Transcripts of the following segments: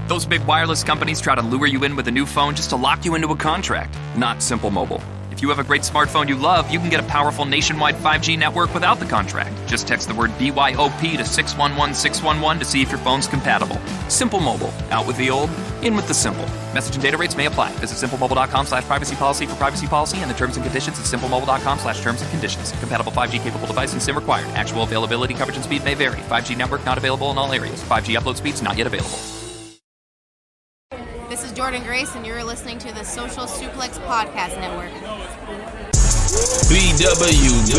Those big wireless companies try to lure you in with a new phone just to lock you into a contract. Not Simple Mobile. If you have a great smartphone you love, you can get a powerful nationwide 5G network without the contract. Just text the word BYOP to 611611 to see if your phone's compatible. Simple Mobile. Out with the old, in with the simple. Message and data rates may apply. Visit simplemobile.com/privacy policy for privacy policy and the terms and conditions at simplemobile.com/terms and conditions. Compatible 5G capable device and SIM required. Actual availability, coverage, and speed may vary. 5G network not available in all areas. 5G upload speeds not yet available. This is Jordan Grace, and you're listening to the Social Suplex Podcast Network. BWB,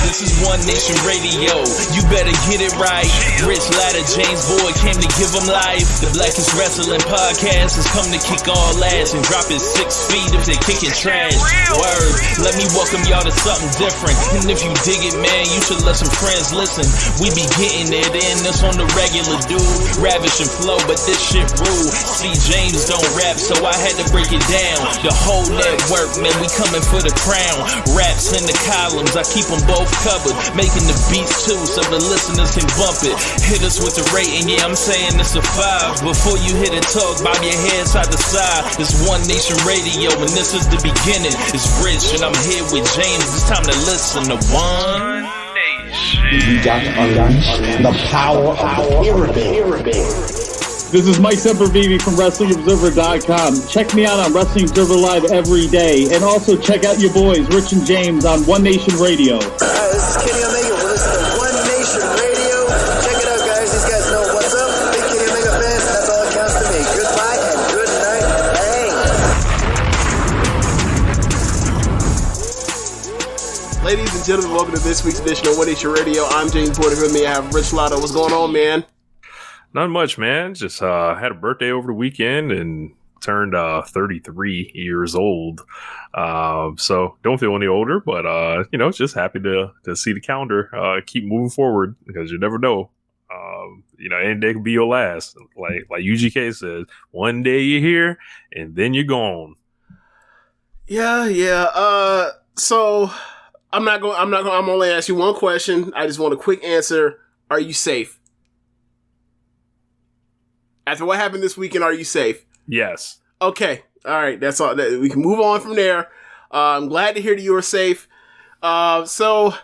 this is One Nation Radio. You better get it right. Rich Latta, James Boyd came to give them life. The Blackest Wrestling Podcast has come to kick all ass and drop it 6 feet if they kicking trash. Word, let me welcome y'all to something different. And if you dig it, man, you should let some friends listen. We be getting it in, this on the regular, dude. Ravish and flow, but this shit rude. See, James don't rap, so I had to break it down. The whole network, man, we coming for the crown. Raps in the columns, I keep them both covered. Making the beats too, so the listeners can bump it. Hit us with the rating, yeah, I'm saying it's a 5. Before you hit it, talk, bob your head side to side. It's One Nation Radio, and this is the beginning. It's Rich, and I'm here with James. It's time to listen to One Nation. You got to unleash the power of the pyramid. This is Mike Sempervive from WrestlingObserver.com. Check me out on Wrestling Observer Live every day. And also check out your boys, Rich and James, on One Nation Radio. This is Kenny Omega. We're listening to One Nation Radio. Check it out, guys. These guys know what's up. Big Kenny Omega fans. That's all that counts to me. Goodbye and good night. Bang. Ladies and gentlemen, welcome to this week's edition of One Nation Radio. I'm James Porter. With me, I have Rich Latta. What's going on, man? Not much, man. Just had a birthday over the weekend and turned 33 years old. So don't feel any older, but just happy to see the calendar keep moving forward, because you never know. Any day could be your last. Like UGK says, one day you're here and then you're gone. Yeah. So I'm only ask you one question. I just want a quick answer. Are you safe? After what happened this weekend, are you safe? Yes. Okay. All right. That's all. We can move on from there. I'm glad to hear that you are safe. So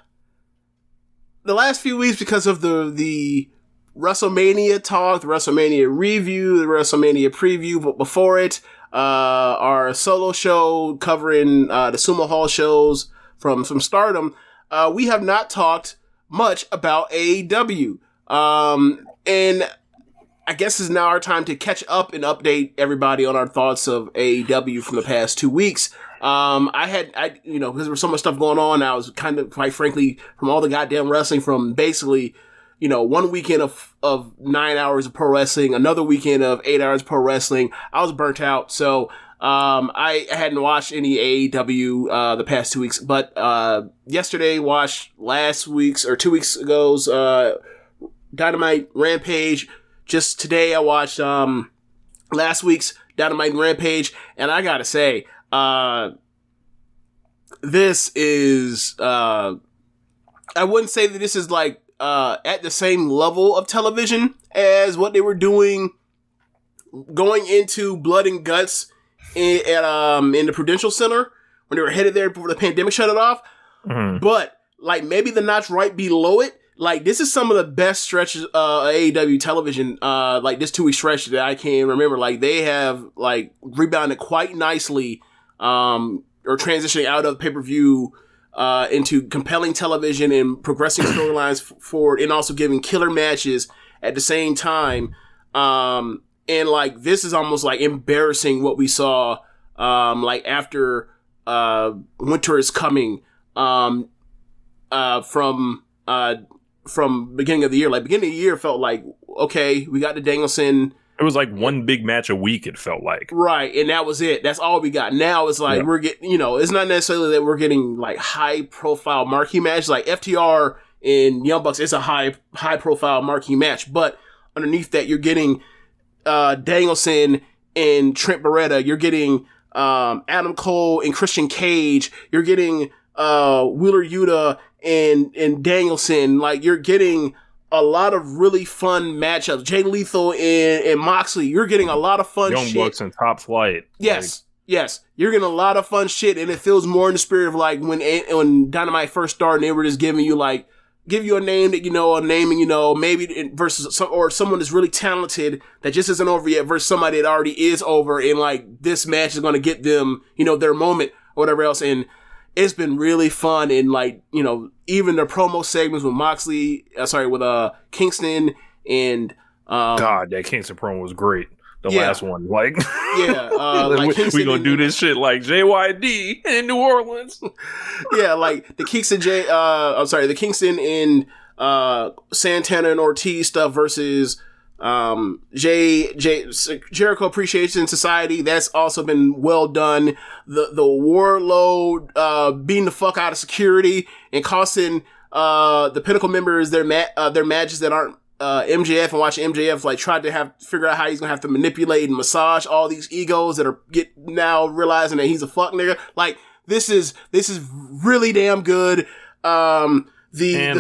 the last few weeks, because of the WrestleMania talk, the WrestleMania review, the WrestleMania preview, but before it, our solo show covering the Sumo Hall shows from Stardom, we have not talked much about AEW. And I guess it's now our time to catch up and update everybody on our thoughts of AEW from the past 2 weeks. Because there was so much stuff going on, I was kind of, quite frankly, from all the goddamn wrestling, from basically, 1 weekend of 9 hours of pro wrestling, another weekend of 8 hours of pro wrestling, I was burnt out. So, I hadn't watched any AEW, the past 2 weeks, but, yesterday watched last week's, or 2 weeks ago's, Dynamite, Rampage. Just today, I watched last week's Dynamite and Rampage, and I gotta say, this is, I wouldn't say that this is like at the same level of television as what they were doing going into Blood and Guts in the Prudential Center when they were headed there before the pandemic shut it off. Mm-hmm. But like maybe the notch right below it. Like, this is some of the best stretches AEW television, like this 2 week stretch that I can remember. Like, they have like rebounded quite nicely, or transitioning out of pay-per-view into compelling television and progressing storylines forward, and also giving killer matches at the same time. And like, this is almost like embarrassing what we saw, like after Winter is Coming, from beginning of the year. Like, beginning of the year felt like, okay, we got the Danielson. It was like one big match a week, it felt like. Right, and that was it. That's all we got. Now it's like, we're getting, it's not necessarily that we're getting like high-profile marquee match. Like, FTR and Young Bucks is a high-profile marquee match, but underneath that, you're getting Danielson and Trent Beretta. You're getting Adam Cole and Christian Cage. You're getting Wheeler Yuta and Danielson. Like, you're getting a lot of really fun matchups. Jay Lethal and Moxley, you're getting a lot of fun Young shit. Bucks and Top Flight. Yes. Yes, you're getting a lot of fun shit, and it feels more in the spirit of like when Dynamite first started, they were just giving you like, give you a name that you know, a name and you know, maybe versus someone that's really talented that just isn't over yet versus somebody that already is over, and like this match is going to get them, you know, their moment or whatever else, and it's been really fun, and like, you know, even the promo segments with Moxley, with Kingston and God, that Kingston promo was great. The last one, like, like we gonna do this shit like JYD in New Orleans. Yeah, like the Kingston the Kingston and Santana and Ortiz stuff versus Jericho Appreciation Society. That's also been well done. The Warlord beating the fuck out of security and costing the Pinnacle members their matches that aren't MJF, and watch MJF like tried to figure out how he's gonna have to manipulate and massage all these egos that are now realizing that he's a fuck nigga. Like this is really damn good. The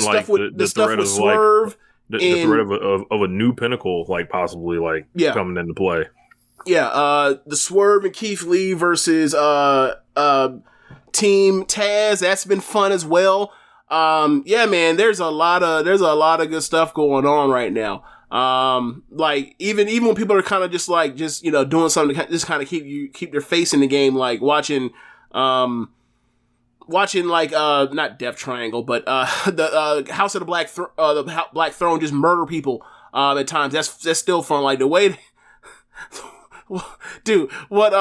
stuff with Swerve, like, the threat of a new Pinnacle, like possibly like coming into play. Yeah, the Swerve and Keith Lee versus Team Taz, that's been fun as well. Yeah, man, there's a lot of good stuff going on right now. Like even when people are kind of just you know, doing something to just kind of keep their face in the game, like watching like not Death Triangle, but the House of the Black Throne just murder people at times. That's still fun. Like the way, dude, what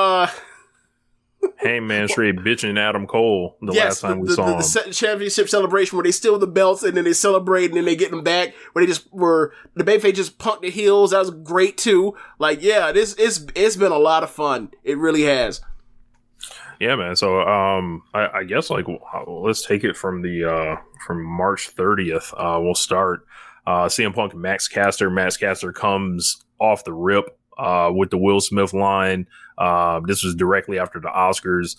Hangman straight bitching Adam Cole last time we saw him. The championship celebration where they steal the belts and then they celebrate and then they get them back, where they just the Bayface just punked the heels. That was great too. Like, yeah, it's been a lot of fun. It really has. Yeah, man. So, I guess like let's take it from from March 30th. We'll start CM Punk and Max Caster. Max Caster comes off the rip with the Will Smith line. This was directly after the Oscars.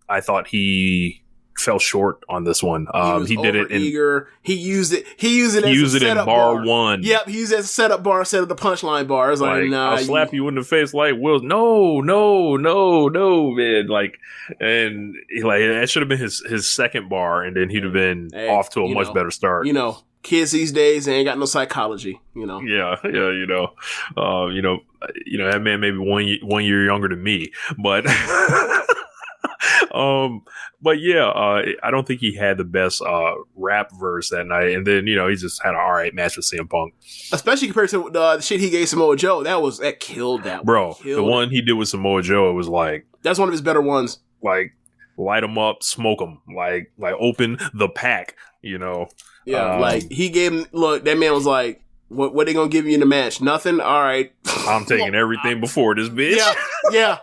I thought he fell short on this one. He did it in he used it as a setup bar bar. one. Yep, he used it as a setup bar instead of the punchline bar. I was like, nah, I'll slap you in the face like Will. No, man. Like, and like that should have been his second bar, and then he'd have been off to a much better start. You know, kids these days, they ain't got no psychology, you know. Yeah, that man may be 1 year younger than me, but I don't think he had the best rap verse that night, and then he just had an alright match with CM Punk, especially compared to the shit he gave Samoa Joe. That killed that, bro. The one he did with Samoa Joe, it was like that's one of his better ones. Like light him up, smoke him, like open the pack, Yeah, like he gave him. Look, that man was like, "What they gonna give you in the match? Nothing. All right, I'm taking everything before this bitch." Yeah.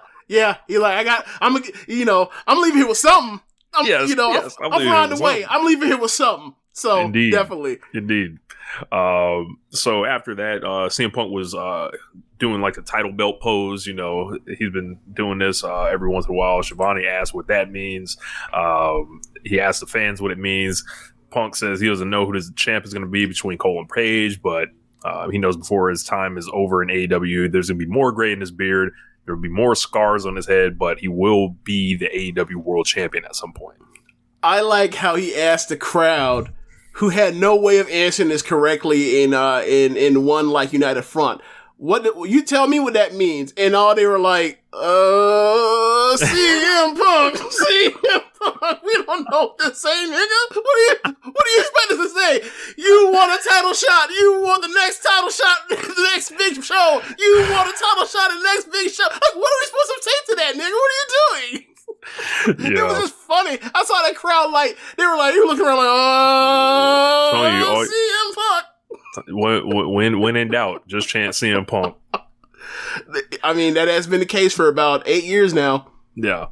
He like, I'm leaving here with something. I'm flying away. I'm leaving here with something. So indeed. Definitely, indeed. So after that, CM Punk was doing like a title belt pose. He's been doing this every once in a while. Shivani asked what that means. He asked the fans what it means. Punk says he doesn't know who the champ is going to be between Cole and Page, but he knows before his time is over in AEW, there's going to be more gray in his beard. There will be more scars on his head, but he will be the AEW World Champion at some point. I like how he asked the crowd, who had no way of answering this correctly in one like United Front. You tell me what that means? And all they were like, CM Punk, CM Punk. We don't know what to say, nigga. What do you expect us to say? You want a title shot? You want the next title shot? The next big show? You want a title shot? The next big show? Like, what are we supposed to say to that, nigga? What are you doing? Yeah. It was just funny. I saw that crowd like they were looking around like, CM Punk. When in doubt, just chant CM Punk. I mean, that has been the case for about 8 years now. Yeah.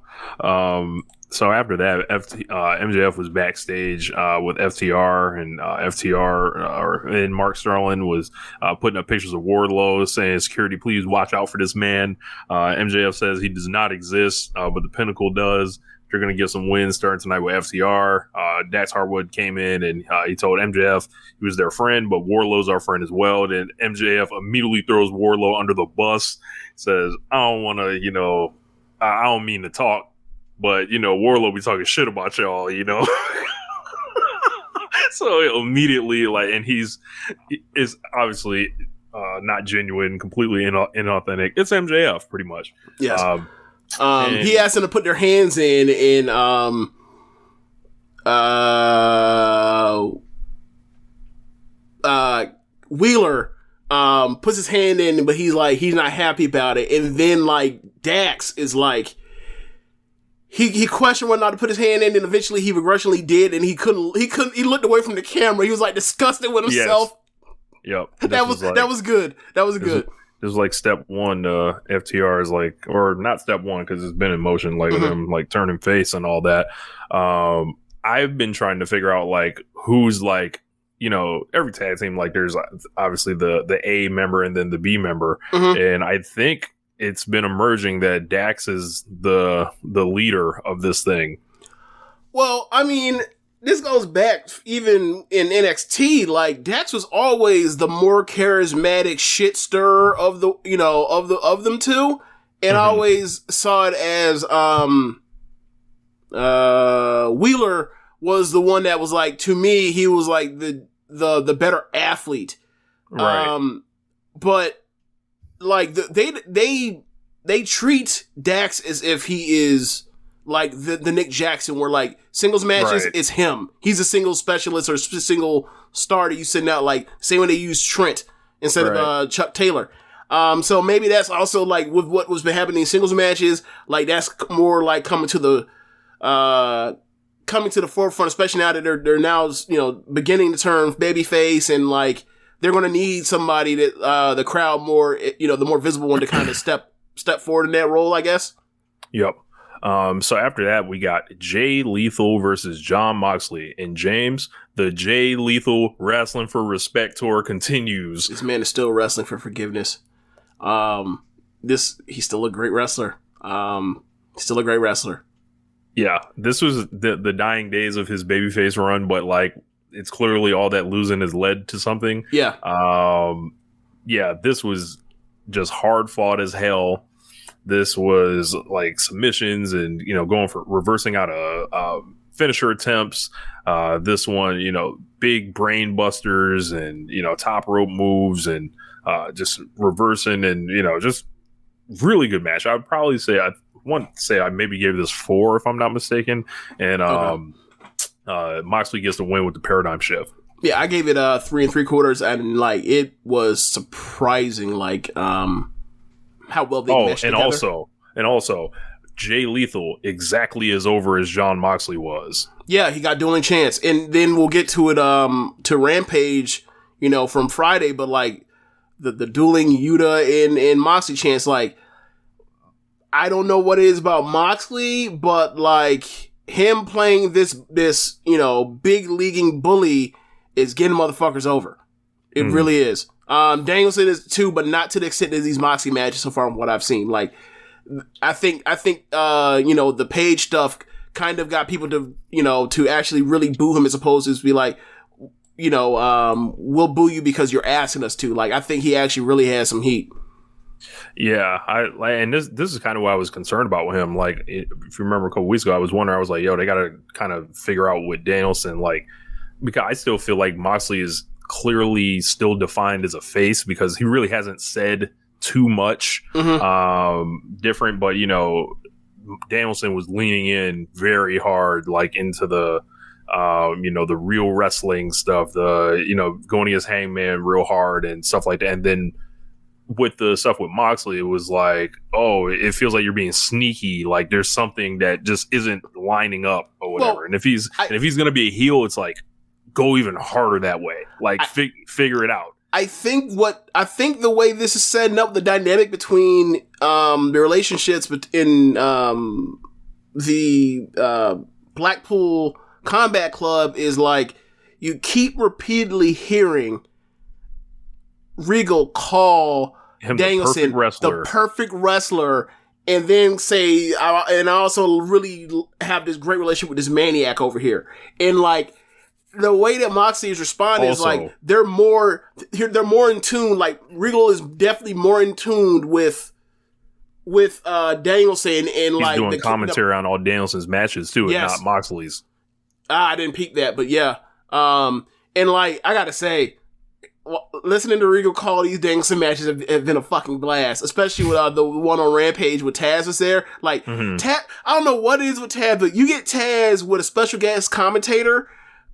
So after that, MJF was backstage with FTR, and FTR and Mark Sterling was putting up pictures of Wardlow, saying, "Security, please watch out for this man." MJF says he does not exist, but the Pinnacle does. they're going to get some wins starting tonight with FTR. Dax Harwood came in and he told MJF he was their friend, but Wardlow's our friend as well. Then MJF immediately throws Wardlow under the bus, says, I don't want to, I don't mean to talk, but, Wardlow be talking shit about y'all, So immediately, and is obviously not genuine, completely inauthentic. It's MJF, pretty much. Yes. He asked them to put their hands in, and Wheeler puts his hand in, but he's not happy about it. And then Dax is he questioned whether or not to put his hand in, and eventually he begrudgingly did, and he looked away from the camera. He was disgusted with himself. Yes. Yep. That was good. That was good. This is step one. FTR is or not step one because it's been in motion, them turning face and all that. I've been trying to figure out who's every tag team there's obviously the A member and then the B member, and I think it's been emerging that Dax is the leader of this thing. Well, I mean, this goes back even in NXT. Dax was always the more charismatic shit stirrer of the of them two, and I always saw it as Wheeler was the one that was to me he was the better athlete, right? But they treat Dax as if he is the Nick Jackson, where singles matches, it's him. He's a single specialist or single star that you send out, same way they use Trent instead of Chuck Taylor. So maybe that's also with what was been happening in singles matches, that's more coming to the forefront, especially now that they're now beginning to turn babyface, and they're going to need somebody that the crowd more the more visible one to kind of step forward in that role, I guess. Yep. So after that, we got Jay Lethal versus Jon Moxley. And James, the Jay Lethal Wrestling for Respect tour continues. This man is still wrestling for forgiveness. He's still a great wrestler. Still a great wrestler. Yeah, this was the dying days of his babyface run, but it's clearly all that losing has led to something. Yeah. This was just hard fought as hell. This was submissions and, going for reversing out of finisher attempts. This one, big brain busters and, top rope moves and just reversing and, just really good match. I would probably say, I maybe gave this 4 if I'm not mistaken. And Moxley gets the win with the paradigm shift. Yeah, I gave it 3 3/4, and it was surprising, how well they meshed together. And also, Jay Lethal exactly as over as Jon Moxley was. Yeah, he got dueling chants, and then we'll get to it to Rampage, from Friday. But the dueling Yuta and Moxley chants, I don't know what it is about Moxley, but him playing this big leaguing bully is getting motherfuckers over. It really is. Danielson is too, but not to the extent of these Moxley matches so far from what I've seen. I think the Page stuff kind of got people to, to actually really boo him as opposed to just be we'll boo you because you're asking us to. I think he actually really has some heat. Yeah, and this is kind of what I was concerned about with him. If you remember a couple weeks ago, I was wondering, I was yo, they got to kind of figure out with Danielson, because I still feel like Moxley is clearly still defined as a face because he really hasn't said too much different, but Danielson was leaning in very hard into the the real wrestling stuff, the going against Hangman real hard and stuff like that. And then with the stuff with Moxley, it was it feels like you're being sneaky, there's something that just isn't lining up or whatever. Well, and if he's gonna be a heel, it's go even harder that way. Figure it out. I think the way this is setting up the dynamic between the relationships in the Blackpool Combat Club is you keep repeatedly hearing Regal call him Danielson the perfect wrestler, and then say, and I also really have this great relationship with this maniac over here. And like, the way that Moxley is responding is like, they're more in tune. Like, Regal is definitely more in tune with Danielson, and he's like doing commentary on all Danielson's matches too, and not Moxley's. I didn't peek that, but yeah. And like, I gotta say, listening to Regal call these Danielson matches have been a fucking blast, especially with the one on Rampage with Taz was there. Like, Taz, I don't know what it is with Taz, but you get Taz with a special guest commentator,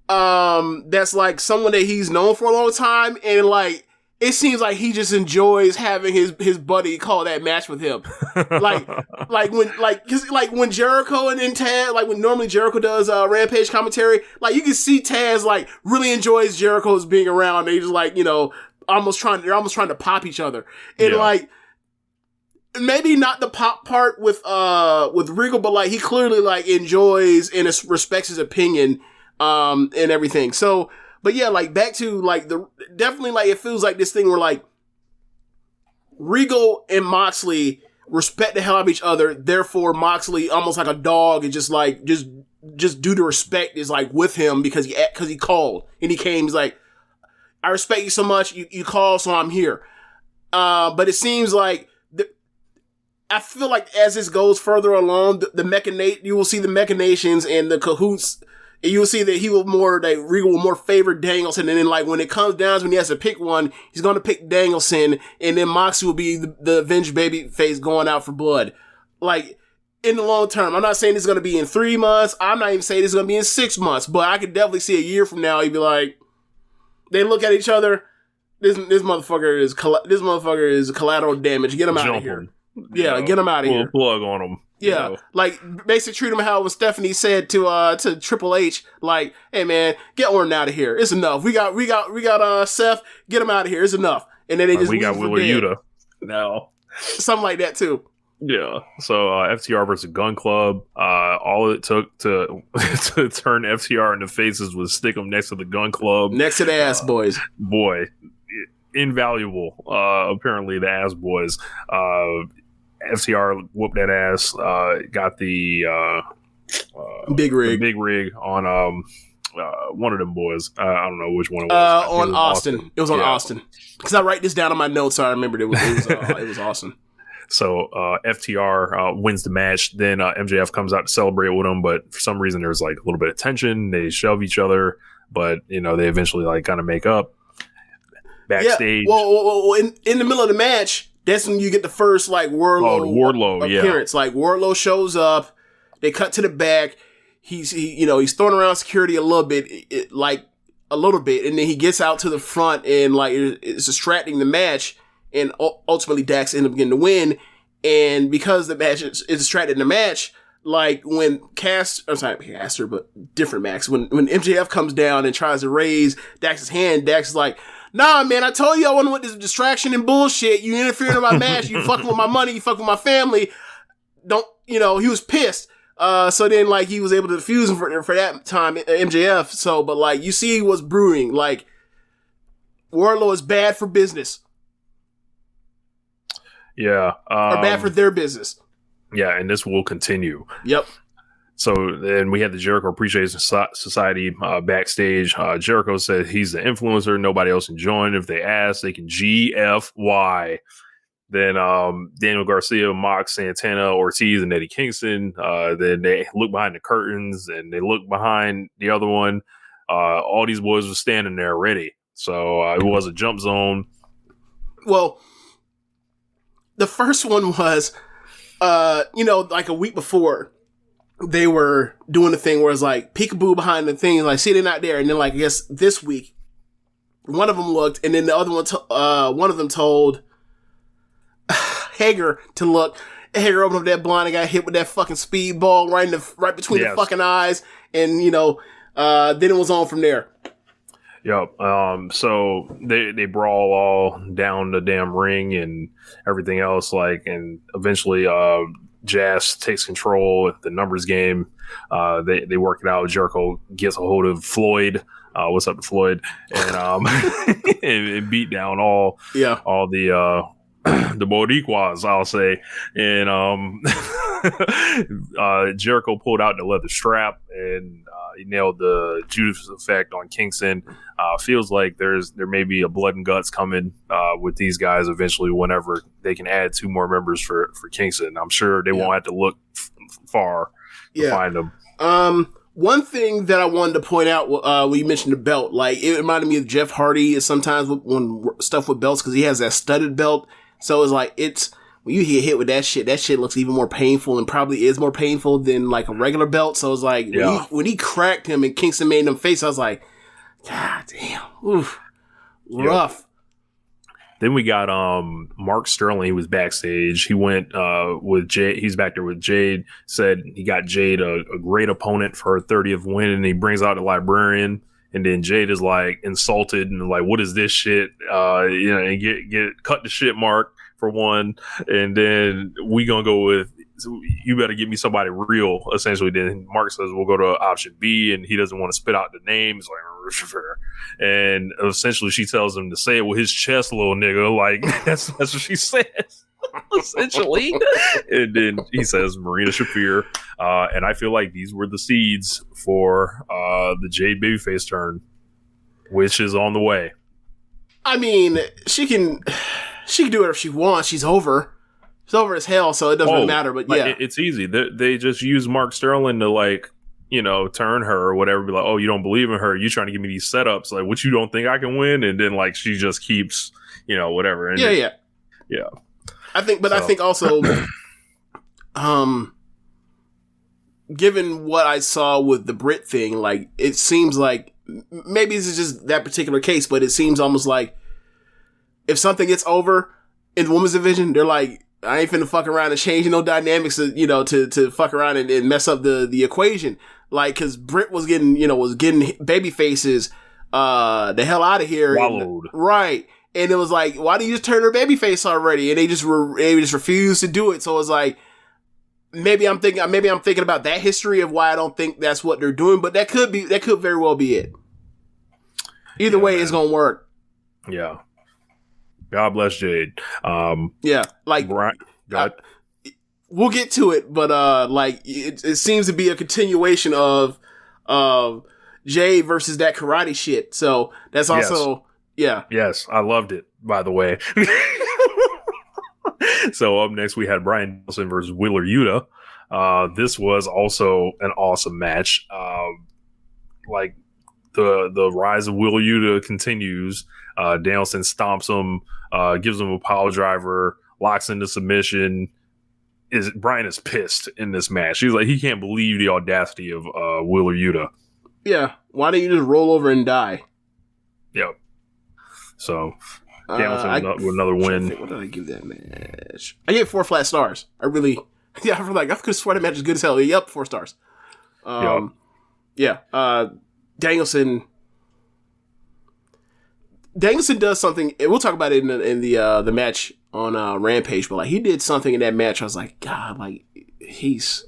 that's like someone that he's known for a long time, and like, it seems like he just enjoys having his buddy call that match with him. Like when Jericho and then Taz, like when normally Jericho does Rampage commentary, like you can see Taz like really enjoys Jericho's being around. They just like, you know, they're almost trying to pop each other. And like, maybe not the pop part with Regal, but like he clearly like enjoys and respects his opinion and everything. So, but yeah, like back to like definitely like it feels like this thing where like Regal and Moxley respect the hell out of each other. Therefore, Moxley almost like a dog and just due to respect is like with him because he called and he came. He's like, I respect you so much. You called, so I'm here. But it seems like I feel like as this goes further along, you will see the machinations and the cahoots. And you'll see that Regal will more favor Danielson, and then like when it comes down to when he has to pick one, he's going to pick Danielson, and then Moxley will be the avenged baby face going out for blood. Like, in the long term, I'm not saying this is going to be in 3 months. I'm not even saying this is going to be in 6 months, but I could definitely see a year from now, he'd be like, they look at each other. This motherfucker is collateral damage. Get him out of here. Yeah, get him out of here. Plug on him. Yeah, you know? Like basically treat him how Stephanie said to Triple H, like, "Hey man, get Orton out of here. It's enough. We got Seth. Get him out of here. It's enough." And then we got Wheeler Yuta now, something like that too. Yeah. So FTR versus Gun Club. All it took to turn FTR into faces was stick them next to the Gun Club, next to the Ass Boys. Boy, invaluable. Apparently the Ass Boys. FTR whooped that ass. Got the big rig on one of them boys. I don't know which one it was. On Austin. It was on Austin. Because I write this down on my notes, so I remembered it was Austin. So FTR wins the match. Then MJF comes out to celebrate with him, but for some reason there's like a little bit of tension. They shove each other, but you know they eventually like kind of make up backstage. Yeah. Well, in the middle of the match. That's when you get the first like Wardlow appearance. Like Wardlow shows up, they cut to the back. He's throwing around security a little bit, and then he gets out to the front and like it's distracting the match. And ultimately, Dax ends up getting the win. And because the match is distracting the match, like when different Max. When MJF comes down and tries to raise Dax's hand, Dax is like, "Nah, man, I told you I wasn't with this distraction and bullshit. You interfering in my match. You fucking with my money. You fucking with my family." He was pissed. So then, like, he was able to defuse him for that time, MJF. So, but, like, you see what's brewing. Like, Wardlow is bad for business. Yeah. Or bad for their business. Yeah, and this will continue. Yep. So then we had the Jericho Appreciation Society backstage. Jericho said he's the influencer. Nobody else can join. If they ask, they can GFY. Then Daniel Garcia, Mox, Santana, Ortiz, and Eddie Kingston. Then they look behind the curtains and they look behind the other one. All these boys were standing there ready. So it was a jump zone. Well, the first one was, like a week before, they were doing the thing where it's like peekaboo behind the thing, like, see, they're not there. And then, like, I guess this week, one of them looked, and then the other one, one of them told Hager to look. Hager opened up that blind and got hit with that fucking speedball right between the fucking eyes. And, then it was on from there. Yep. So they brawl all down the damn ring and everything else, like, and eventually, Jazz takes control with the numbers game. They work it out. Jericho gets a hold of Floyd. What's up to Floyd? And and beat down all the the Boricuas, I'll say. And Jericho pulled out the leather strap and he nailed the Judas effect on Kingston. Feels like there may be a blood and guts coming with these guys eventually whenever they can add 2 more members for Kingston. I'm sure they won't have to look far to find them. One thing that I wanted to point out when you mentioned the belt, like it reminded me of Jeff Hardy sometimes when stuff with belts, because he has that studded belt. So it's like, when you get hit with that shit looks even more painful, and probably is more painful than like a regular belt. So it's like, when he cracked him and Kingston made him face, I was like, God damn, oof, rough. Then we got Mark Sterling. He was backstage. He went with Jade. He's back there with Jade. Said he got Jade a great opponent for her 30th win, and he brings out the librarian. And then Jade is like insulted and like, what is this shit? And get cut the shit mark for one. And then we gonna go with, you better give me somebody real, essentially. Then Mark says we'll go to option B, and he doesn't want to spit out the names. Like, and essentially she tells him to say it with his chest, little nigga. Like that's what she says. Essentially. And then he says Marina Shafir, and I feel like these were the seeds for the Jade babyface turn, which is on the way. I mean, she can do whatever she wants. She's over as hell, so it doesn't really matter. But yeah, it's easy. They just use Mark Sterling to like, turn her or whatever. Be like, oh, you don't believe in her? You trying to give me these setups? Like, what, you don't think I can win? And then like she just keeps, whatever. And yeah. I think also, given what I saw with the Brit thing, like, it seems like maybe this is just that particular case, but it seems almost like if something gets over in the women's division, they're like, I ain't finna fuck around and change no dynamics to fuck around and mess up the equation. Like, cause Brit was getting baby faces, the hell out of here. Swallowed. Right. And it was like, why do you just turn her babyface already? And they just refused to do it. So it's like, maybe I'm thinking about that history of why I don't think that's what they're doing. But that could very well be it. Either way, man, it's gonna work. Yeah. God bless Jade. Like, right. We'll get to it, but it seems to be a continuation of Jade versus that karate shit. So that's also. Yeah. Yes, I loved it, by the way. So up next we had Bryan Danielson versus Wheeler Yuta. This was also an awesome match. Like the rise of Wheeler Yuta continues. Danielson stomps him, gives him a power driver, locks into submission. Bryan is pissed in this match. He's like, he can't believe the audacity of Wheeler Yuta. Yeah. Why don't you just roll over and die? Yep. So, Danielson with another win. What did I give that match? I gave 4 flat stars. I could have sworn that match is good as hell. Yep, 4 stars. Danielson does something. We'll talk about it in the match on Rampage, but like, he did something in that match. I was like, God, like, he's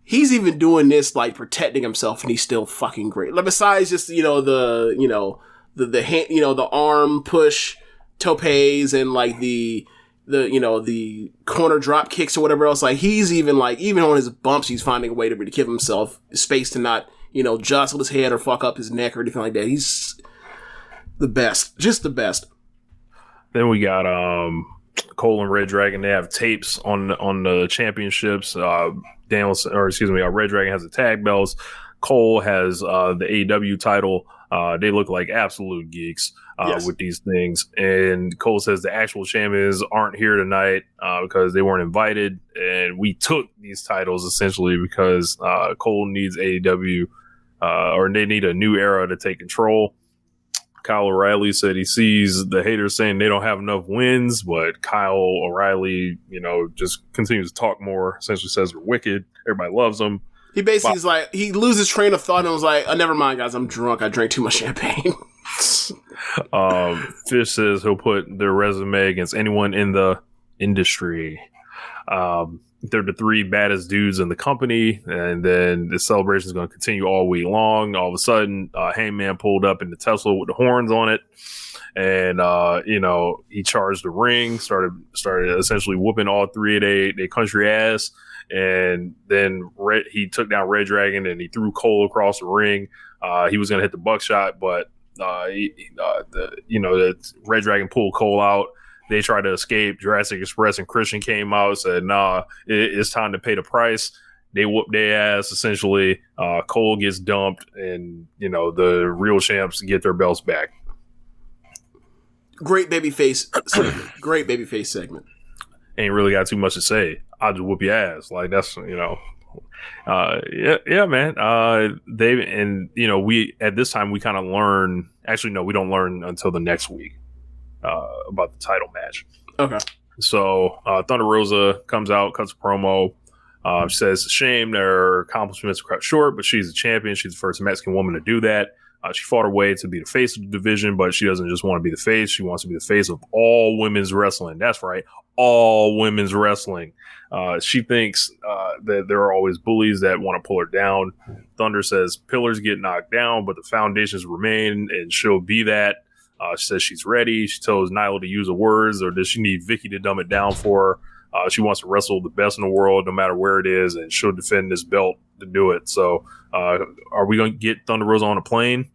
even doing this, like, protecting himself, and he's still fucking great. Like, besides just the hand, the arm push topes and like the corner drop kicks or whatever else. Like, he's even on his bumps, he's finding a way to give himself space to not, jostle his head or fuck up his neck or anything like that. He's the best, just the best. Then we got Cole and Red Dragon. They have tapes on the championships. Red Dragon has the tag belts. Cole has the AEW title. They look like absolute geeks with these things. And Cole says the actual champions aren't here tonight because they weren't invited. And we took these titles essentially because Cole needs AEW or they need a new era to take control. Kyle O'Reilly said he sees the haters saying they don't have enough wins, but Kyle O'Reilly, just continues to talk more, essentially says they're wicked. Everybody loves them. He basically is like, he loses train of thought and was like, oh, never mind, guys, I'm drunk. I drank too much champagne. Fish says he'll put their resume against anyone in the industry. They're the three baddest dudes in the company, and then the celebration is going to continue all week long. All of a sudden, Hangman pulled up in the Tesla with the horns on it, and he charged the ring, started essentially whooping all three of they country ass, and then he took down Red Dragon and he threw Cole across the ring. He was going to hit the buckshot, but the Red Dragon pulled Cole out. They tried to escape. Jurassic Express and Christian came out and said, nah, it's time to pay the price. They whooped their ass, essentially. Cole gets dumped, and, the real champs get their belts back. Great babyface segment. Great babyface segment. Ain't really got too much to say. I'll just whoop your ass. Like, that's, man. We, at this time, we kind of learn. Actually, no, we don't learn until the next week. About the title match. Okay. So Thunder Rosa comes out, cuts a promo. She says it's a shame their accomplishments are cut short, but she's a champion. She's the first Mexican woman to do that. She fought her way to be the face of the division, but she doesn't just want to be the face. She wants to be the face of all women's wrestling. That's right. All women's wrestling. She thinks that there are always bullies that want to pull her down. Thunder says pillars get knocked down, but the foundations remain, and she'll be that. She says she's ready. She tells Nyla to use the words, or does she need Vicky to dumb it down for her? She wants to wrestle the best in the world, no matter where it is, and she'll defend this belt to do it. So, are we going to get Thunder Rosa on a plane?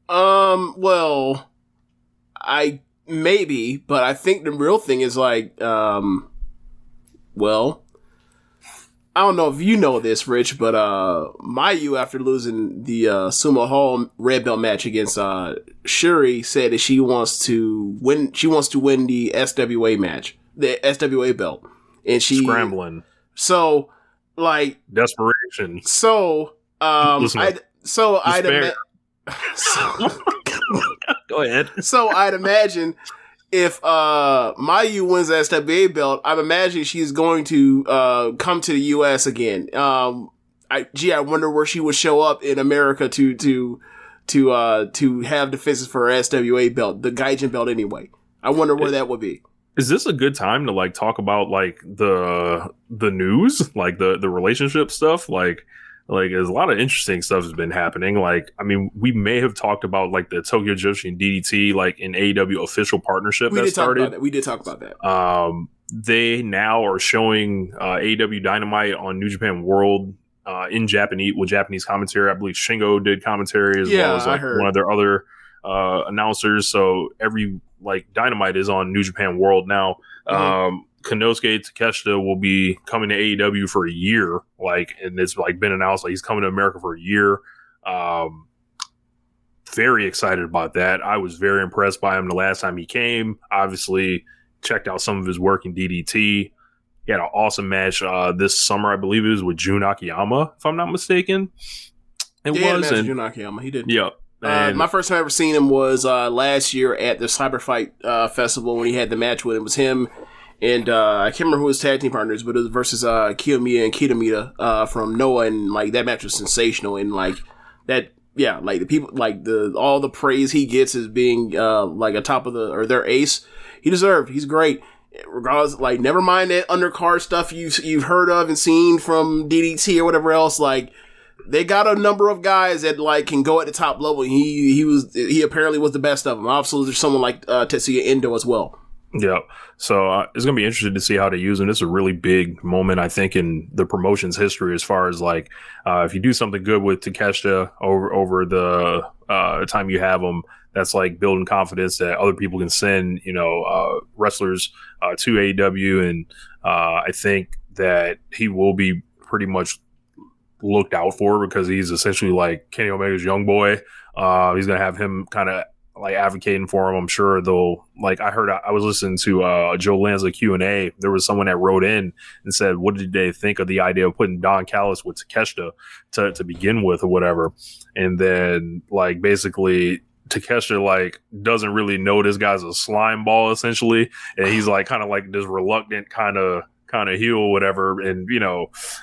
Well, maybe, but I think the real thing is I don't know if you know this, Rich, but Mayu, after losing the Sumo Hall red belt match against Shuri, said that she wants to win. She wants to win the SWA match, the SWA belt, and she scrambling. So, desperation. So, Go ahead. So I'd imagine if Mayu wins the SWA belt, I'm imagining she's going to come to the U.S. again. I wonder where she would show up in America to have defenses for her SWA belt, the Gaijin belt anyway. I wonder where that would be. Is this a good time to talk about the news, the relationship stuff? There's a lot of interesting stuff has been happening. We may have talked about the Tokyo Joshi and DDT in AEW official partnership that started. We did talk about that. They now are showing AEW Dynamite on New Japan World in Japanese with Japanese commentary. I believe Shingo did commentary as well as one of their other announcers. So every Dynamite is on New Japan World now. Konosuke Takeshita will be coming to AEW for a year, and it's been announced he's coming to America for a year. Very excited about that. I was very impressed by him the last time he came. Obviously, checked out some of his work in DDT. He had an awesome match this summer, I believe it was with Jun Akiyama, if I'm not mistaken. Jun Akiyama. He did. Yeah. My first time ever seen him was last year at the Cyber Fight Festival when he had the match with him. It was him. And I can't remember who his tag team partners, but it was versus Kiyomiya and Kitamita from Noah, and that match was sensational. And the people all the praise he gets as being a top of their ace, he deserved. He's great. Regardless, never mind that undercard stuff you've heard of and seen from DDT or whatever else. They got a number of guys that can go at the top level. He apparently was the best of them. Obviously, there's someone like Tetsuya Endo as well. Yeah. So it's going to be interesting to see how they use him. It's a really big moment, I think, in the promotion's history as far as if you do something good with Takeshita over the time you have him, that's building confidence that other people can send, wrestlers to AEW. And I think that he will be pretty much looked out for because he's essentially Kenny Omega's young boy. He's going to have him kind of advocating for him. I'm sure they'll I was listening to Joe Lanza Q&A. There was someone that wrote in and said, what did they think of the idea of putting Don Callis with Takeshita to begin with or whatever? And then basically Takeshita doesn't really know this guy's a slime ball essentially, and he's kind of this reluctant kind of heel or whatever, and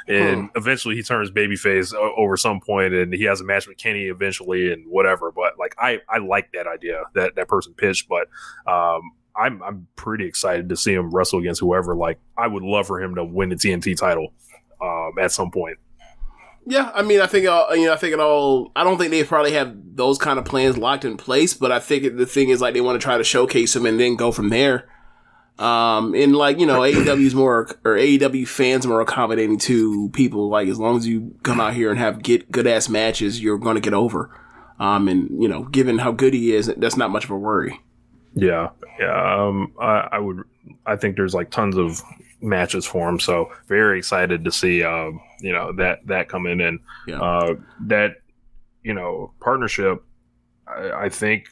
eventually he turns babyface over some point, and he has a match with Kenny eventually and whatever. But I like that idea that person pitched, but I'm pretty excited to see him wrestle against whoever. Like, I would love for him to win the TNT title at some point. Yeah, I mean, I think it all. I don't think they probably have those kind of plans locked in place, but I think the thing is like they want to try to showcase him and then go from there. And like, you know, AEW fans are more accommodating to people. Like, as long as you come out here and get good ass matches, you're going to get over. And you know, given how good he is, that's not much of a worry. Yeah. I think there's like tons of matches for him, so very excited to see that come in, and that, you know, partnership I think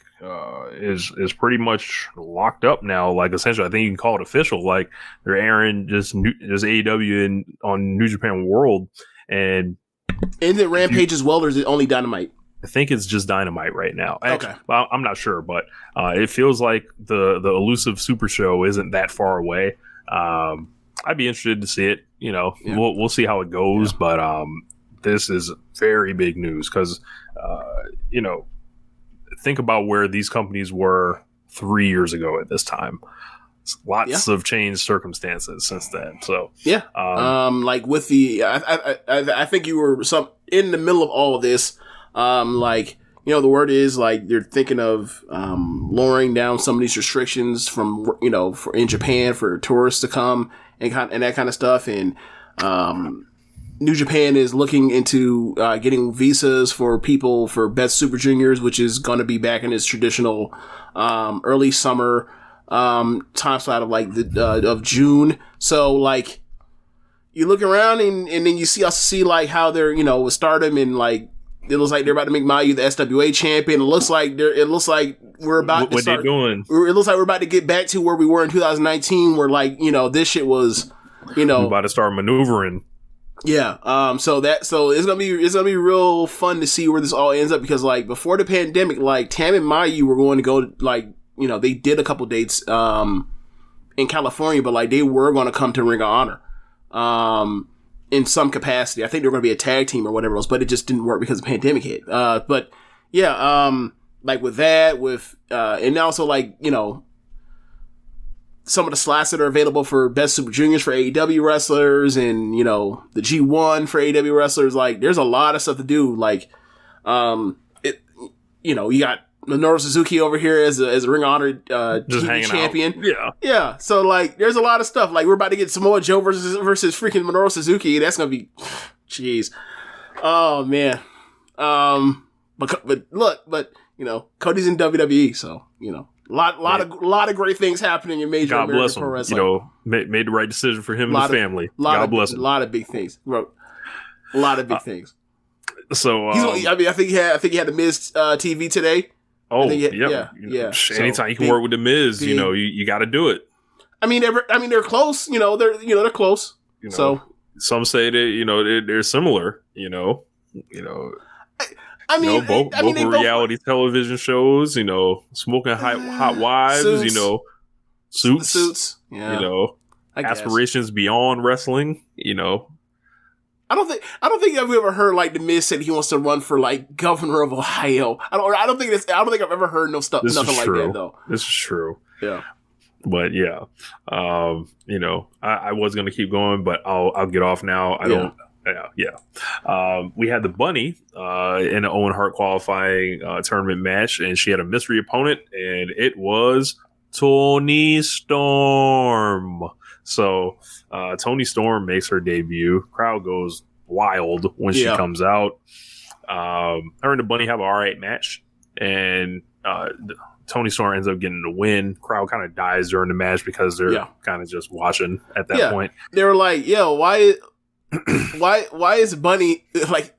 is pretty much locked up now. Like, essentially, I think you can call it official. Like, they're airing just AEW on New Japan World, and is it Rampage as well, or is it only Dynamite? I think it's just Dynamite right now. Okay. Well, I'm not sure, but it feels like the elusive Super Show isn't that far away. I'd be interested to see it. You know, we'll see how it goes, but this is very big news because, you know, think about where these companies were 3 years ago at this time. Lots of changed circumstances since then. So like with the, I think you were in the middle of all of this. Like, you know, the word is like they're thinking of lowering down some of these restrictions from, you know, in Japan for tourists to come and that kind of stuff. And New Japan is looking into getting visas for people for Best Super Juniors, which is going to be back in its traditional early summer time slot of like of June. So like you look around and then you see like how they're, you know, with Stardom, and like it looks like they're about to make Mayu the SWA champion. It looks like we're about to start. What they doing? It looks like we're about to get back to where we were in 2019, where like, you know, this shit was, you know, we're about to start maneuvering. Yeah. So it's gonna be real fun to see where this all ends up, because like before the pandemic, like Tam and Mayu were going to go, like, you know, they did a couple dates in California, but like they were going to come to Ring of Honor in some capacity. I think they were going to be a tag team or whatever else, but it just didn't work because the pandemic hit. But yeah, like with that, and also like, you know, some of the slots that are available for Best Super Juniors for AEW wrestlers, and, you know, the G1 for AEW wrestlers, like there's a lot of stuff to do. Like, you know, you got Minoru Suzuki over here as a Ring of Honor TV champion. Out. Yeah. So like, there's a lot of stuff. Like, we're about to get Samoa Joe versus freaking Minoru Suzuki. That's gonna be, jeez. Oh man. But you know, Cody's in WWE, so you know, a lot of great things happening in major God American bless him. Pro Wrestling. You know, made the right decision for him and his family. God bless him. A lot of big things. A lot of big things. So I think he had the Miz TV today. Oh, yeah. Anytime you can work with the Miz, you know, you got to do it. I mean, they're close. You know, they're close. You know, so some say that, you know, they're similar. You know. I mean, both reality television shows. You know, Smoking Hot Wives. Suits. You know, Suits. Yeah. You know, Aspirations Beyond Wrestling. You know. I don't think I've ever heard like the Miz said he wants to run for like governor of Ohio. I don't think I've ever heard nothing like that though. This is true. Yeah. But yeah, you know, I was gonna keep going, but I'll get off now. I don't. Yeah. We had the Bunny in the Owen Hart qualifying tournament match, and she had a mystery opponent, and it was Toni Storm. So Toni Storm makes her debut. Crowd goes wild when she comes out. Her and the Bunny have an alright match, and Toni Storm ends up getting the win. Crowd kind of dies during the match because they're kind of just watching at that point. They were like, "Yo, why is Bunny like?"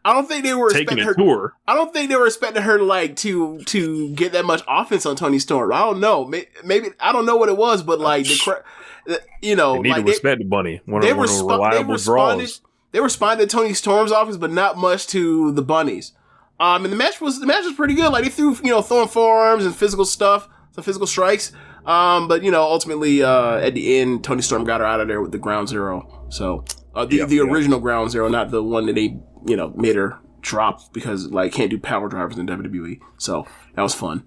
I don't think they were expecting her. Tour. I don't think they were expecting her like to get that much offense on Toni Storm. I don't know. Maybe I don't know what it was, but like you know, they need to respect the Bunny. They responded to Toni Storm's offense, but not much to the Bunnies. And the match was pretty good. Like, they threw, you know, throwing forearms and physical stuff, some physical strikes. But you know, ultimately at the end, Toni Storm got her out of there with the Ground Zero. So the original Ground Zero, not the one that they, you know, made her drop because like can't do power drivers in WWE. So that was fun.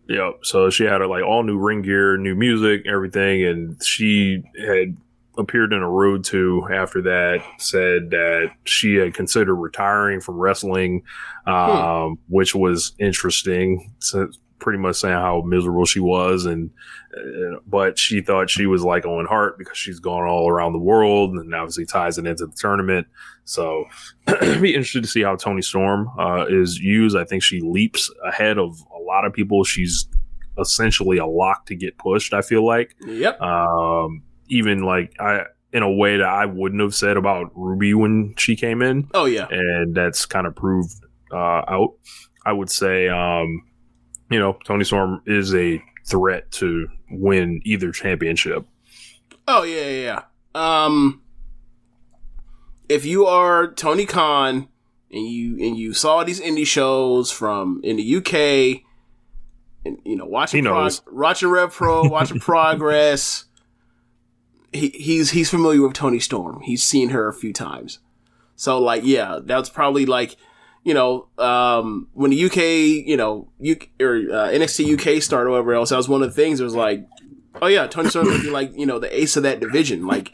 Yep. So she had like all new ring gear, new music, everything, and she had appeared in a Road to after that, said that she had considered retiring from wrestling, which was interesting. So pretty much saying how miserable she was, and but she thought she was like Owen Hart because she's gone all around the world, and obviously ties it into the tournament. So it'd be interested to see how Toni Storm is used. I think she leaps ahead of a lot of people. She's essentially a lock to get pushed, I feel like. Yep. Even like in a way that I wouldn't have said about Ruby when she came in. Oh yeah. And that's kind of proved out. I would say, Toni Storm is a threat to win either championship. Oh yeah. If you are Tony Khan and you saw these indie shows from in the UK, and watching Rev Pro, watching Progress. He's familiar with Toni Storm. He's seen her a few times. So like, yeah, that's probably like, when the UK, NXT UK started or whatever else, that was one of the things. It was like, oh yeah, Toni Storm would be like, the ace of that division. Like,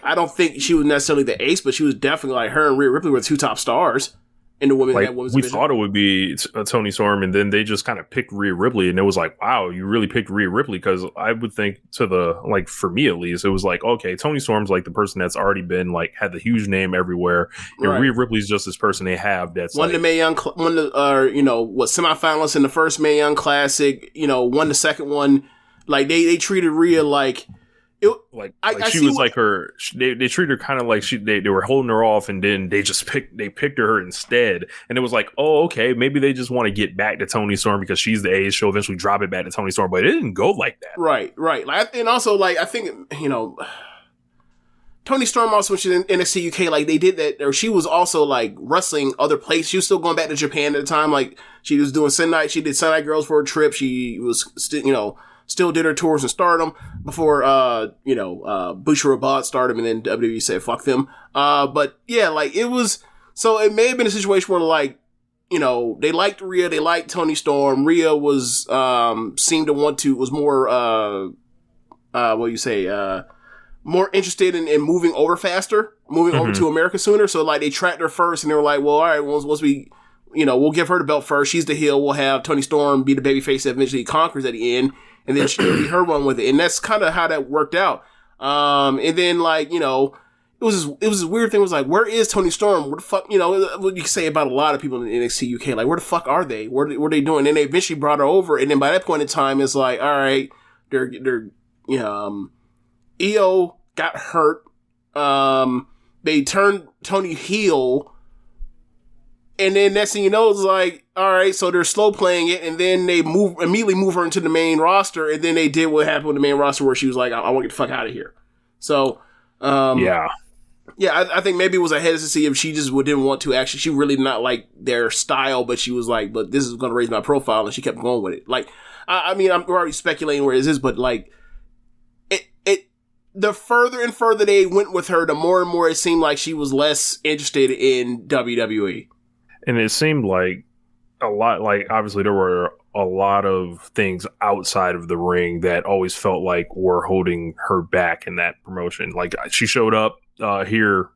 I don't think she was necessarily the ace, but she was definitely like, her and Rhea Ripley were two top stars in the women's we division. Thought it would be Toni Storm, and then they just kind of picked Rhea Ripley, and it was like, wow, you really picked Rhea Ripley, because I would think for me at least, it was like, okay, Toni Storm's like the person that's already been like had the huge name everywhere, and Rhea Ripley's just this person they have that's won the Mae Young, semifinalists in the first Mae Young Classic, won the second one. Like they treated Rhea like. She was like her. They treated her kind of like they were holding her off, and then they picked her instead. And it was like, oh, okay, maybe they just want to get back to Toni Storm because she's the ace. She'll eventually drop it back to Toni Storm, but it didn't go like that. Right. And also, like, I think Toni Storm also when she's in NXT UK, like they did that, or she was also like wrestling other places. She was still going back to Japan at the time. Like she was doing Sennight. She did Sennight Girls for a trip. She was still did her tours in Stardom before, Bushiroad bought Stardom, and then WWE said, fuck them. But yeah, like it was, so it may have been a situation where like, they liked Rhea, they liked Toni Storm. Rhea was, was more, more interested in moving over faster, moving over to America sooner. So like they tracked her first, and they were like, well, all right, once we, we'll give her the belt first. She's the heel. We'll have Toni Storm be the babyface that eventually conquers at the end. And then she'll be her run with it. And that's kind of how that worked out. And then like, it was this weird thing. It was like, where is Toni Storm? What the fuck, what you can say about a lot of people in NXT UK, like, where the fuck are they? What are they doing? And they eventually brought her over. And then by that point in time, it's like, all right, EO got hurt. They turned Toni heel. And then next thing you know, it's like, all right, so they're slow playing it, and then they immediately move her into the main roster, and then they did what happened with the main roster where she was like, I want to get the fuck out of here. So, I think maybe it was a hesitancy if she just didn't want to actually, she really did not like their style, but she was like, but this is going to raise my profile, and she kept going with it. Like, I mean, I'm already speculating where it is, but like, the further and further they went with her, the more and more it seemed like she was less interested in WWE. And it seemed like a lot, like obviously there were a lot of things outside of the ring that always felt like were holding her back in that promotion. Like she showed up here,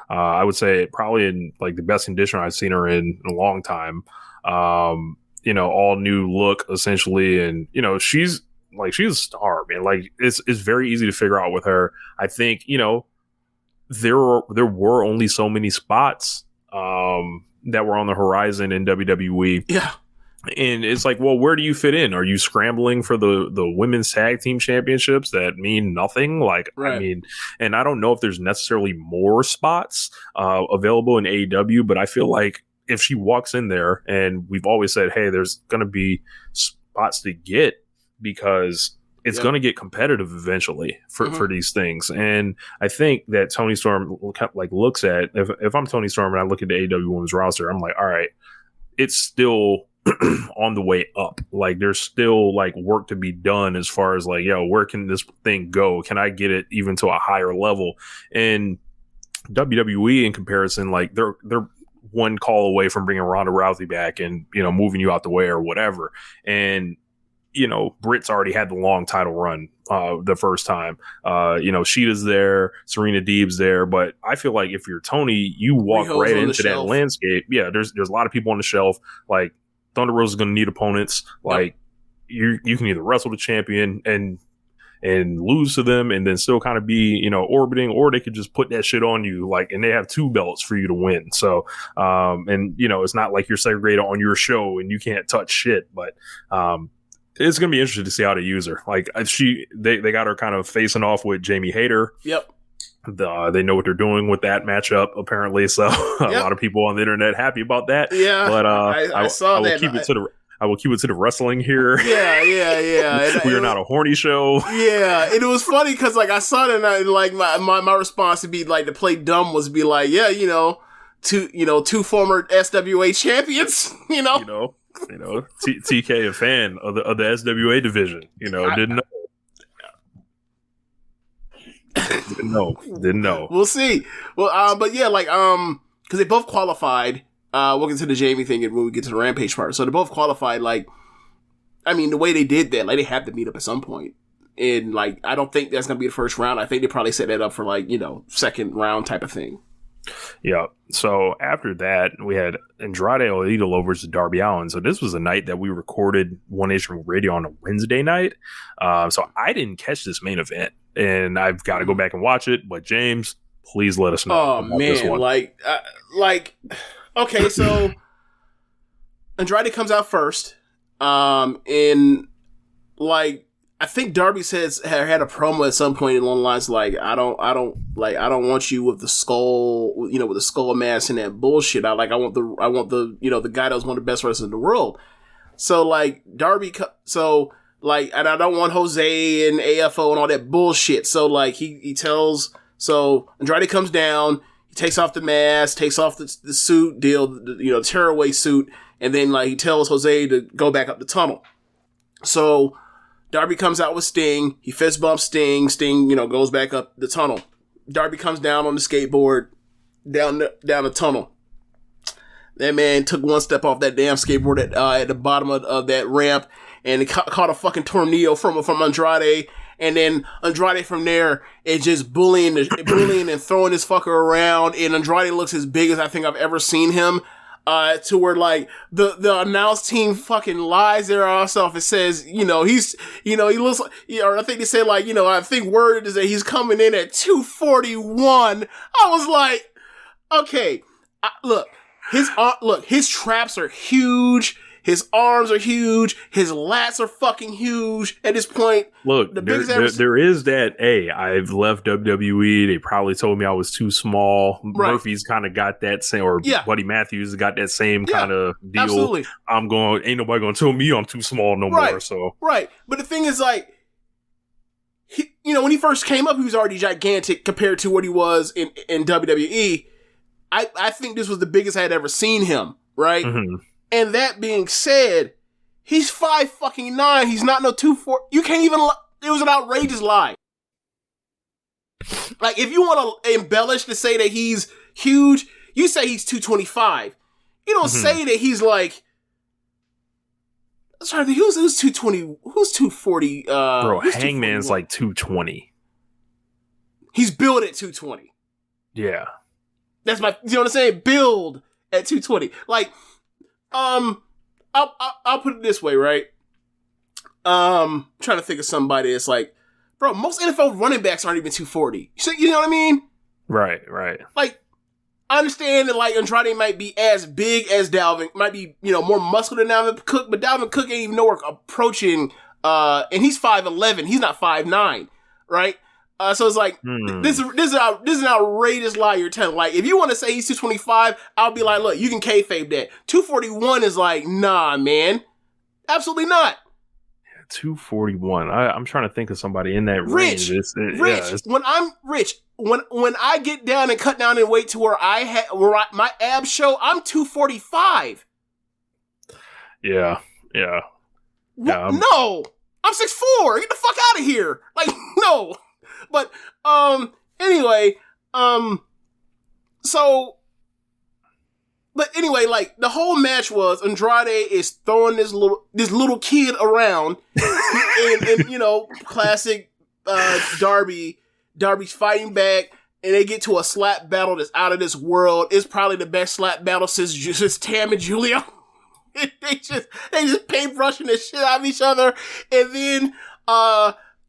I would say probably in like the best condition I've seen her in a long time. All new look essentially. And, she's a star, man. Like it's very easy to figure out with her. I think, there were only so many spots, that were on the horizon in WWE. Yeah. And it's like, well, where do you fit in? Are you scrambling for the women's tag team championships that mean nothing? Like, right. I mean, and I don't know if there's necessarily more spots available in AEW, but I feel like if she walks in there, and we've always said, hey, there's going to be spots to get because it's going to get competitive eventually for these things. And I think that Toni Storm looks at, if I'm Toni Storm and I look at the AEW women's roster, I'm like, all right, it's still on the way up. Like there's still like work to be done as far as like, where can this thing go? Can I get it even to a higher level? And WWE in comparison, like they're one call away from bringing Ronda Rousey back and, moving you out the way or whatever. And Britt's already had the long title run the first time. Sheeta's there, Serena Deeb's there, but I feel like if you're Tony, you walk right into that landscape. Yeah, there's a lot of people on the shelf. Like Thunder Rosa is going to need opponents. Like you can either wrestle the champion and lose to them and then still kind of be, orbiting, or they could just put that shit on you, and they have 2 belts for you to win. So, it's not like you're segregated on your show and you can't touch shit, but, it's going to be interesting to see how they use her. They got her kind of facing off with Jamie Hayter. Yep. They know what they're doing with that matchup, apparently. So a lot of people on the internet happy about that. Yeah. But I saw that. I will keep it to the wrestling here. Yeah. We are not a horny show. Yeah, and it was funny because I saw it and my response would be to play dumb was be like, yeah, two former SWA champions, TK, a fan of the SWA division, didn't know. We'll see. Well, but yeah, because they both qualified. We'll get to the Jamie thing when we get to the Rampage part. So they both qualified. The way they did that, they had to meet up at some point. And I don't think that's gonna be the first round. I think they probably set that up for second round type of thing. Yeah. So after that, we had Andrade El Idolo versus Darby Allin. So this was a night that we recorded One Nation Radio on a Wednesday night. So I didn't catch this main event, and I've got to go back and watch it. But James, please let us know. Oh man, this one. Okay, so Andrade comes out first, and I think Darby had a promo at some point along the lines I don't want you with the skull, with the skull mask and that bullshit. I want the the guy that was one of the best wrestlers in the world. So Darby, and I don't want Jose and AFO and all that bullshit. So he tells, so Andrade comes down, he takes off the mask, takes off the suit deal, the tearaway suit, and then he tells Jose to go back up the tunnel. So Darby comes out with Sting. He fist bumps Sting. Sting, goes back up the tunnel. Darby comes down on the skateboard down the tunnel. That man took one step off that damn skateboard at the bottom of that ramp, and it caught a fucking tornado from Andrade. And then Andrade from there is just bullying and throwing this fucker around. And Andrade looks as big as I think I've ever seen him. To where the announce team fucking lies their ass off and says, he looks like, or I think they say I think word is that he's coming in at 241. I was like, okay, his traps are huge. His arms are huge. His lats are fucking huge at this point. Look, there is that, hey, I've left WWE. They probably told me I was too small. Right. Murphy's kind of got that same, or Buddy Matthews got that same kind of deal. Absolutely. Ain't nobody going to tell me I'm too small no more. So right. But the thing is, when he first came up, he was already gigantic compared to what he was in WWE. I think this was the biggest I had ever seen him. Right. Mm-hmm. And that being said, he's 5'9". He's not no 2'4". You can't even. It was an outrageous lie. If you want to embellish to say that he's huge, you say he's 225. You don't say that he's Sorry, who's 220? Who's 240? Bro, Hangman's 220. He's built at 220. Yeah, that's my. You know what I'm saying? Build at 220. I'll put it this way, right? Trying to think of somebody that's bro, most NFL running backs aren't even 240. You know what I mean? Right. I understand that Andrade might be as big as Dalvin, might be, more muscular than Dalvin Cook, but Dalvin Cook ain't even nowhere approaching, and he's 5'11". He's not 5'9", right? So it's this is an outrageous lie you're telling. If you want to say he's 225, I'll be look, you can kayfabe that. 241 is nah, man. Absolutely not. 241. I'm trying to think of somebody in that range. When I get down and cut down and weight to where my abs show, I'm 245. Yeah. No, I'm 6'4". Get the fuck out of here. No. But, anyway, so But anyway, like, the whole match was Andrade is throwing this little kid around, and you know, classic Darby. Darby's fighting back, and they get to a slap battle that's out of this world. It's probably the best slap battle since Tam and Julia. they just paintbrushing the shit out of each other, and then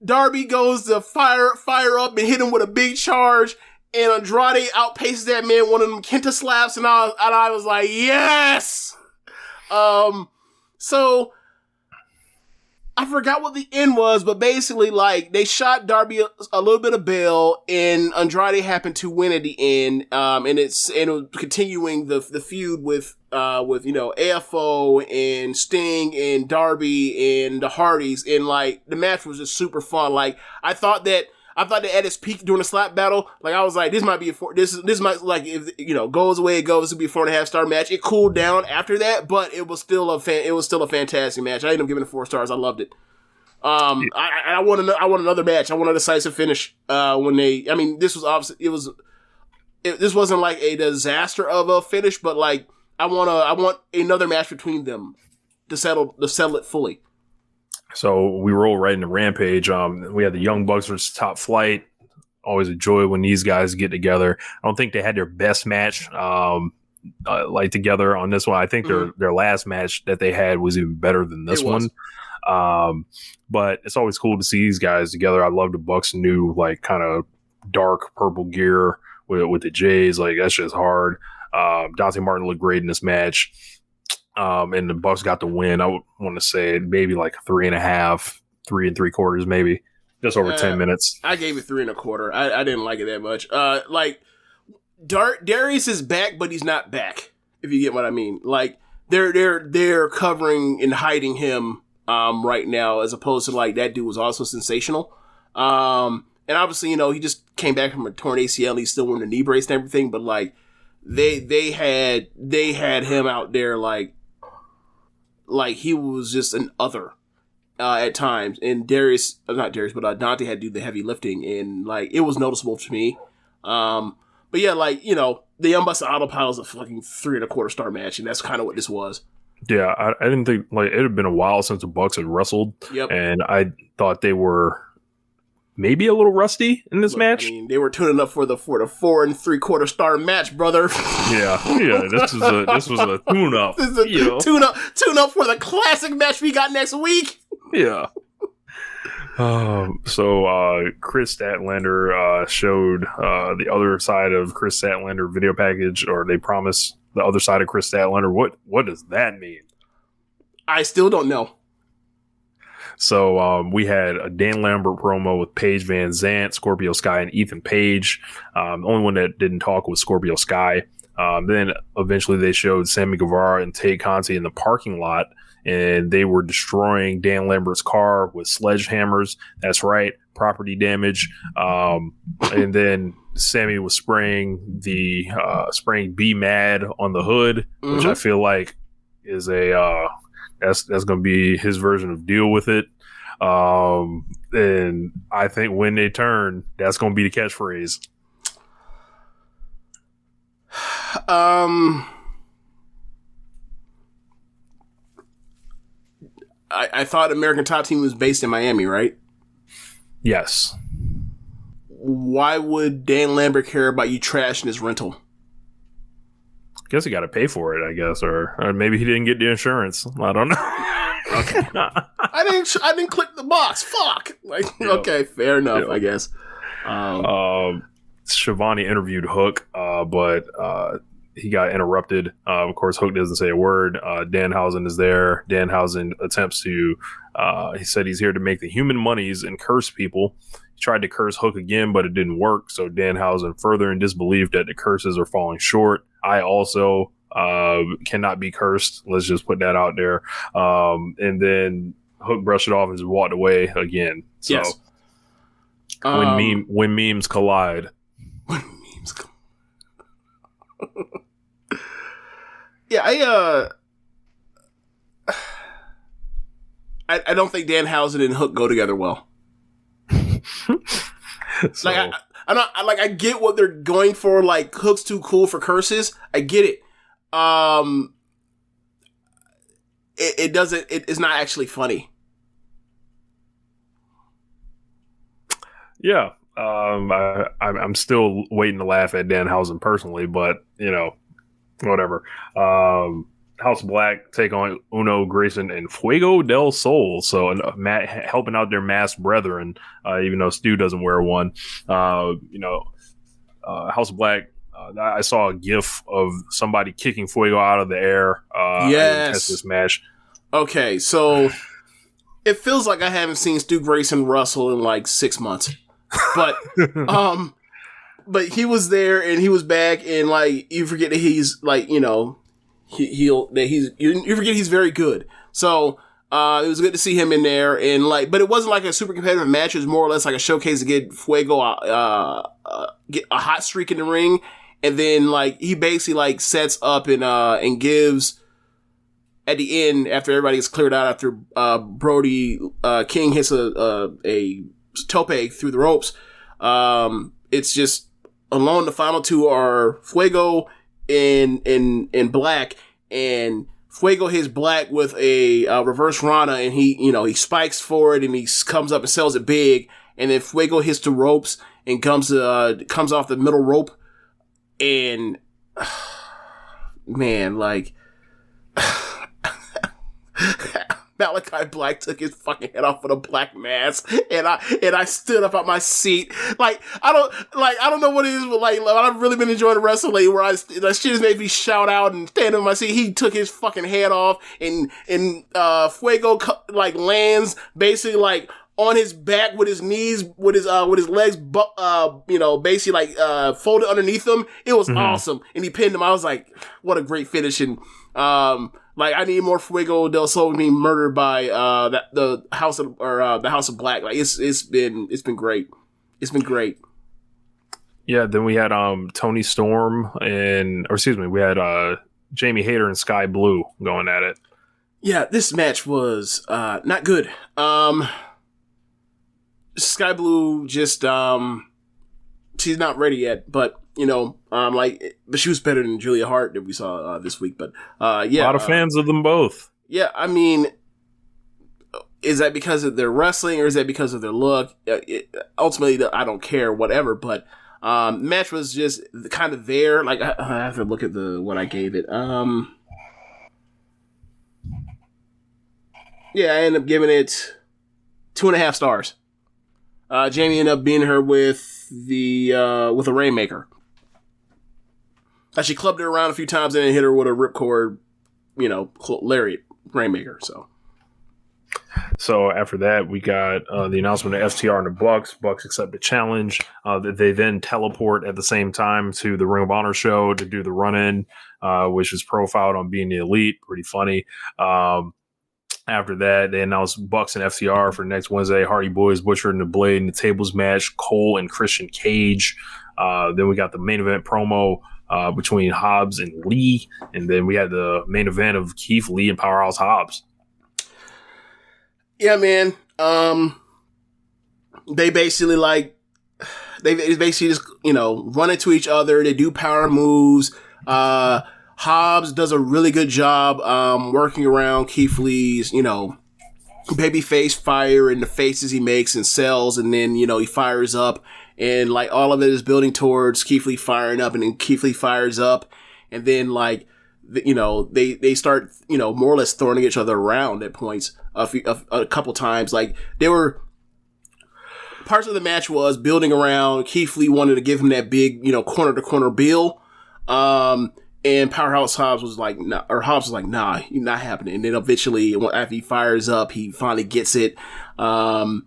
Darby goes to fire up and hit him with a big charge. And Andrade outpaces that man, one of them Kenta slaps, and I was like, yes! So, I forgot what the end was, but basically, like, they shot Darby a little bit of bail, and Andrade happened to win at the end, and it was continuing the feud with, you know, AFO and Sting and Darby and the Hardys, and, like, the match was just super fun. Like, I thought that at its peak during the slap battle, like, I was like, this might be this might, like, if, you know, goes the way it goes, to be a 4.5-star match. It cooled down after that, but it was still a fantastic match. I ended up giving it 4 stars. I loved it. I want another match. I want a decisive finish. This was obviously, this wasn't like a disaster of a finish, but like, I want another match between them to settle it fully. So we roll right into Rampage. We had the Young Bucks versus Top Flight. Always a joy when these guys get together. I don't think they had their best match like together on this one. I think their last match that they had was even better than this one. But it's always cool to see these guys together. I love the Bucks' new, like, kind of dark purple gear with the J's. Like, that's just hard. Dante Martin looked great in this match. And the Bucks got the win. I would want to say maybe like 3.5, 3 3/4, maybe. Just over 10 minutes. I gave it 3 1/4. I didn't like it that much. Like, Darius is back, but he's not back, if you get what I mean. Like, they're covering and hiding him right now, as opposed to, like, that dude was also sensational. And obviously, you know, he just came back from a torn ACL. He's still wearing a knee brace and everything, but like, they had him out there like he was just an other at times. And Dante had to do the heavy lifting, and like, it was noticeable to me. But yeah, like, you know, the Young Bucks Autopile is a fucking 3 1/4-star match, and that's kind of what this was. Yeah, I didn't think, like, it had been a while since the Bucks had wrestled. Yep. And I thought they were maybe a little rusty in this match. I mean, they were tuning up for the 4 3/4-star match, brother. Yeah. This was a tune up. This is a tune up for the classic match we got next week. Yeah. So Chris Statlander showed the other side of Chris Statlander video package, or they promised the other side of Chris Statlander. What does that mean? I still don't know. So we had a Dan Lambert promo with Paige Van Zant, Scorpio Sky, and Ethan Page. The only one that didn't talk was Scorpio Sky. Then eventually they showed Sammy Guevara and Tay Conti in the parking lot, and they were destroying Dan Lambert's car with sledgehammers. That's right, property damage. And then Sammy was spraying Be Mad on the hood, which I feel like is that's going to be his version of Deal With It. And I think when they turn, that's going to be the catchphrase. I thought American Top Team was based in Miami, right? Yes. Why would Dan Lambert care about you trashing his rental? Guess he got to pay for it, I guess, or maybe he didn't get the insurance. I don't know. Okay. I didn't click the box. Fuck. Like, yep. Okay, fair enough, yep. I guess. Shivani interviewed Hook, but he got interrupted. Of course, Hook doesn't say a word. Danhausen is there. Danhausen attempts to, he said he's here to make the human monies and curse people. He tried to curse Hook again, but it didn't work. So Danhausen, further in disbelief that the curses are falling short. I also cannot be cursed. Let's just put that out there. And then Hook brushed it off and just walked away again. So yes. When memes collide. Yeah, I don't think Danhausen and Hook go together well. So, I get what they're going for. Like, Hook's too cool for curses. I get it. it's not actually funny. Yeah. I'm still waiting to laugh at Danhausen personally, but whatever. House of Black take on Uno, Grayson, and Fuego del Sol. So Matt helping out their masked brethren, even though Stu doesn't wear one. House of Black. I saw a GIF of somebody kicking Fuego out of the air. Yes. This match. Okay, so it feels like I haven't seen Stu Grayson wrestle in like 6 months, but but he was there and he was back, and like you forget that he's like you forget he's very good. So it was good to see him in there, and like, but it wasn't like a super competitive match. It was more or less like a showcase to get Fuego get a hot streak in the ring, and then like he basically like sets up and gives at the end after everybody gets cleared out after Brody King hits a tope through the ropes. It's just alone. The final two are Fuego in Black, and Fuego hits Black with a reverse Rana, and he spikes for it, and he comes up and sells it big, and then Fuego hits the ropes and comes off the middle rope, and man, like Malachi Black took his fucking head off with a black mask, and I stood up out my seat. Like I don't know what it is, but like I've really been enjoying the wrestling where that shit has made me shout out and stand in my seat. He took his fucking head off, and Fuego like lands basically like on his back with his knees, with his legs, basically like folded underneath him. It was awesome, and he pinned him. I was like, what a great finish, and like I need more Fuego del Sol being murdered by the House of Black. Like it's been great. It's been great. Yeah. Then we had Tony Storm we had Jamie Hayter and Sky Blue going at it. Yeah, this match was not good. Sky Blue just she's not ready yet, but but she was better than Julia Hart that we saw this week. But yeah, a lot of fans of them both. Yeah, I mean, is that because of their wrestling or is that because of their look? Ultimately, I don't care, whatever. But match was just kind of there. Like I have to look at what I gave it. Yeah, I ended up giving it 2.5 stars. Jamie ended up beating her with a Rainmaker. She clubbed her around a few times and then hit her with a ripcord, lariat Rainmaker. So after that, we got the announcement of FTR and the Bucks. Bucks accept the challenge. They then teleport at the same time to the Ring of Honor show to do the run-in, which was profiled on Being the Elite. Pretty funny. After that, they announced Bucks and FTR for next Wednesday. Hardy Boys, Butcher and the Blade in the tables match. Cole and Christian Cage. Then we got the main event promo between Hobbs and Lee. And then we had the main event of Keith Lee and Powerhouse Hobbs. Yeah, man. They basically just, run into each other. They do power moves. Hobbs does a really good job working around Keith Lee's, babyface fire and the faces he makes and sells, and then, he fires up, and like all of it is building towards Keith Lee firing up, and then Keith Lee fires up, and then like, they start, more or less throwing each other around at points a couple times. Like there were parts of the match was building around Keith Lee wanted to give him that big, corner to corner bill. And Powerhouse Hobbs was like, nah, you're not happening. And then eventually, after he fires up, he finally gets it. And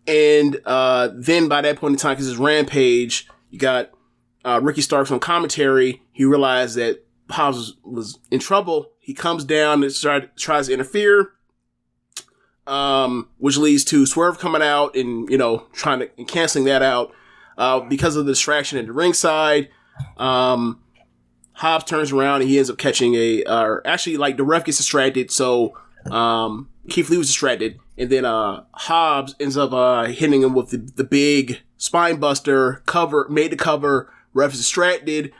then by that point in time, because it's Rampage, you got Ricky Starks on commentary. He realized that Hobbs was in trouble. He comes down and tries to interfere, which leads to Swerve coming out and, canceling that out because of the distraction at the ringside. Hobbs turns around and he ends up catching the ref gets distracted, so Keith Lee was distracted, and then Hobbs ends up hitting him with the big spine buster made the cover. Ref is distracted.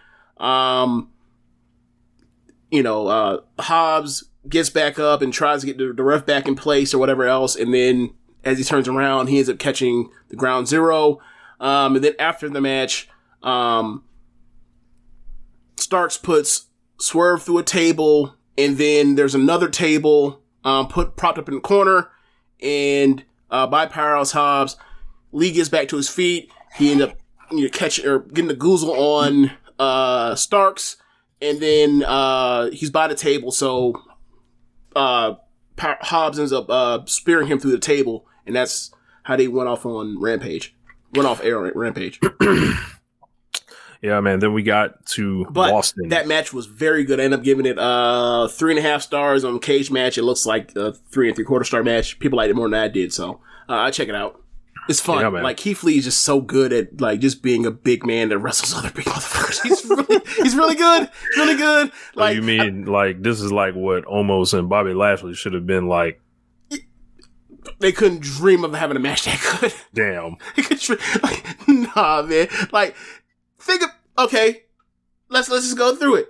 Hobbs gets back up and tries to get the ref back in place or whatever else, and then as he turns around, he ends up catching the ground zero. And then after the match, Starks puts Swerve through a table, and then there's another table propped up in the corner, and by Powerhouse Hobbs, Lee gets back to his feet. He ends up catching or getting the goozle on Starks, and then he's by the table, so Hobbs ends up spearing him through the table, and that's how they went off on Rampage. Went off air on Rampage. Yeah, man. Then we got to Boston. That match was very good. I ended up giving it 3.5 stars on Cage Match. It looks like a 3 3/4 star match. People liked it more than I did, so I check it out. It's fun. Yeah, like Keith Lee is just so good at like just being a big man that wrestles other big motherfuckers. He's really good. He's really good. Like, you mean like this is like what Omos and Bobby Lashley should have been like? They couldn't dream of having a match that good. Damn. Nah, man. Like, okay, let's just go through it.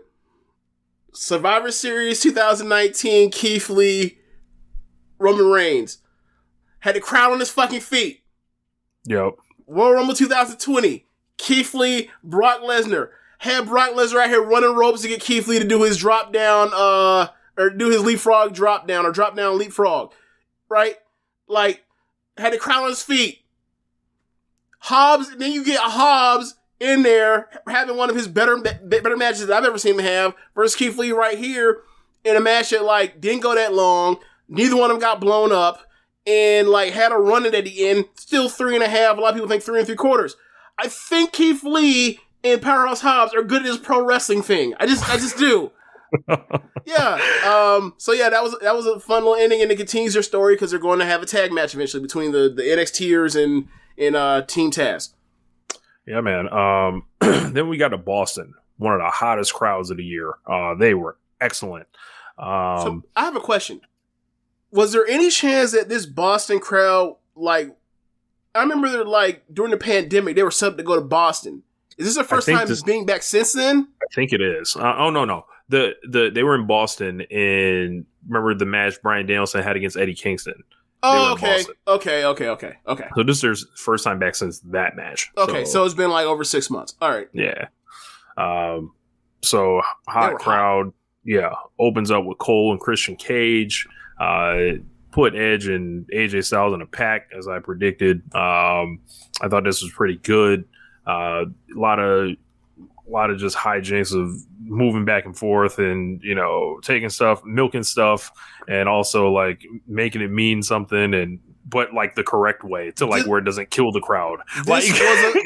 Survivor Series 2019, Keith Lee, Roman Reigns had the crowd on his fucking feet. Yep. Royal Rumble 2020, Keith Lee, Brock Lesnar. Had Brock Lesnar out here running ropes to get Keith Lee to do his drop down, or do his leapfrog drop down, or drop down leapfrog, right? Like, had the crowd on his feet. Hobbs, then you get Hobbs in there having one of his better matches that I've ever seen him have versus Keith Lee right here in a match that like didn't go that long. Neither one of them got blown up and like had a run it at the end. Still 3.5. A lot of people think 3 3/4. I think Keith Lee and Powerhouse Hobbs are good at this pro wrestling thing. I just do. Yeah. So yeah, that was a fun little ending, and it continues their story because they're going to have a tag match eventually between the NXTers and Team Taz. Yeah, man. Then we got to Boston, one of the hottest crowds of the year. They were excellent. So I have a question. Was there any chance that this Boston crowd, like, I remember they're like during the pandemic, they were subbed to go to Boston. Is this the first time being back since then? I think it is. No. They were in Boston, and remember the match Bryan Danielson had against Eddie Kingston. Oh, okay. So this is their first time back since that match. Okay, so it's been like over 6 months. All right. Yeah. So hot crowd. Hot. Yeah. Opens up with Cole and Christian Cage. Put Edge and AJ Styles in a pack, as I predicted. I thought this was pretty good. A lot of just hijinks of moving back and forth and, taking stuff, milking stuff, and also like making it mean something, but like the correct way to like where it doesn't kill the crowd.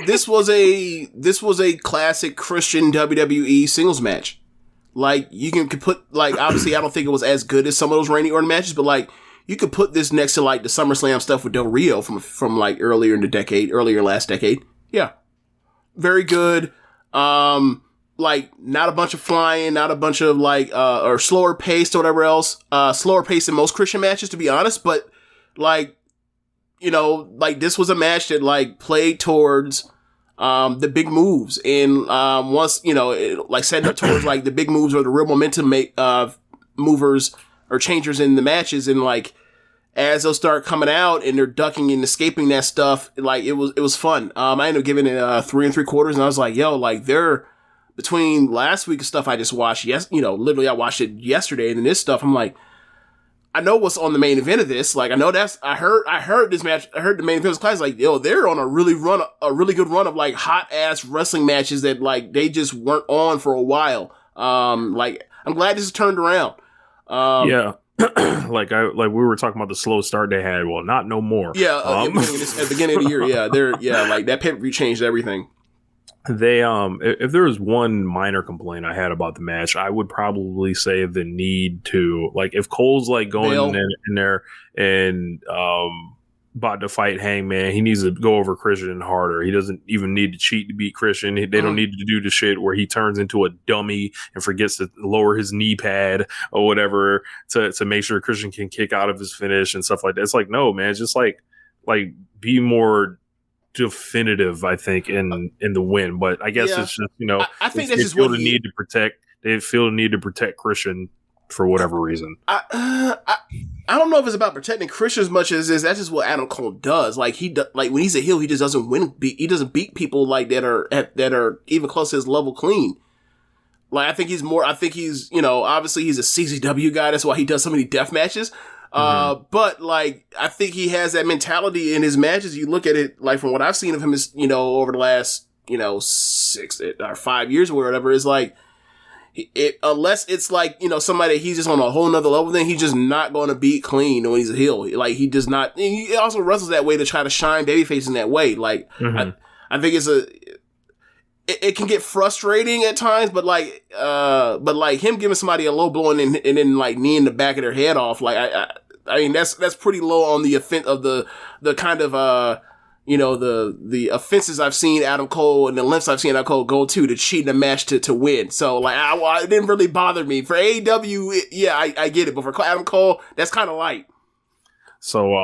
This was a classic Christian WWE singles match. Like you can put like, obviously I don't think it was as good as some of those Randy Orton matches, but like you could put this next to like the SummerSlam stuff with Del Rio from like earlier last decade. Yeah. Very good. Like not a bunch of flying, not a bunch of like, or slower paced or whatever else. Slower paced than most Christian matches, to be honest. But like, like this was a match that like played towards, the big moves. And, once, like setting up towards like the big moves or the real momentum movers or changers in the matches. And like, as they'll start coming out and they're ducking and escaping that stuff, like it was fun. I ended up giving it 3 3/4, and I was like, yo, like they're between last week's stuff I just watched. Literally I watched it yesterday, and then this stuff I'm like, I know what's on the main event of this. Like I know I heard this match. I heard the main event of this class. Like yo, they're on a really good run of like hot ass wrestling matches that like they just weren't on for a while. Like I'm glad this is turned around. Yeah. like we were talking about the slow start they had. Well, not no more. Yeah, at the beginning of the year, like that pay-per-view changed everything. They if there was one minor complaint I had about the match, I would probably say the need to, like, if Cole's like going in there and about to fight Hangman, he needs to go over Christian harder. He doesn't even need to cheat to beat Christian. They don't need to do the shit where he turns into a dummy and forgets to lower his knee pad or whatever to make sure Christian can kick out of his finish and stuff like that. It's like, no, man, just like be more definitive, I think, in the win. But I guess it's just, I think that's just what the need to protect they feel the need to protect Christian for whatever reason. I don't know if it's about protecting Christian as much as that's just what Adam Cole does. Like like when he's a heel, he just doesn't he doesn't beat people like that are even close to his level clean. Like I think he's obviously he's a CZW guy. That's why he does so many death matches. But like I think he has that mentality in his matches. You look at it like from what I've seen of him is over the last 6 or 5 years or whatever, is like. Unless it's like, somebody he's just on a whole nother level, then he's just not going to beat clean when he's a heel. Like, he does not, he also wrestles that way to try to shine babyface in that way. Like, I think it can get frustrating at times, but like him giving somebody a low blow and then like kneeing the back of their head off, like, I mean, that's pretty low on the offense of the kind of, the offenses I've seen Adam Cole and the lengths I've seen Adam Cole go to cheat in a match to win. So, like, it didn't really bother me. For AEW, I get it. But for Adam Cole, that's kind of light. So,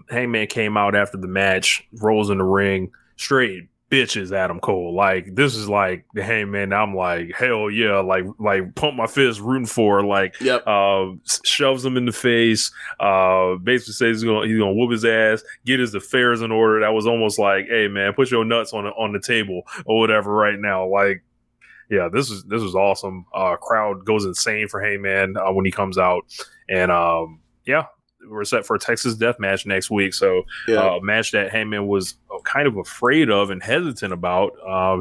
Hangman came out after the match, rolls in the ring, straight bitches Adam Cole. Like, this is like the Hangman. I'm like, hell yeah. Like pump my fist, rooting for. Like, yep. Shoves him in the face. Basically says he's gonna whoop his ass, get his affairs in order. That was almost like, hey man, put your nuts on the table or whatever right now. Like, yeah, this was awesome. Crowd goes insane for Hangman when he comes out, and yeah. We're set for a Texas Death Match next week. So a match that Hangman was kind of afraid of and hesitant about.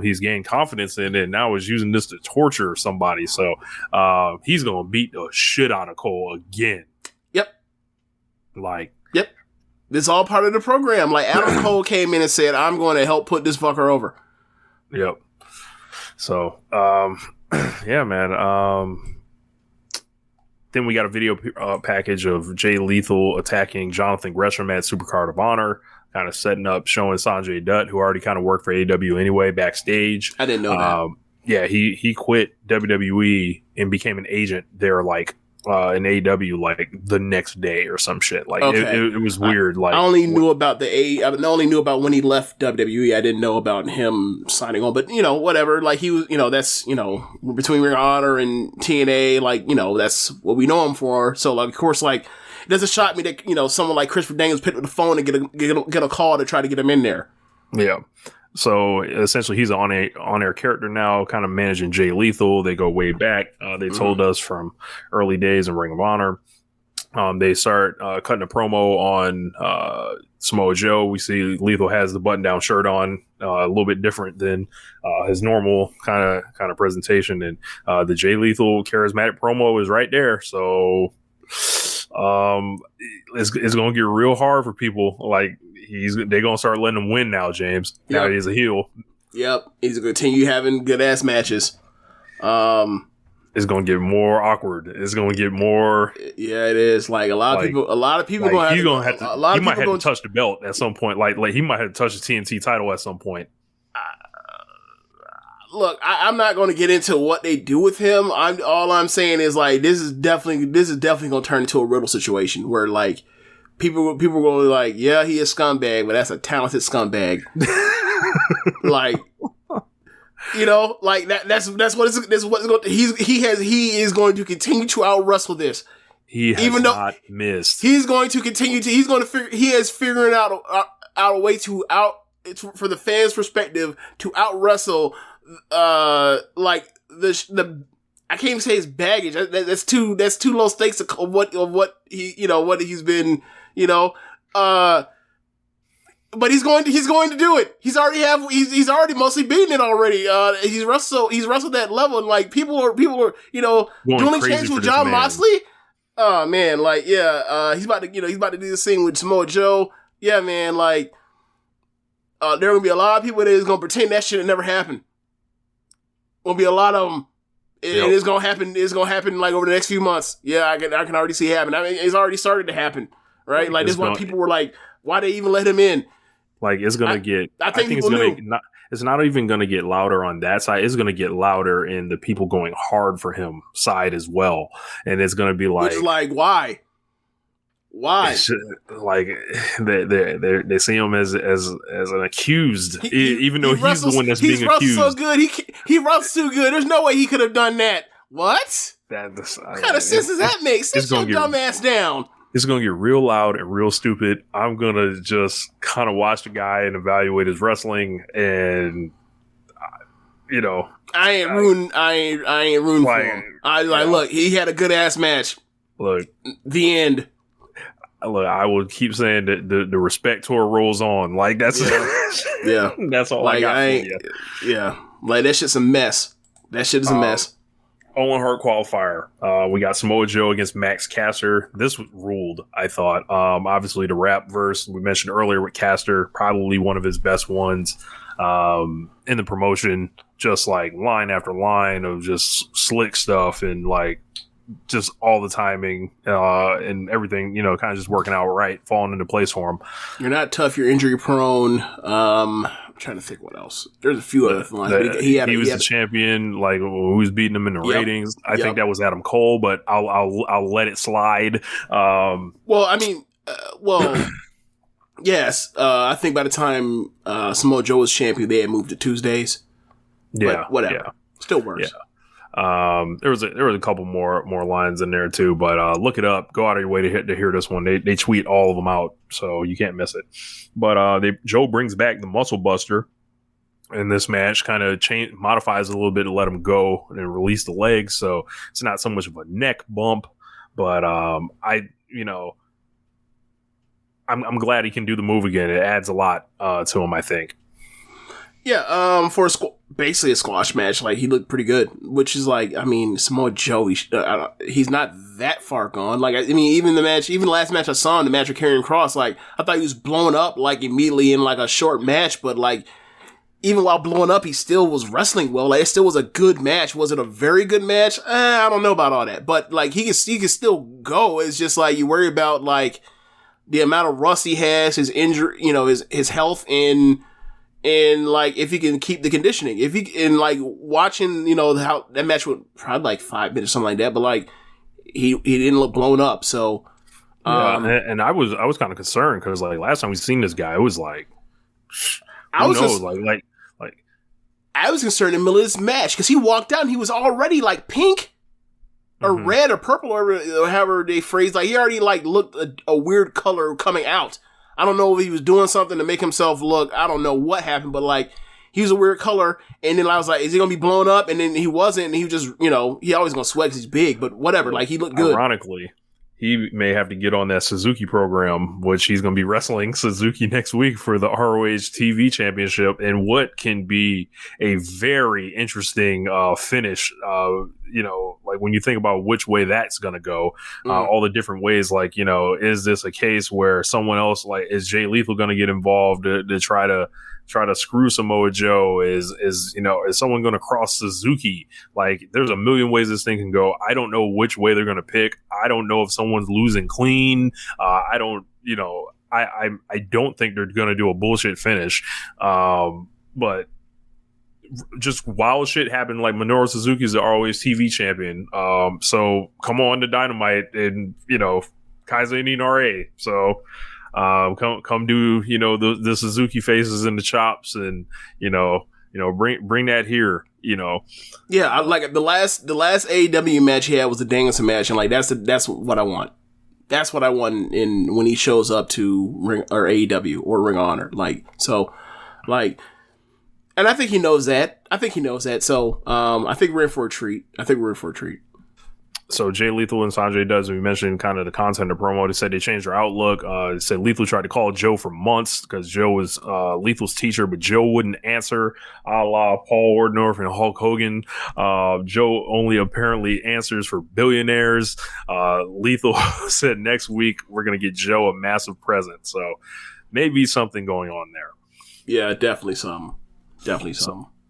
He's gained confidence in it and now is using this to torture somebody. So he's going to beat the shit out of Cole again. Yep. Yep. This is all part of the program. Like Adam Cole came in and said, I'm going to help put this fucker over. Yep. So, yeah, man. Then we got a video package of Jay Lethal attacking Jonathan Gresham at Supercard of Honor, kind of setting up, showing Sanjay Dutt, who already kind of worked for AEW anyway, backstage. I didn't know that. Yeah, he quit WWE and became an agent there, like in AEW, like the next day or some shit. Like it was weird. Like I only knew about I only knew about when he left WWE. I didn't know about him signing on. But whatever. Like he was, that's between Ring of Honor and TNA. Like that's what we know him for. So like, of course, like it doesn't shock me that someone like Christopher Daniels picked up the phone and get a call to try to get him in there. Yeah. So essentially, he's an on-air character now, kind of managing Jay Lethal. They go way back. They told us from early days in Ring of Honor. They start cutting a promo on Samoa Joe. We see Lethal has the button-down shirt on, a little bit different than his normal kind of presentation. And the Jay Lethal charismatic promo is right there. So it's going to get real hard for people. Like, they're going to start letting him win now, James. Now that he's a heel. Yep. He's going to continue having good-ass matches. It's going to get more awkward. It's going to get more... Yeah, it is. Like, a lot of people like, he might have to touch the belt at some point. Like he might have to touch the TNT title at some point. Look, I'm not going to get into what they do with him. All I'm saying is, like, this is definitely going to turn into a Riddle situation where, like, people are going to be like, yeah, he is scumbag, but that's a talented scumbag. Like, like that's what it's going to, he is going to continue to out wrestle this. He has not missed. He's going to continue to, he is figuring out a way to for the fans' perspective, to out wrestle like the I can't even say his baggage. That's too low stakes of what he what he's been but he's going to do it. He's already mostly beaten it already. He's wrestled that level, and like people are doing changes with Jon Moxley. Oh man, like he's about to do this thing with Samoa Joe. Yeah, man, like there are gonna be a lot of people that is gonna pretend that shit never happened. Gonna be a lot of them. It is gonna happen. It's gonna happen like over the next few months. Yeah, I can already see it happen. I mean, it's already started to happen, right? Like this is why people were like, "Why they even let him in?" Like it's gonna get. I think it's gonna not. It's not even gonna get louder on that side. It's gonna get louder in the people going hard for him side as well, and it's gonna be like, which is like, why? Why? Like they see him as an accused, even though he's the one that's being accused. So good, he wrestles too good. There's no way he could have done that. What? What kind of sense does that make? Sit your dumb ass down. It's going to get real loud and real stupid. I'm going to just kind of watch the guy and evaluate his wrestling, and I ain't rooting for him. Look, he had a good ass match. Look, the end. Look, I will keep saying that the respect tour rolls on. Like that's that's all I got for you. Yeah, like that shit's a mess. That shit is a mess. Owen Hart qualifier. We got Samoa Joe against Max Caster. This ruled, I thought. Obviously, the rap verse we mentioned earlier with Caster, probably one of his best ones in the promotion. Just like line after line of just slick stuff and like just all the timing and everything, kind of just working out right, falling into place for him. You're not tough. You're injury prone. I'm trying to think what else. There's a few other lines. He was the champion. Like who's beating him in the ratings? I think that was Adam Cole, but I'll let it slide. Yes. I think by the time Samoa Joe was champion, they had moved to Tuesdays. Yeah, but whatever. Yeah. Still works. Yeah. There was a couple more lines in there too, but look it up. Go out of your way to hear this one. They tweet all of them out, so you can't miss it. But Joe brings back the Muscle Buster in this match, kind of modifies it a little bit to let him go and release the legs, so it's not so much of a neck bump. But I'm glad he can do the move again. It adds a lot to him, I think. Yeah, for basically a squash match, like he looked pretty good, which is like, Samoa Joe, he's not that far gone. Like, even the last match I saw in the match with Karrion Kross, like, I thought he was blown up, like, immediately in, like, a short match, but, like, even while blowing up, he still was wrestling well. Like, it still was a good match. Was it a very good match? I don't know about all that, but, like, he can still go. It's just, like, you worry about, like, the amount of rust he has, his injury, his health, and like if he can keep the conditioning, watching, how that match went probably like 5 minutes, something like that, but like he didn't look blown up. So and I was kind of concerned because like last time we seen this guy, it was like I was concerned in the middle of this match because he walked out and he was already like pink or red or purple or however they phrase, like he already like looked a weird color coming out. I don't know if he was doing something to make himself look, I don't know what happened, but like, he was a weird color, and then I was like, is he gonna be blown up? And then he wasn't, and he just, he always gonna sweat because he's big, but whatever, like, he looked good. Ironically, he may have to get on that Suzuki program, which he's gonna be wrestling Suzuki next week for the ROH TV Championship, and what can be a very interesting finish, like when you think about which way that's going to go, all the different ways, like, is this a case where someone else, like, is Jay Lethal going to get involved to try to screw Samoa Joe? Is someone going to cross Suzuki? Like, there's a million ways this thing can go. I don't know which way they're going to pick. I don't know if someone's losing clean. I don't think they're going to do a bullshit finish. But just wild shit happened. Like Minoru Suzuki's the ROH TV champion. So come on to Dynamite and, Kaiser need RA. So, come do, the Suzuki faces and the chops and, bring that here, Yeah. I like the last AEW match he had was the Danielson match. And like, that's what I want. That's what I want when he shows up to AEW or Ring of Honor. Like, so like, and I think he knows that. So, I think we're in for a treat. So Jay Lethal and Sanjay Dutt, we mentioned kind of the content of the promo. They said they changed their outlook. They said Lethal tried to call Joe for months because Joe was Lethal's teacher, but Joe wouldn't answer, a la Paul Orndorff and Hulk Hogan. Joe only apparently answers for billionaires. Lethal said next week we're going to get Joe a massive present. So maybe something going on there. Yeah, definitely something.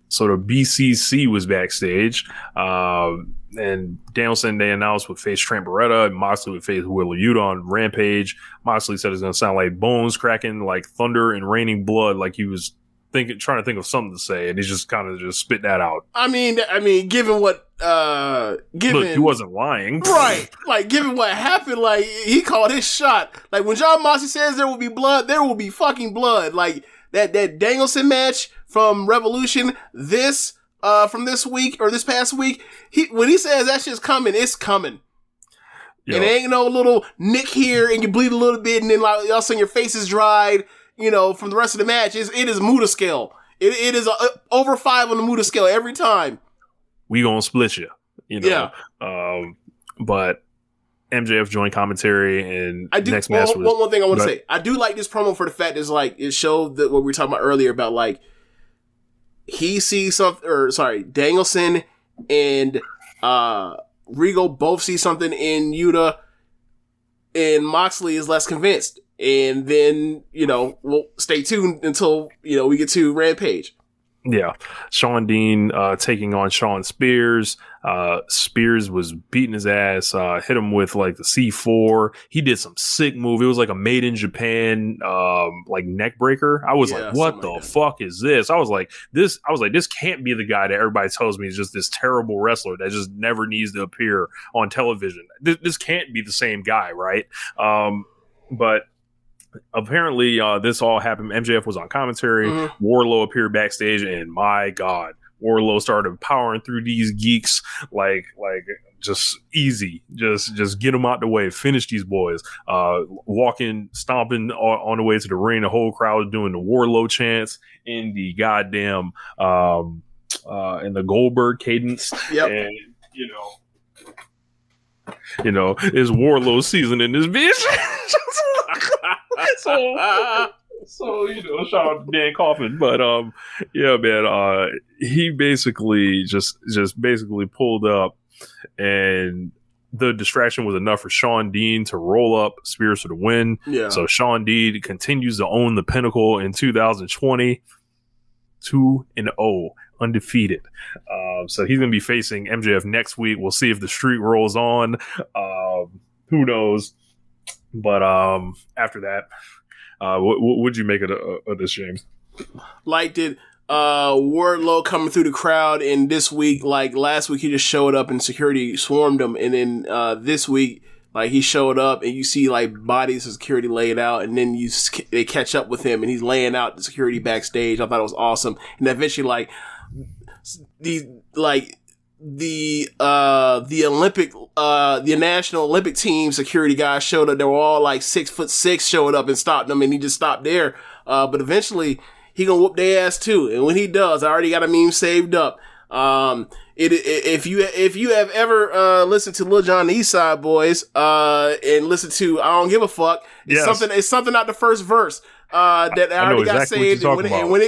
So the BCC was backstage, and Danielson, they announced, would face Trent Beretta, and Moxley would face Wheeler Yuta on Rampage. Moxley said it's going to sound like bones cracking, like thunder and raining blood, like he was trying to think of something to say, and he just kind of just spit that out. I mean, given what, look, he wasn't lying, right? Like, given what happened, like he called his shot. Like when Jon Moxley says there will be blood, there will be fucking blood. Like that Danielson match from Revolution, this from this week or this past week, when he says that shit's coming, it's coming. Yo. And it ain't no little nick here and you bleed a little bit and then like all of a sudden your face is dried, from the rest of the match. It is Muda scale. It is over 5 on the Muda scale every time. We gonna split you, Yeah. But MJF joined commentary and I do. next match was one thing I want to say. I do like this promo for the fact is like it showed that what we were talking about earlier about like he sees something, Danielson and Regal both see something in Yuta, and Moxley is less convinced. And then, we'll stay tuned until, we get to Rampage. Yeah. Sean Dean taking on Sean Spears. Spears was beating his ass, hit him with like the C4. He did some sick move. It was like a made in Japan like neck breaker. I was like, what the fuck is this? I was like, this can't be the guy that everybody tells me is just this terrible wrestler that just never needs to appear on television. This can't be the same guy, right? But apparently, this all happened. MJF was on commentary. Mm-hmm. Wardlow appeared backstage, and my God, Wardlow started powering through these geeks like just easy. Just get them out the way. Finish these boys. Walking, stomping on the way to the ring. The whole crowd doing the Wardlow chants in the goddamn in the Goldberg cadence. Yep. And it's Wardlow season in this bitch. So shout out to Dan Coffin, but yeah, man, he basically just basically pulled up, and the distraction was enough for Sean Dean to roll up Spears for the win. Yeah. So Sean Dean continues to own the pinnacle in 2020, 2-0, undefeated. So he's gonna be facing MJF next week. We'll see if the streak rolls on. Who knows? But after that, what would you make of this, James? Liked it. Wardlow coming through the crowd, and this week, like last week, he just showed up and security swarmed him, and then this week, like he showed up and you see like bodies of security laid out, and then they catch up with him and he's laying out the security backstage. I thought it was awesome, and eventually like the Olympic, the National Olympic Team security guys showed up. They were all like 6'6", showed up and stopped them, and he just stopped there. But eventually he gonna whoop their ass too. And when he does, I already got a meme saved up. If you have ever listened to Lil Jon and the East Side Boys and listened to I Don't Give a Fuck, it's something out the first verse. That I already got saved, and when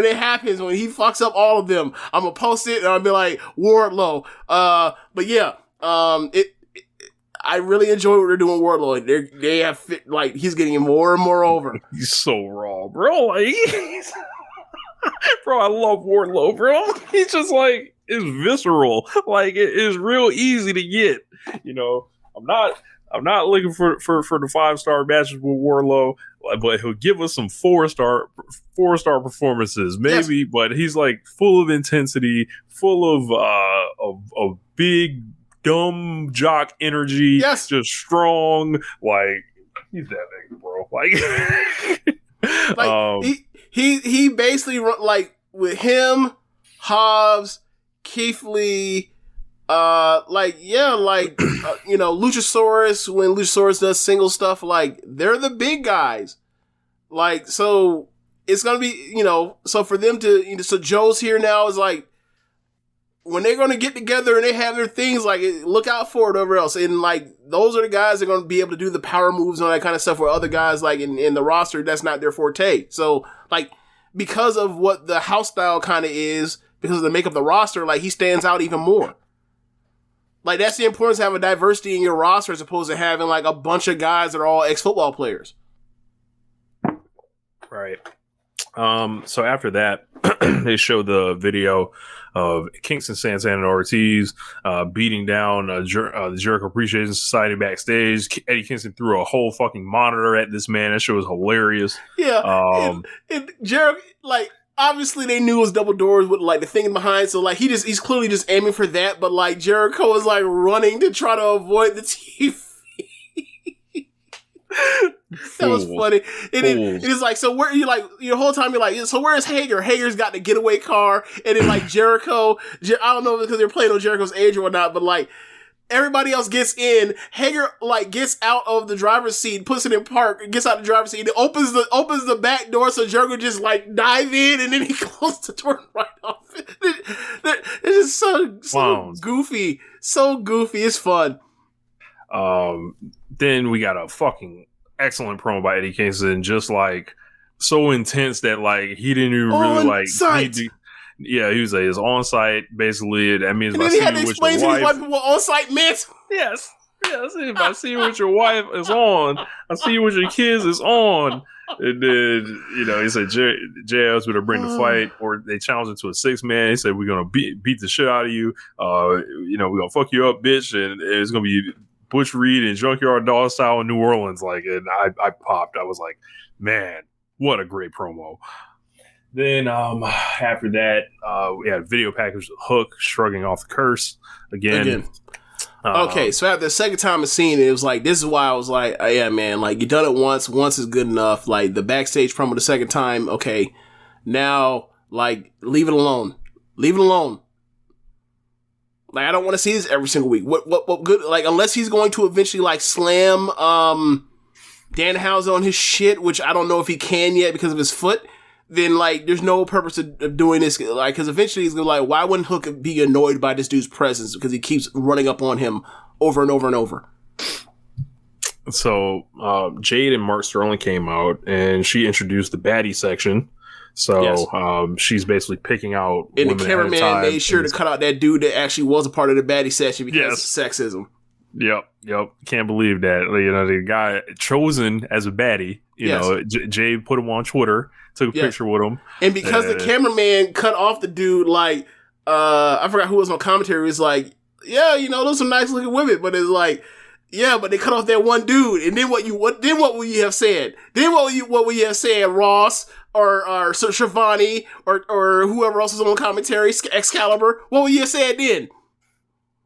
it happens, when he fucks up all of them, I'm gonna post it and I'll be like Wardlow. But yeah, I really enjoy what they're doing. Wardlow, they have fit, like he's getting more and more over. He's so raw, bro. Like, bro, I love Wardlow, bro. He's just like it's visceral. Like it is real easy to get. I'm not looking for the 5-star matches with Wardlow, but he'll give us some 4-star performances, maybe. Yes. But he's like full of intensity, full of big dumb jock energy. Yes, just strong. Like he's that nigga, bro. Like, he basically like with him, Hobbs, Keith Lee. Luchasaurus, when Luchasaurus does single stuff, like, they're the big guys. Like, so, it's gonna be, so for them to, so Joe's here now is like, when they're gonna get together and they have their things, like, look out for it over else. And, like, those are the guys that are gonna be able to do the power moves and all that kind of stuff, where other guys, like, in the roster, that's not their forte. So, like, because of what the house style kind of is, because of the makeup of the roster, like, he stands out even more. Like, that's the importance of having diversity in your roster as opposed to having, like, a bunch of guys that are all ex-football players. Right. So after that, they showed the video of Kingston Santana and Ortiz beating down the Jericho Appreciation Society backstage. Eddie Kingston threw a whole fucking monitor at this man. That shit was hilarious. Yeah. And Jericho, like... Obviously, they knew it was double doors with, like, the thing behind, so, like, he's clearly just aiming for that, but, like, Jericho was, like, running to try to avoid the TV. That was funny. And it's like, so where you like, the whole time you're like, so where's Hager? Hager's got the getaway car. And then like Jericho, I don't know because they're playing on Jericho's age or whatnot, but like everybody else gets in. Hager like gets out of the driver's seat, puts it in park, gets out the driver's seat, and opens the back door so Jericho just like dive in, and then he closes the door right off. It's just so goofy. So goofy. It's fun. Then we got a fucking excellent promo by Eddie Kingston, just like so intense that like he didn't even really like he was like, it's on site basically. That means if I see you with your wife, what on site meant. Yes, if I see you with your wife, it's on. I see you with your kids, it's on. And then, he said Jay was going to bring the fight, or they challenged him to a 6-man. He said, we're going to beat the shit out of you. We're going to fuck you up, bitch. And it's going to be Butch Reed and Junkyard Dog style in New Orleans. Like, and I popped. I was like, man, what a great promo. Then after that, we had a video package with Hook shrugging off the curse again. Okay, so after the second time of seeing it, it was like, this is why I was like, yeah, man, like, you done it once is good enough. Like, the backstage promo the second time, okay, now, like, leave it alone. Leave it alone. Like, I don't want to see this every single week. What good, like, unless he's going to eventually, like, slam Danhausen on his shit, which I don't know if he can yet because of his foot, then, like, there's no purpose of doing this, like, because eventually he's gonna, like, why wouldn't Hook be annoyed by this dude's presence? Because he keeps running up on him over and over and over. So, Jade and Mark Sterling came out, and she introduced the baddie section. So, yes. She's basically picking out and the cameraman made sure to cut out that dude that actually was a part of the baddie section because of sexism. Yep. Can't believe that. The guy chosen as a baddie, Jade put him on Twitter, took a picture with him. And because the cameraman cut off the dude, like, I forgot who was on commentary, it was like, yeah, those are nice looking women, but it's like, yeah, but they cut off that one dude. And then what would you have said? Then what would you have said, Ross or Shivani or whoever else was on commentary, Excalibur? What would you have said then?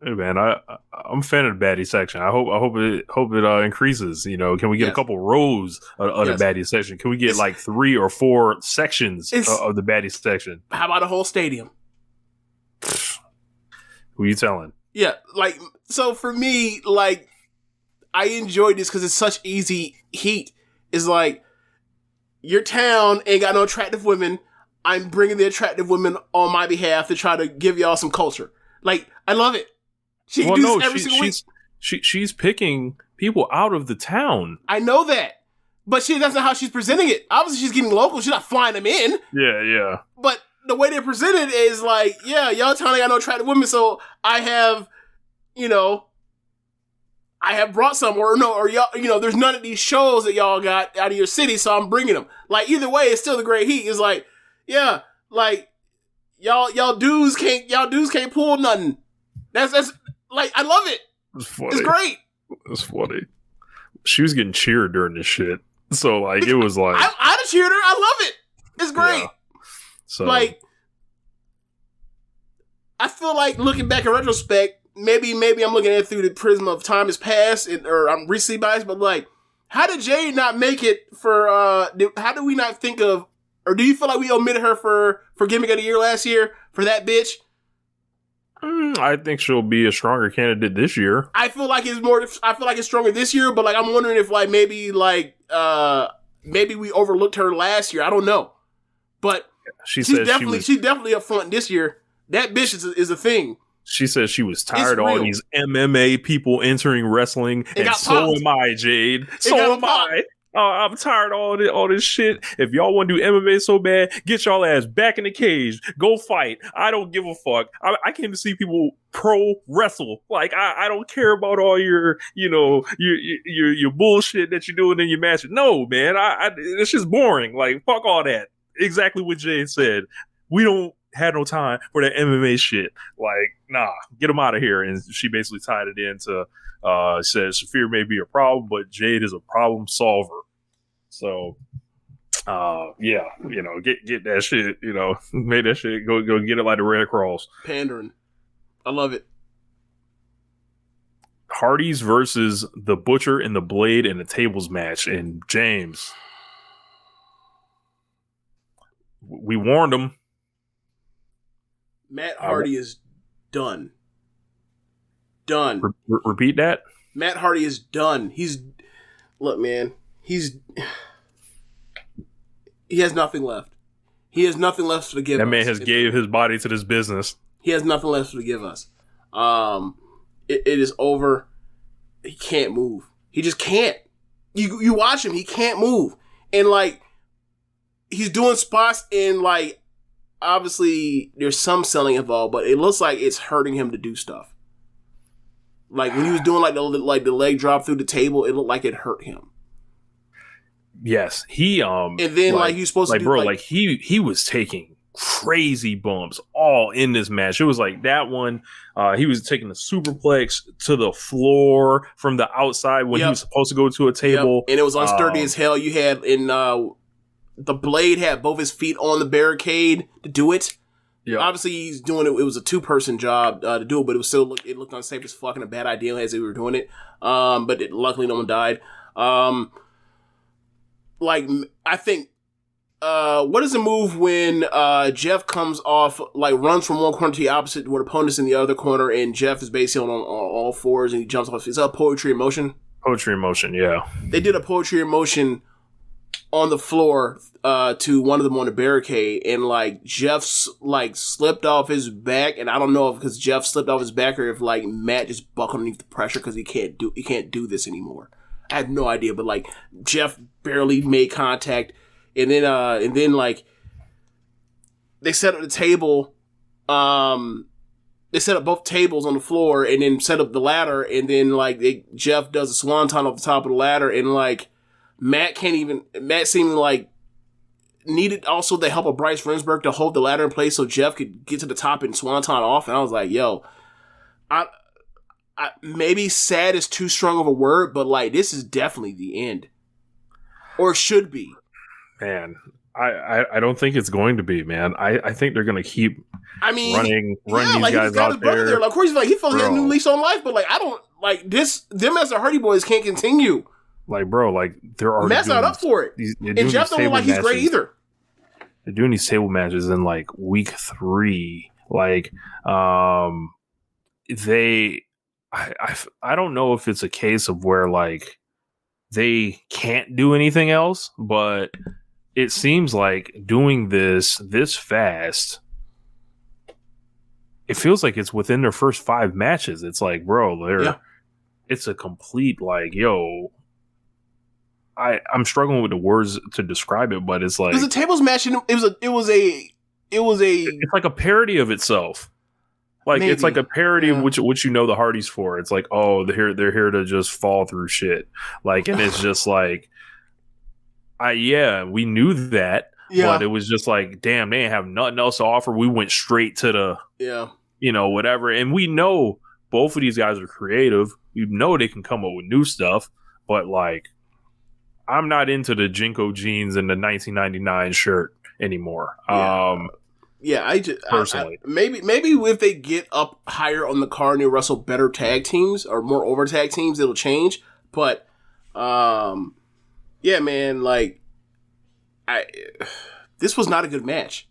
Hey man, I'm a fan of the baddie section. I hope it increases. Can we get a couple rows of the baddie section? Can we get like 3 or 4 sections of the baddie section? How about a whole stadium? Who you telling? Yeah, like, so for me, like, I enjoyed this because it's such easy heat. It's like, your town ain't got no attractive women. I'm bringing the attractive women on my behalf to try to give y'all some culture. Like, I love it. She can do this every single week. She's picking people out of the town. I know that. But that's not how she's presenting it. Obviously, she's getting local. She's not flying them in. Yeah. But the way they present it is like, yeah, y'all town ain't got no attractive women, so I have, I have brought some, or y'all, there's none of these shows that y'all got out of your city, so I'm bringing them. Like, either way, it's still the great heat. It's like, yeah, like, y'all dudes can't pull nothing. That's like, I love it. It's great. It's funny. She was getting cheered during this shit. So, like, it was like... I'd have cheered her. I love it. It's great. Yeah. So, like, I feel like, looking back in retrospect, maybe I'm looking at it through the prism of time has passed, or I'm recently biased, but, like, how did Jade not make it for... how do we not think of... Or do you feel like we omitted her for Gimmick of the Year last year? For that bitch? I think she'll be a stronger candidate this year. I feel like it's stronger this year, but like I'm wondering if like maybe we overlooked her last year. I don't know, but she's definitely up front this year. That bitch is a thing. She says she was tired of all these MMA people entering wrestling, and so am I, Jade. So am I. I'm tired of all this shit. If y'all want to do MMA so bad, get y'all ass back in the cage. Go fight. I don't give a fuck. I came to see people pro wrestle. Like, I don't care about all your bullshit that you're doing in your match. No, man. It's just boring. Like, fuck all that. Exactly what Jay said. We don't have no time for that MMA shit. Like, nah, get them out of here. And she basically tied it into... says Shafir may be a problem, but Jade is a problem solver. So, get that shit, make that shit, go get it like the Red Cross. Pandering. I love it. Hardy's versus the Butcher and the Blade in a tables match. And James, we warned him. Matt Hardy is done. Done. Repeat that. Matt Hardy is done. Look, man. He has nothing left. He has nothing left to give us. That man has gave his body to this business. He has nothing left to give us. It is over. He can't move. He just can't. You watch him. He can't move. And, like, he's doing spots and, like, obviously there's some selling involved, but it looks like it's hurting him to do stuff. Like, when he was doing, the leg drop through the table, it looked like it hurt him. Yes. He, and then, he's supposed to do, bro, he was taking crazy bumps all in this match. It was like that one. He was taking the superplex to the floor from the outside when he was supposed to go to a table. And it was unsturdy as hell. You had the Blade had both his feet on the barricade to do it. Yeah. Obviously, he's doing it. It was a 2-person job to do it, but it looked unsafe as fuck and a bad idea as they were doing it. But luckily, no one died. I think. What is the move when Jeff comes off, runs from one corner to the opposite where the opponent's in the other corner, and Jeff is basically on all fours and he jumps off? Is that poetry in motion? Poetry in motion, yeah. They did a poetry in motion on the floor to one of them on the barricade, and Jeff slipped off his back, and I don't know if because Jeff slipped off his back or if Matt just buckled underneath the pressure because he can't do this anymore. I have no idea, but Jeff barely made contact. And then they set up the table. They set up both tables on the floor, and then set up the ladder. And then Jeff does a swanton off the top of the ladder, and Matt seemed needed also the help of Bryce Remsburg to hold the ladder in place so Jeff could get to the top and swanton off. And I was like, yo, I maybe sad is too strong of a word, but this is definitely the end, or should be. Man, I don't think it's going to be, man. I think they're going to keep running these guys out there. Of course, he felt he had a new lease on life, but I don't this. Them as the Hardy Boys can't continue. They're already Matt's not up for it, and Jeff don't look like he's great either. They're doing these table matches in week 3. I don't know if it's a case of where they can't do anything else, but it seems like doing this fast, it feels like it's within their first 5 matches. It's it's a complete I'm struggling with the words to describe it, but it's it was a tables match, and it was it's like a parody of itself. Maybe. It's like a parody of which the Hardys for. It's they're here to just fall through shit. And it's just we knew that, but it was just damn, they didn't have nothing else to offer. We went straight to the whatever. And we know both of these guys are creative. You know they can come up with new stuff, but I'm not into the Jinko jeans and the 1999 shirt anymore. I just personally maybe if they get up higher on the card and they wrestle better tag teams or more over tag teams, it'll change. But man, this was not a good match.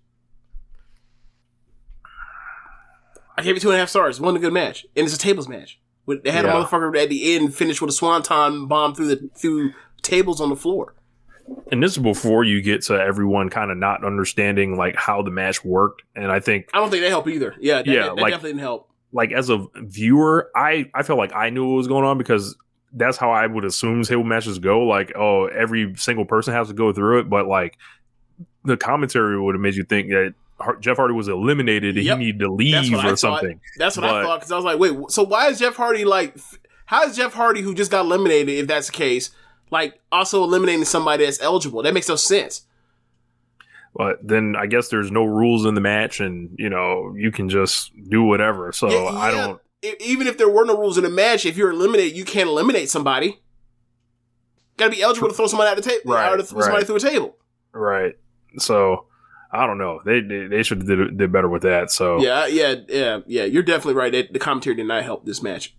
I gave it 2.5 stars. It wasn't a good match, and it's a tables match. They had a motherfucker at the end finish with a swanton bomb through tables on the floor. And this is before you get to everyone kind of not understanding how the match worked. And I don't think that helped either. Yeah, that definitely didn't help. As a viewer, I felt like I knew what was going on because that's how I would assume table matches go. Every single person has to go through it. But the commentary would have made you think that Jeff Hardy was eliminated and he needed to leave or something. That's what I thought, because I was like, wait, so why is Jeff Hardy how is Jeff Hardy, who just got eliminated, if that's the case, also eliminating somebody that's eligible? That makes no sense. But then I guess there's no rules in the match, and you can just do whatever. So I don't. Even if there were no rules in the match, if you're eliminated, you can't eliminate somebody. Got to be eligible to throw somebody out the table, or to throw somebody through a table. Right. So I don't know. They should have did better with that. So yeah. You're definitely right. The commentary did not help this match.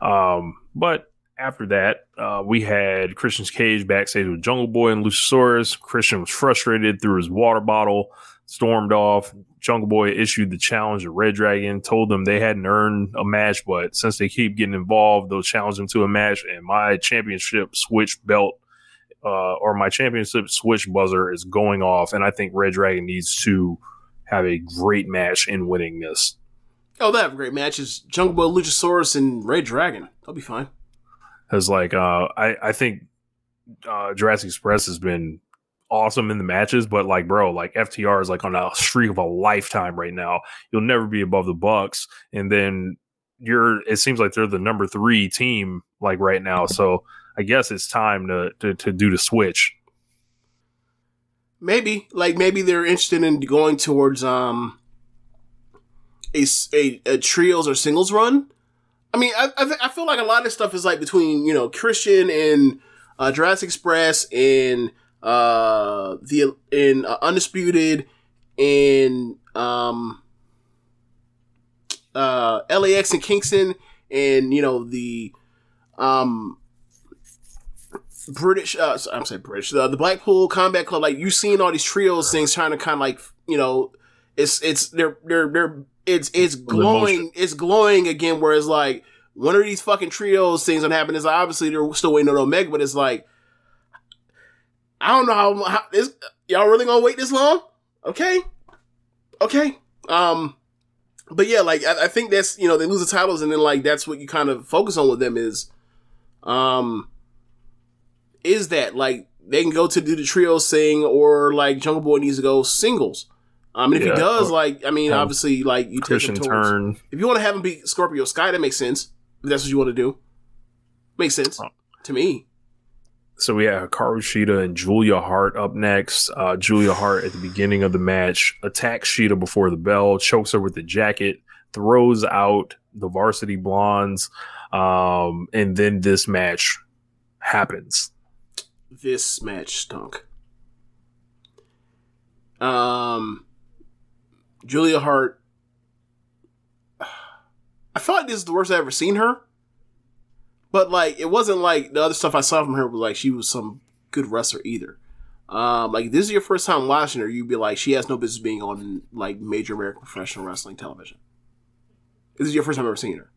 But after that, we had Christian's cage backstage with Jungle Boy and Luchasaurus. Christian was frustrated, threw his water bottle, stormed off. Jungle Boy issued the challenge to Red Dragon, told them they hadn't earned a match, but since they keep getting involved, they'll challenge them to a match. And my championship switch belt, or my championship switch buzzer is going off. And I think Red Dragon needs to have a great match in winning this. Oh, they have great matches. Jungle Boy, Luchasaurus, and Red Dragon. They'll be fine. Because, like, I think Jurassic Express has been awesome in the matches, but, like, bro, like, FTR is, like, on a streak of a lifetime right now. You'll never be above the Bucks. And then it seems like they're the number 3 team, like, right now. So I guess it's time to do the switch. Maybe they're interested in going towards a trios or singles run. I mean, I feel like a lot of stuff is like between, you know, Christian and Jurassic Express and Undisputed and LAX and Kingston and, you know, the British, the Blackpool Combat Club. Like, you've seen all these trios things trying to kind of like, you know, it's glowing. It's glowing again. Whereas like one of these fucking trios things that happen is like, obviously they're still waiting on Omega, but it's like, I don't know how is y'all really gonna wait this long? Okay. But yeah, like I think that's, you know, they lose the titles and then like that's what you kind of focus on with them is that like they can go to do the trios thing or like Jungle Boy needs to go singles. And if he does, like, I mean, obviously, like, you take him towards... Turn. If you want to have him beat Scorpio Sky, that makes sense. If that's what you want to do. Makes sense to me. So we have Hikaru Shida and Julia Hart up next. Julia Hart at the beginning of the match attacks Shida before the bell, chokes her with the jacket, throws out the Varsity Blondes, and then this match happens. This match stunk. Julia Hart, I felt like this is the worst I've ever seen her. But, like, it wasn't like the other stuff I saw from her was like she was some good wrestler either. Like, this is your first time watching her, you'd be like, she has no business being on, like, major American professional wrestling television. This is your first time ever seeing her.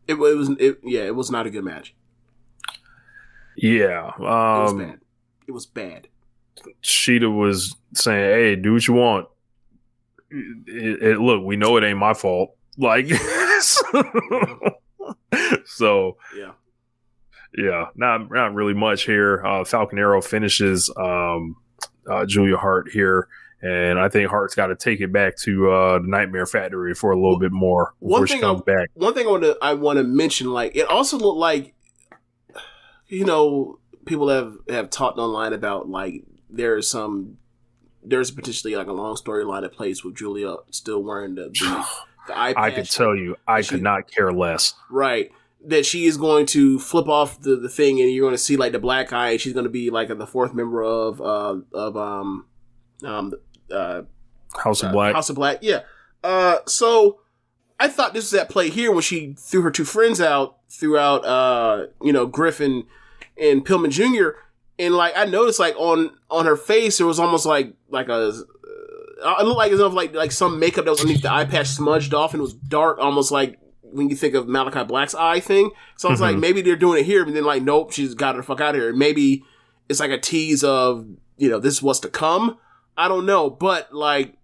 It was not a good match. Yeah. It was bad. It was bad. Shida was saying, hey, do what you want. Look, we know it ain't my fault. Like, so yeah, not really much here. Falcon Arrow finishes Julia Hart here, and I think Hart's got to take it back to the Nightmare Factory for a little bit more before she comes back. One thing I want to mention, like, it also looked like, you know, people have talked online about like there's potentially like a long storyline that plays with Julia still wearing the eye patch. I could tell you, I could not care less. Right. That she is going to flip off the thing and you're going to see like the black eye and she's going to be like the fourth member of House of Black. House of Black, yeah. So I thought this was at play here when she threw her two friends out throughout, Griffin and Pillman Jr. And like I noticed, like on her face, there was almost like a. It looked like as if like some makeup that was underneath the eye patch smudged off, and it was dark, almost like when you think of Malachi Black's eye thing. So I was like, maybe they're doing it here, but then like, nope, she's got her the fuck out of here. Maybe it's like a tease of this is what's to come. I don't know, but like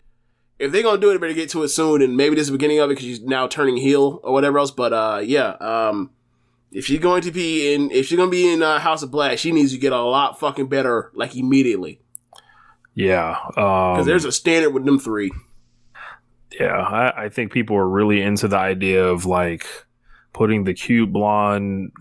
if they're gonna do it, they better get to it soon, and maybe this is the beginning of it because she's now turning heel or whatever else. But if she's going to be in House of Black, she needs to get a lot fucking better, like immediately. Yeah, because there's a standard with them three. Yeah, I think people are really into the idea of like putting the cute blonde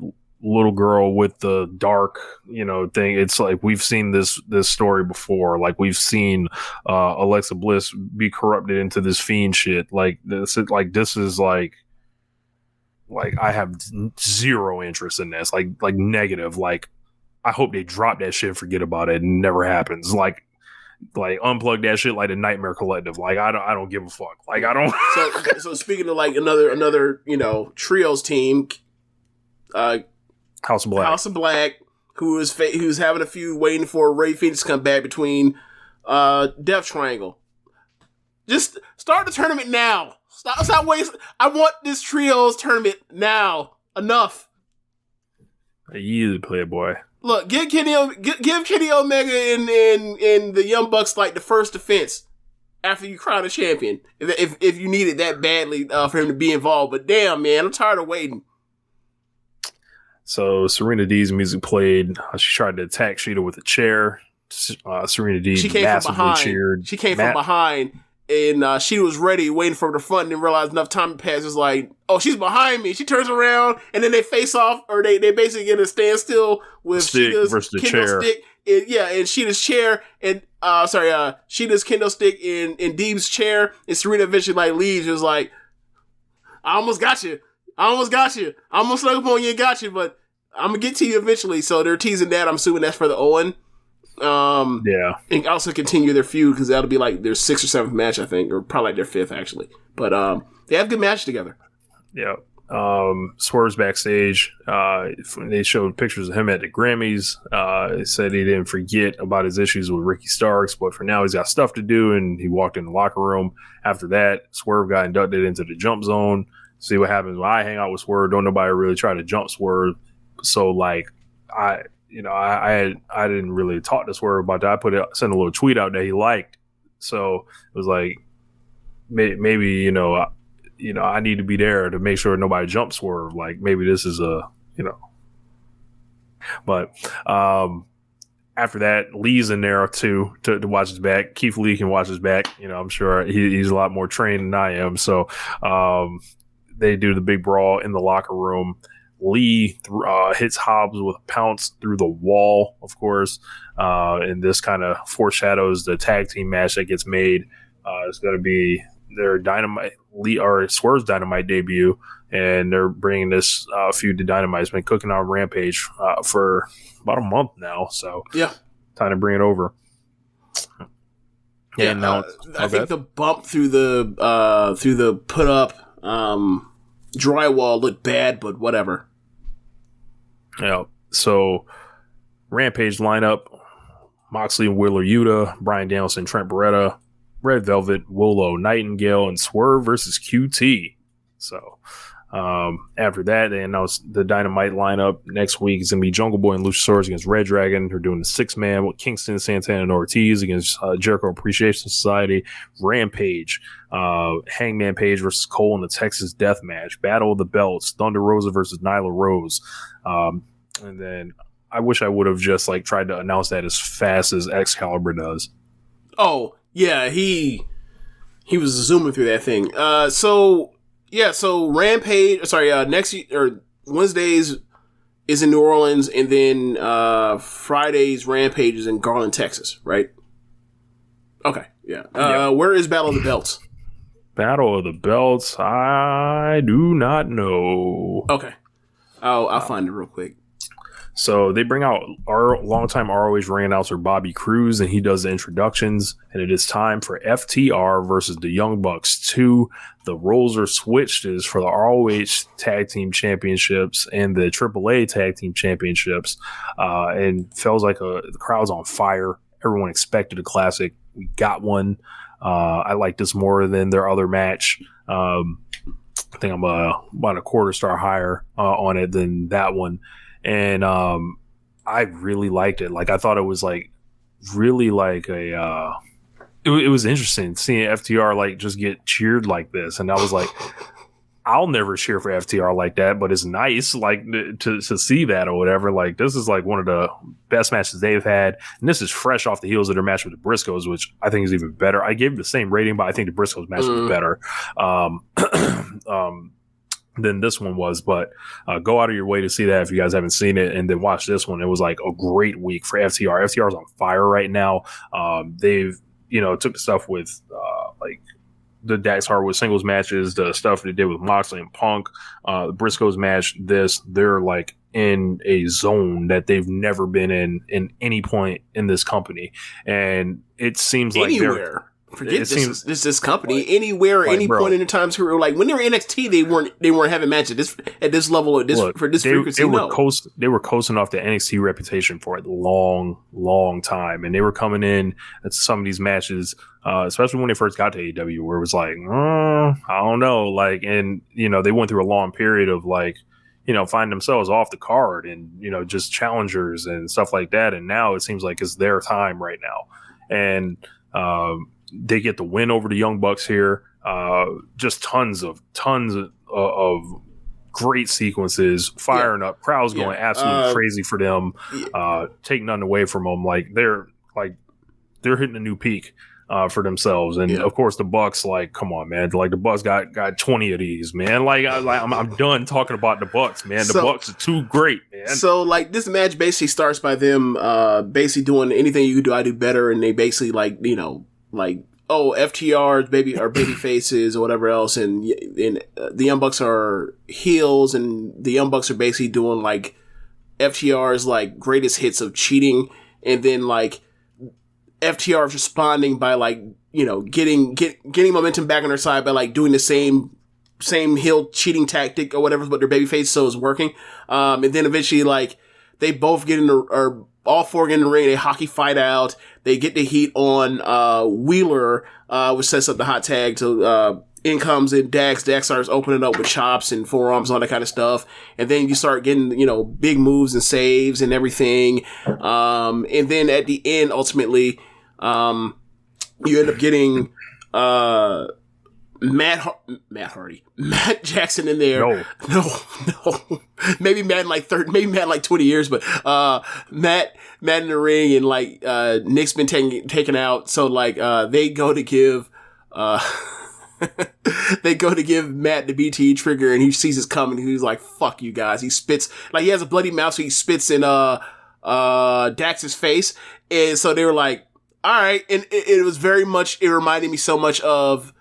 little girl with the dark, thing. It's like we've seen this story before. Like we've seen Alexa Bliss be corrupted into this fiend shit. Like this is like I have zero interest in this. Like negative. Like I hope they drop that shit, forget about it, and never happens. Like like unplug that shit like the Nightmare Collective. Like I don't give a fuck. Like I don't. So speaking of like another trios team, House of Black, who's having a feud waiting for Ray Phoenix to come back between Death Triangle. Just start the tournament now. Stop wasting. I want this trios tournament now. Enough. You Playboy. Look, give Kenny Omega and the Young Bucks like the first defense after you crown a champion. If you need it that badly for him to be involved. But damn, man, I'm tired of waiting. So Serena Deeb's music played. She tried to attack Shida with a chair. Serena Deeb massively cheered. She came from behind. And she was ready, waiting for the front, and then realized enough time had passed. It was like, oh, she's behind me. She turns around, and then they face off, or they basically get a standstill with Shida's versus the kendo chair. stick. And Shida's chair, and Shida's kendo stick in Deeb's chair, and Serena eventually leaves. It was like, I almost got you. I almost snuck up on you and got you, but I'm gonna get to you eventually. So they're teasing that. I'm assuming that's for the Owen. And also continue their feud because that'll be like their 6th or 7th match, I think, or probably like their 5th actually. But they have a good match together. Yeah. Swerve's backstage. They showed pictures of him at the Grammys. He said he didn't forget about his issues with Ricky Starks, but for now he's got stuff to do, and he walked in the locker room. After that, Swerve got inducted into the jump zone. See what happens when I hang out with Swerve. Don't nobody really try to jump Swerve. So like I didn't really talk to Swerve about that. I sent a little tweet out that he liked. So it was like maybe I need to be there to make sure nobody jumps Swerve. Like maybe this is But after that, Lee's in there too to watch his back. Keith Lee can watch his back. I'm sure he's a lot more trained than I am. So they do the big brawl in the locker room. Lee hits Hobbs with a pounce through the wall, of course, and this kind of foreshadows the tag team match that gets made. It's going to be their Dynamite or Swerve's Dynamite debut, and they're bringing this feud to Dynamite. It's been cooking on Rampage for about a month now, so yeah, time to bring it over. Yeah, now I think the bump through the put up drywall looked bad, but whatever. Yeah. So Rampage lineup: Moxley and Wheeler Yuta, Bryan Danielson, Trent Beretta, Red Velvet, Willow Nightingale, and Swerve versus QT. So after that, they announced the Dynamite lineup. Next week is going to be Jungle Boy and Luchasaurus against Red Dragon. They're doing the 6-man with Kingston, Santana, and Ortiz against Jericho Appreciation Society. Rampage, Hangman Page versus Cole in the Texas Death Match. Battle of the Belts, Thunder Rosa versus Nyla Rose. And then I wish I would have just tried to announce that as fast as Excalibur does. Oh, yeah, he was zooming through that thing. So Rampage, next or Wednesdays is in New Orleans, and then Friday's Rampage is in Garland, Texas, right? Okay, yeah. Where is Battle of the Belts? Battle of the Belts, I do not know. Okay, I'll find it real quick. So they bring out our longtime ROH ring announcer Bobby Cruz, and he does the introductions. And it is time for FTR versus the Young Bucks 2. The roles are switched is for the ROH Tag Team Championships and the AAA Tag Team Championships. And feels like the crowd's on fire. Everyone expected a classic. We got one. I like this more than their other match. I think I'm about a quarter star higher on it than that one. And I really liked it. I thought it was really it was interesting seeing FTR just get cheered like this. And I was like, I'll never cheer for FTR like that, but it's nice to see that or whatever. This is one of the best matches they've had. And this is fresh off the heels of their match with the Briscoes, which I think is even better. I gave it the same rating, but I think the Briscoes match was better. Than this one was, but go out of your way to see that if you guys haven't seen it, and then watch this one. It was a great week for FTR. FTR is on fire right now. They've took the stuff with the Dax Harwood singles matches, the stuff they did with Moxley and Punk, the Briscoes match, they're like in a zone that they've never been in any point in this company. And it seems like anywhere. Forget this company. Like, anywhere, any point in the time's career. Like when they were NXT, they weren't having matches at this level for this frequency. They were coasting off the NXT reputation for a long time, and they were coming in at some of these matches, especially when they first got to AEW, where it was like, I don't know, like, and they went through a long period of like, find themselves off the card and just challengers and stuff like that, and now it seems like it's their time right now, and they get the win over the Young Bucks here. Just tons of great sequences, firing up, crowds going absolutely crazy for them. Take nothing away from them. Like they're hitting a new peak for themselves. And of course the Bucks, like, come on, man. Like the Bucks got 20 of these, man. I'm done talking about the Bucks, man. The Bucks are too great, man. So like this match basically starts by them basically doing anything you do, I do better, and they basically FTRs baby faces or whatever else, and the Young Bucks are heels, and the Young Bucks are basically doing like FTR's like greatest hits of cheating, and then like FTR's responding by like getting momentum back on their side by like doing the same heel cheating tactic or whatever, but their baby face so is working, and then eventually like they both get in all four get in the ring, they hockey fight out, they get the heat on Wheeler, which sets up the hot tag to in comes in Dax starts opening up with chops and forearms and all that kind of stuff, and then you start getting big moves and saves and everything, and then at the end ultimately you end up getting Matt Jackson in there. No. Maybe Matt in like 20 years, but Matt in the ring, and like Nick's been taken out, so like they go to give Matt the BT trigger, and he sees it coming. He's like, "Fuck you guys!" He spits, like he has a bloody mouth, so he spits in Dax's face, and so they were like, "All right," and it was very much. It reminded me so much of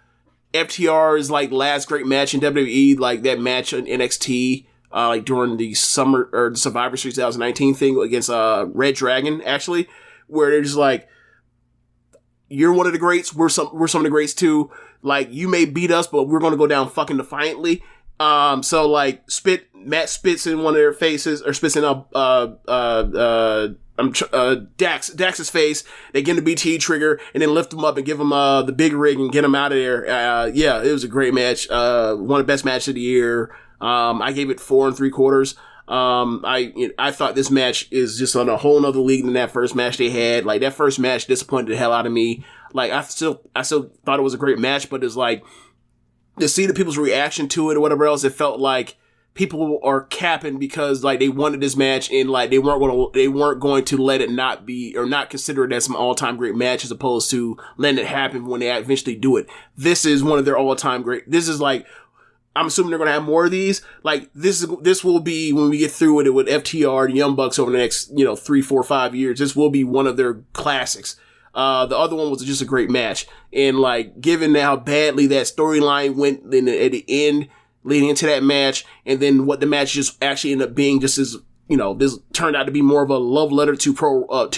FTR's like last great match in WWE, like that match on NXT, like during the summer or the Survivor Series 2019 thing against Red Dragon, actually, where they're just like, "You're one of the greats. We're some of the greats too. Like you may beat us, but we're gonna go down fucking defiantly." So like Matt spits in one of their faces, or spits in Dax's face. They get him the BT trigger and then lift him up and give him the big rig and get him out of there. It was a great match. One of the best matches of the year. I gave it 4 3/4. I thought this match is just on a whole nother league than that first match they had. Like that first match disappointed the hell out of me. Like I still thought it was a great match, but it's like to see the people's reaction to it or whatever else, it felt like people are capping because like they wanted this match, and like they weren't going to let it not be, or not consider it as some all-time great match, as opposed to letting it happen when they eventually do it. This is one of their all-time great. This is like, I'm assuming they're going to have more of these. Like this will be, when we get through with FTR and Young Bucks over the next 3, 4, 5 years, this will be one of their classics. The other one was just a great match, and like given how badly that storyline went at the end, leading into that match, and then what the match just actually ended up being, just as this turned out to be more of a love letter to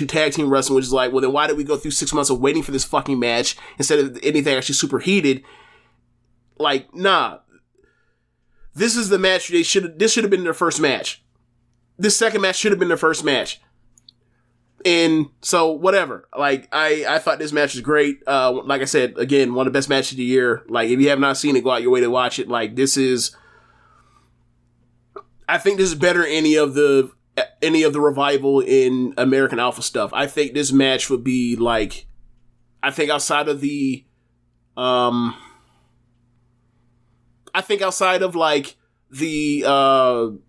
tag team wrestling, which is like, well then why did we go through 6 months of waiting for this fucking match instead of anything actually super heated? Like, nah. This is the match this should have been their first match. This second match should have been their first match. And so whatever. Like I thought this match was great. Like I said, again, one of the best matches of the year. Like if you have not seen it, go out your way to watch it. Like I think this is better than any of the revival in American Alpha stuff. I think this match would be like, I think outside of like the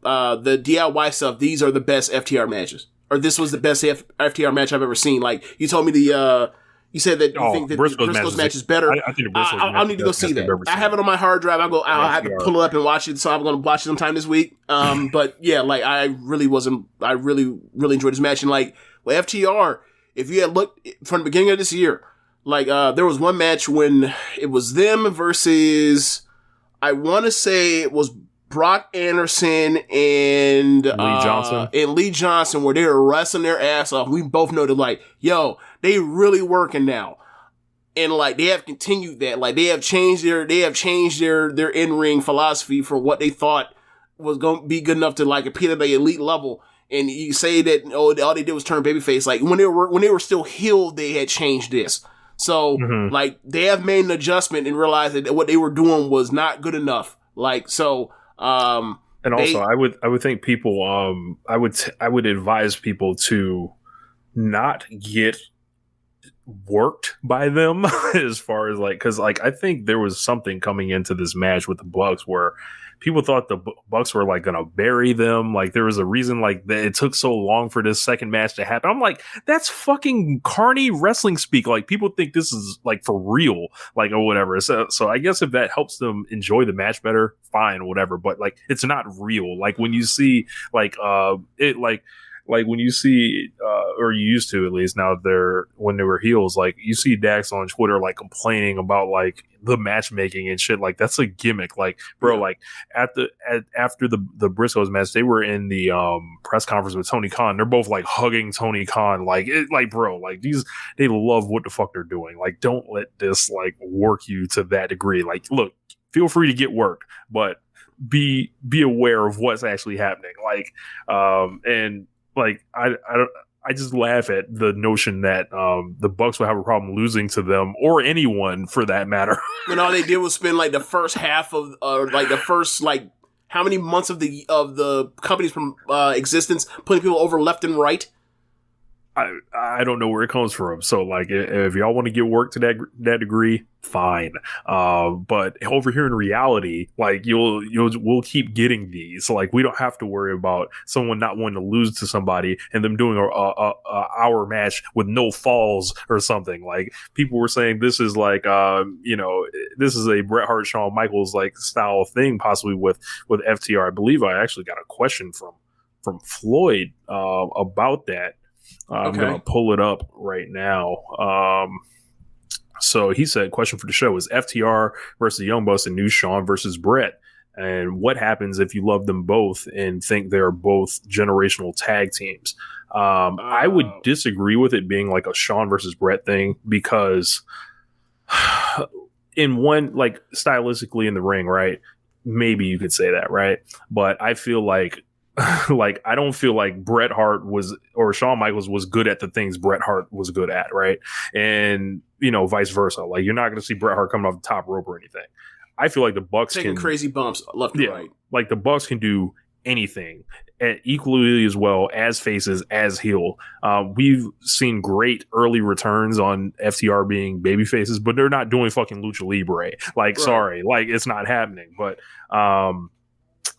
DIY stuff, these are the best FTR matches. Or this was the best FTR match I've ever seen. Like, you told me you said that you think that Briscoe's match is better. I think the Briscoe's match I'll need to go see that. I have it on my hard drive. I'll have to pull it up and watch it, so I'm going to watch it sometime this week. But yeah, like, I really enjoyed this match. And like, with FTR, if you had looked from the beginning of this year, Like, there was one match when it was them versus, I want to say it was Brock Anderson and Lee Johnson, where they were wrestling their ass off. We both know that, like, yo, they really working now. And like, they have continued that. Like, they have changed their in-ring philosophy for what they thought was going to be good enough to like appeal at the elite level. And you say that, all they did was turn babyface. Like, when they were still healed, they had changed this. So, like, they have made an adjustment and realized that what they were doing was not good enough. Like, so, and also, I would think people, I would advise people to not get worked by them as far as like, because like I think there was something coming into this match with the Bucks where people thought the Bucks were like gonna bury them. Like, there was a reason like that it took so long for this second match to happen. I'm like, that's fucking carny wrestling speak. Like, people think this is like for real, like, or whatever. So I guess if that helps them enjoy the match better, fine, whatever. But like, it's not real. Like, when you see like like when you see, or you used to at least, now when they were heels, like you see Dax on Twitter like complaining about like the matchmaking and shit. Like, that's a gimmick. Like, bro, like after the Briscoes match, they were in the press conference with Tony Khan. They're both like hugging Tony Khan. Like, bro, like they love what the fuck they're doing. Like, don't let this like work you to that degree. Like, look, feel free to get worked, but be aware of what's actually happening. Like, and like, I just laugh at the notion that the Bucks would have a problem losing to them or anyone for that matter. When all they did was spend like the first half of like the first like how many months of the company's from existence putting people over left and right. I don't know where it comes from. So like, if y'all want to get work to that degree, fine. But over here in reality, like we'll keep getting these. So like, we don't have to worry about someone not wanting to lose to somebody and them doing a hour match with no falls or something. Like, people were saying this is like, this is a Bret Hart, Shawn Michaels like style thing, possibly with FTR. I believe I actually got a question from Floyd about that. I'm going to pull it up right now. So he said, question for the show is FTR versus Young Bucks and New Shawn versus Brett. And what happens if you love them both and think they're both generational tag teams? I would disagree with it being like a Shawn versus Brett thing, because in one, like stylistically in the ring, right? Maybe you could say that, right? But I feel like like, I don't feel like Bret Hart or Shawn Michaels was good at the things Bret Hart was good at, right? And, vice versa. Like, you're not going to see Bret Hart coming off the top rope or anything. I feel like the Bucks taking crazy bumps left and right. Like, the Bucks can do anything equally as well as faces, as heel. We've seen great early returns on FTR being baby faces, but they're not doing fucking Lucha Libre. Like, right. Sorry, like, it's not happening. But,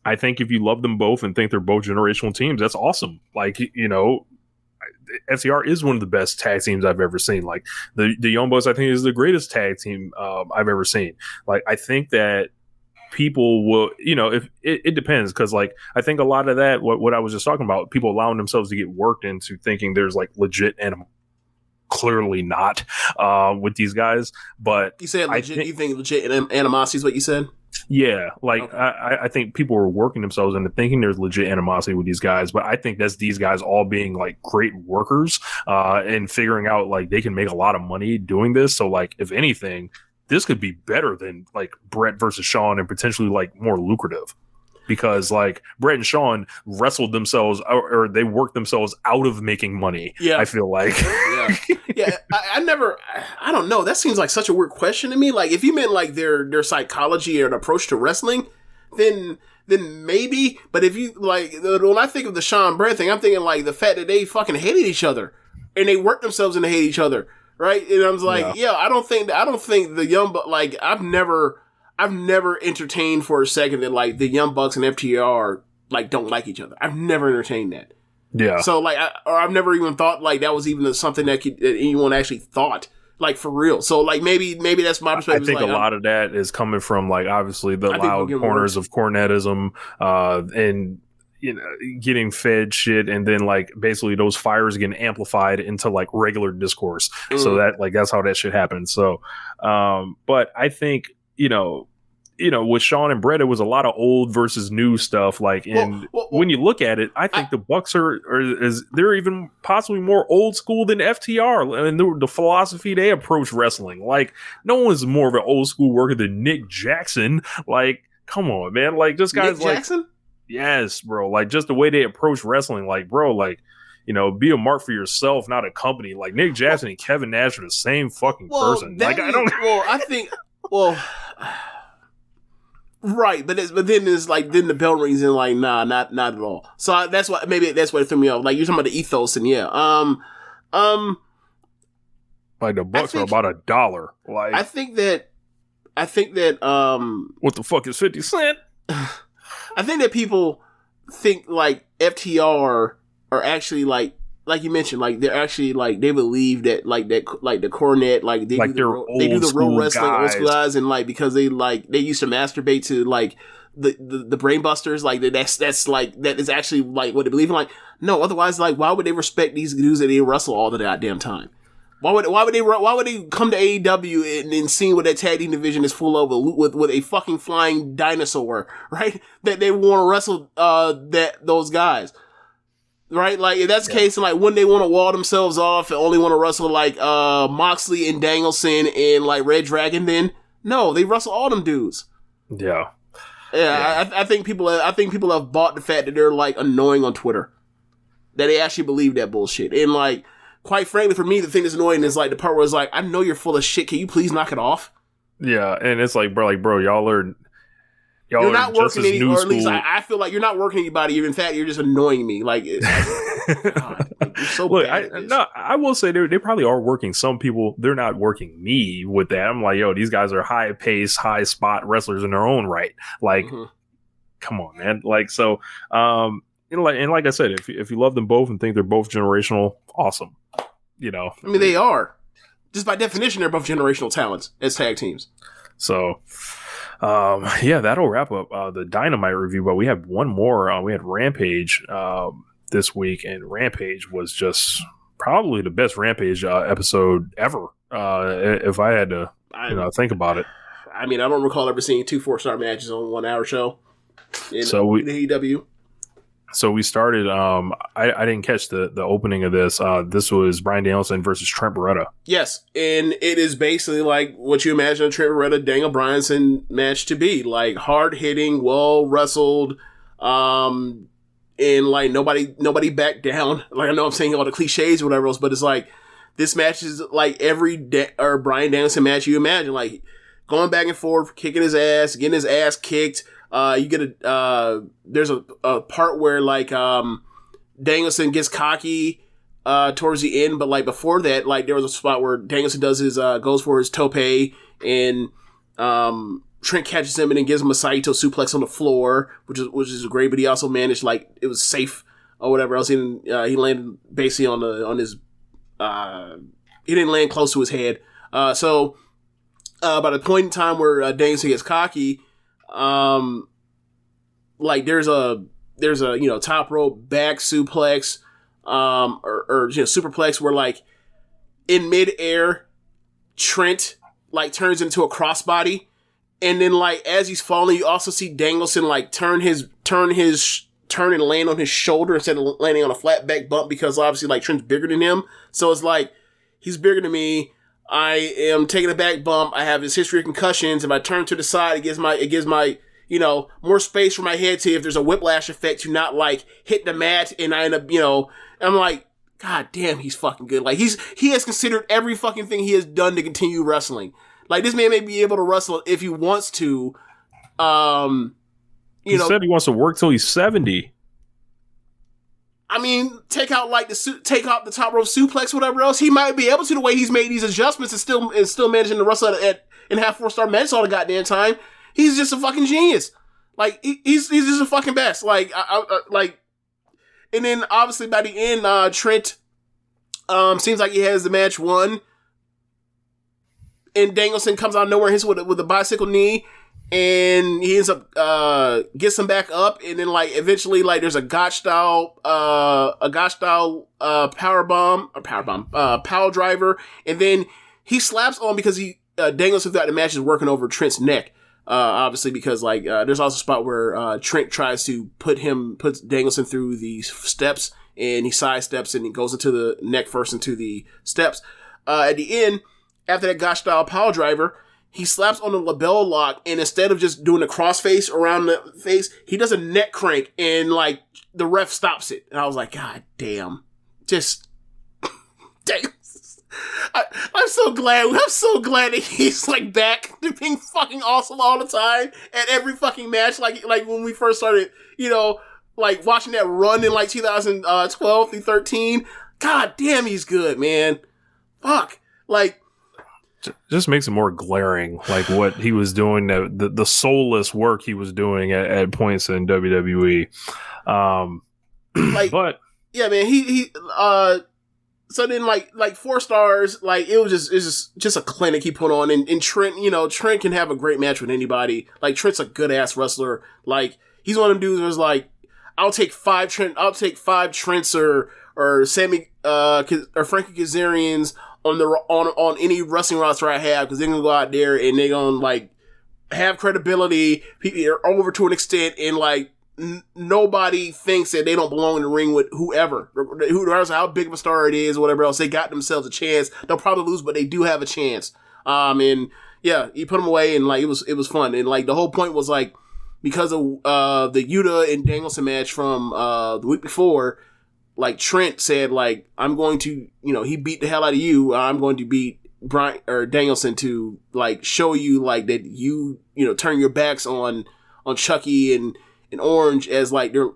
I think if you love them both and think they're both generational teams, that's awesome. Like, FTR is one of the best tag teams I've ever seen. Like, the Young Bucks, I think, is the greatest tag team I've ever seen. Like, I think that people will, if it depends, because like, I think a lot of that, what I was just talking about, people allowing themselves to get worked into thinking there's like legit clearly not with these guys. But you said legit, you think legit animosity is what you said? Yeah, like, okay. I think people are working themselves into thinking there's legit animosity with these guys, but I think that's these guys all being like great workers and figuring out like they can make a lot of money doing this. So like, if anything, this could be better than like Brett versus Shawn and potentially like more lucrative. Because like Bret and Shawn wrestled themselves or they worked themselves out of making money. Yeah, I feel like. Yeah. I don't know. That seems like such a weird question to me. Like, if you meant like their psychology or an approach to wrestling, then maybe. But if you like, when I think of the Shawn Bret thing, I'm thinking like the fact that they fucking hated each other and they worked themselves into hate each other, right? And I was like, I don't think the Young Bucks, like, I've never entertained for a second that like the Young Bucks and FTR like don't like each other. I've never entertained that. Yeah. So like, I've never even thought like that was even something that anyone actually thought like for real. So like maybe that's my perspective. I think like, a lot of that is coming from like obviously the loud corners of cornetism, and getting fed shit, and then like basically those fires getting amplified into like regular discourse. So that like that's how that shit happened. So, but I think with Sean and Brett, it was a lot of old versus new stuff. Like, and when you look at it, I think the Bucks they're even possibly more old school than FTR, and the philosophy they approach wrestling. Like, no one's more of an old school worker than Nick Jackson. Like, come on, man. Like, this guy's Nick Jackson? Yes, bro. Like, just the way they approach wrestling, like, bro, like, be a mark for yourself, not a company. Like, Nick Jackson and Kevin Nash are the same fucking person. Like, I don't. Well, I think. Well, right, but then it's like then the bell rings and like not at all. So that's what it threw me off. Like, you're talking about the ethos and like the Bucks are about $1. Like, I think that what the fuck is 50 Cent? I think that people think like FTR are actually like you mentioned, like they're actually like they believe that like the Cornette, like they do the real wrestling old school guys, and like because they used to masturbate to like the brain busters, like that's like that is actually like what they believe in. Like, no, otherwise, like why would they respect these dudes that they wrestle all the goddamn time? Why would they come to AEW and then see what that tag team division is full of with a fucking flying dinosaur, right? That they want to wrestle those guys, right? Like, if that's the case, and like when they want to wall themselves off and only want to wrestle like Moxley and Danielson and like Red Dragon, then no, they wrestle all them dudes. Yeah. I think people have bought the fact that they're like annoying on Twitter, that they actually believe that bullshit, and like. Quite frankly, for me, the thing that's annoying is like the part where it's like, I know you're full of shit. Can you please knock it off? Yeah, and it's like, bro, y'all are not just working any, or at least I feel like you're not working anybody. In fact, you're just annoying me. Like, God, like you're so bad. I will say they probably are working some people. They're not working me with that. I'm like, yo, these guys are high pace, high spot wrestlers in their own right. Like, come on, man. Like, so, and like I said, if you love them both and think they're both generational, awesome. I mean, they are. Just by definition, they're both generational talents as tag teams. So, that'll wrap up the Dynamite review. But we have one more. We had Rampage this week, and Rampage was just probably the best Rampage episode ever. If I had to, think about it. I mean, I don't recall ever seeing 2 4-star matches on a 1 hour show in AEW. So we started. I didn't catch the opening of this. This was Bryan Danielson versus Trent Beretta. Yes, and it is basically like what you imagine a Trent Beretta Daniel Bryanson match to be, like hard hitting, well wrestled, and like nobody backed down. Like, I know I'm saying all the cliches or whatever else, but it's like this match is like every Bryan Danielson match you imagine, like going back and forth, kicking his ass, getting his ass kicked. You get there's a part where like Danielson gets cocky towards the end, but like before that, like there was a spot where Danielson does his goes for his tope, and Trent catches him and then gives him a Saito suplex on the floor, which is great. But he also managed, like, it was safe or whatever else. He landed basically on his he didn't land close to his head. So by the point in time where Danielson gets cocky. Like there's a top rope back suplex, or superplex where like in midair, Trent like turns into a crossbody, and then like as he's falling, you also see Danielson like turn and land on his shoulder instead of landing on a flat back bump, because obviously like Trent's bigger than him, so it's like he's bigger than me. I am taking a back bump. I have this history of concussions. If I turn to the side, it gives my more space for my head to, if there's a whiplash effect, to not like hit the mat, and I end up, I'm like, God damn, he's fucking good. Like he has considered every fucking thing he has done to continue wrestling. Like, this man may be able to wrestle if he wants to. He said he wants to work till he's 70. I mean, take out the top rope suplex, whatever else. He might be able to, the way he's made these adjustments and still managing to wrestle and have 4-star matches all the goddamn time. He's just a fucking genius. Like, he's just a fucking best. Like, and then obviously by the end, Trent seems like he has the match won, and Danielson comes out of nowhere, hits with a bicycle knee, and he ends up gets him back up, and then like eventually like there's a Gotch style power driver, and then he slaps on because he Danielson throughout the match is working over Trent's neck. Obviously because like there's also a spot where Trent tries to puts Danielson through the steps, and he sidesteps and he goes into the neck first into the steps. At the end, after that Gotch style power driver, he slaps on the label lock, and instead of just doing a crossface around the face, he does a neck crank, and like the ref stops it. And I was like, God damn. Just damn. I'm so glad that he's like back to being fucking awesome all the time at every fucking match. Like when we first started, like watching that run in like 2012 through 13. God damn, he's good, man. Fuck. Like, just makes it more glaring, like what he was doing, the soulless work he was doing at points in WWE. But yeah, man, he so then like 4 stars, like it's just a clinic he put on, and Trent, Trent can have a great match with anybody. Like Trent's a good ass wrestler. Like he's one of them dudes who's like, I'll take 5 Trents or Sammy or Frankie Kazarians on any wrestling roster I have, because they're gonna go out there and they're gonna like have credibility. People are over to an extent, and like nobody thinks that they don't belong in the ring with whoever, regardless of how big of a star it is or whatever else. They got themselves a chance. They'll probably lose, but they do have a chance. And yeah, he put them away, and like it was fun, and like the whole point was like because of the Yuta and Danielson match from the week before. Like Trent said, like, I'm going to, he beat the hell out of you. I'm going to beat Brian or Danielson to like show you like that you turn your backs on Chucky and Orange as like they're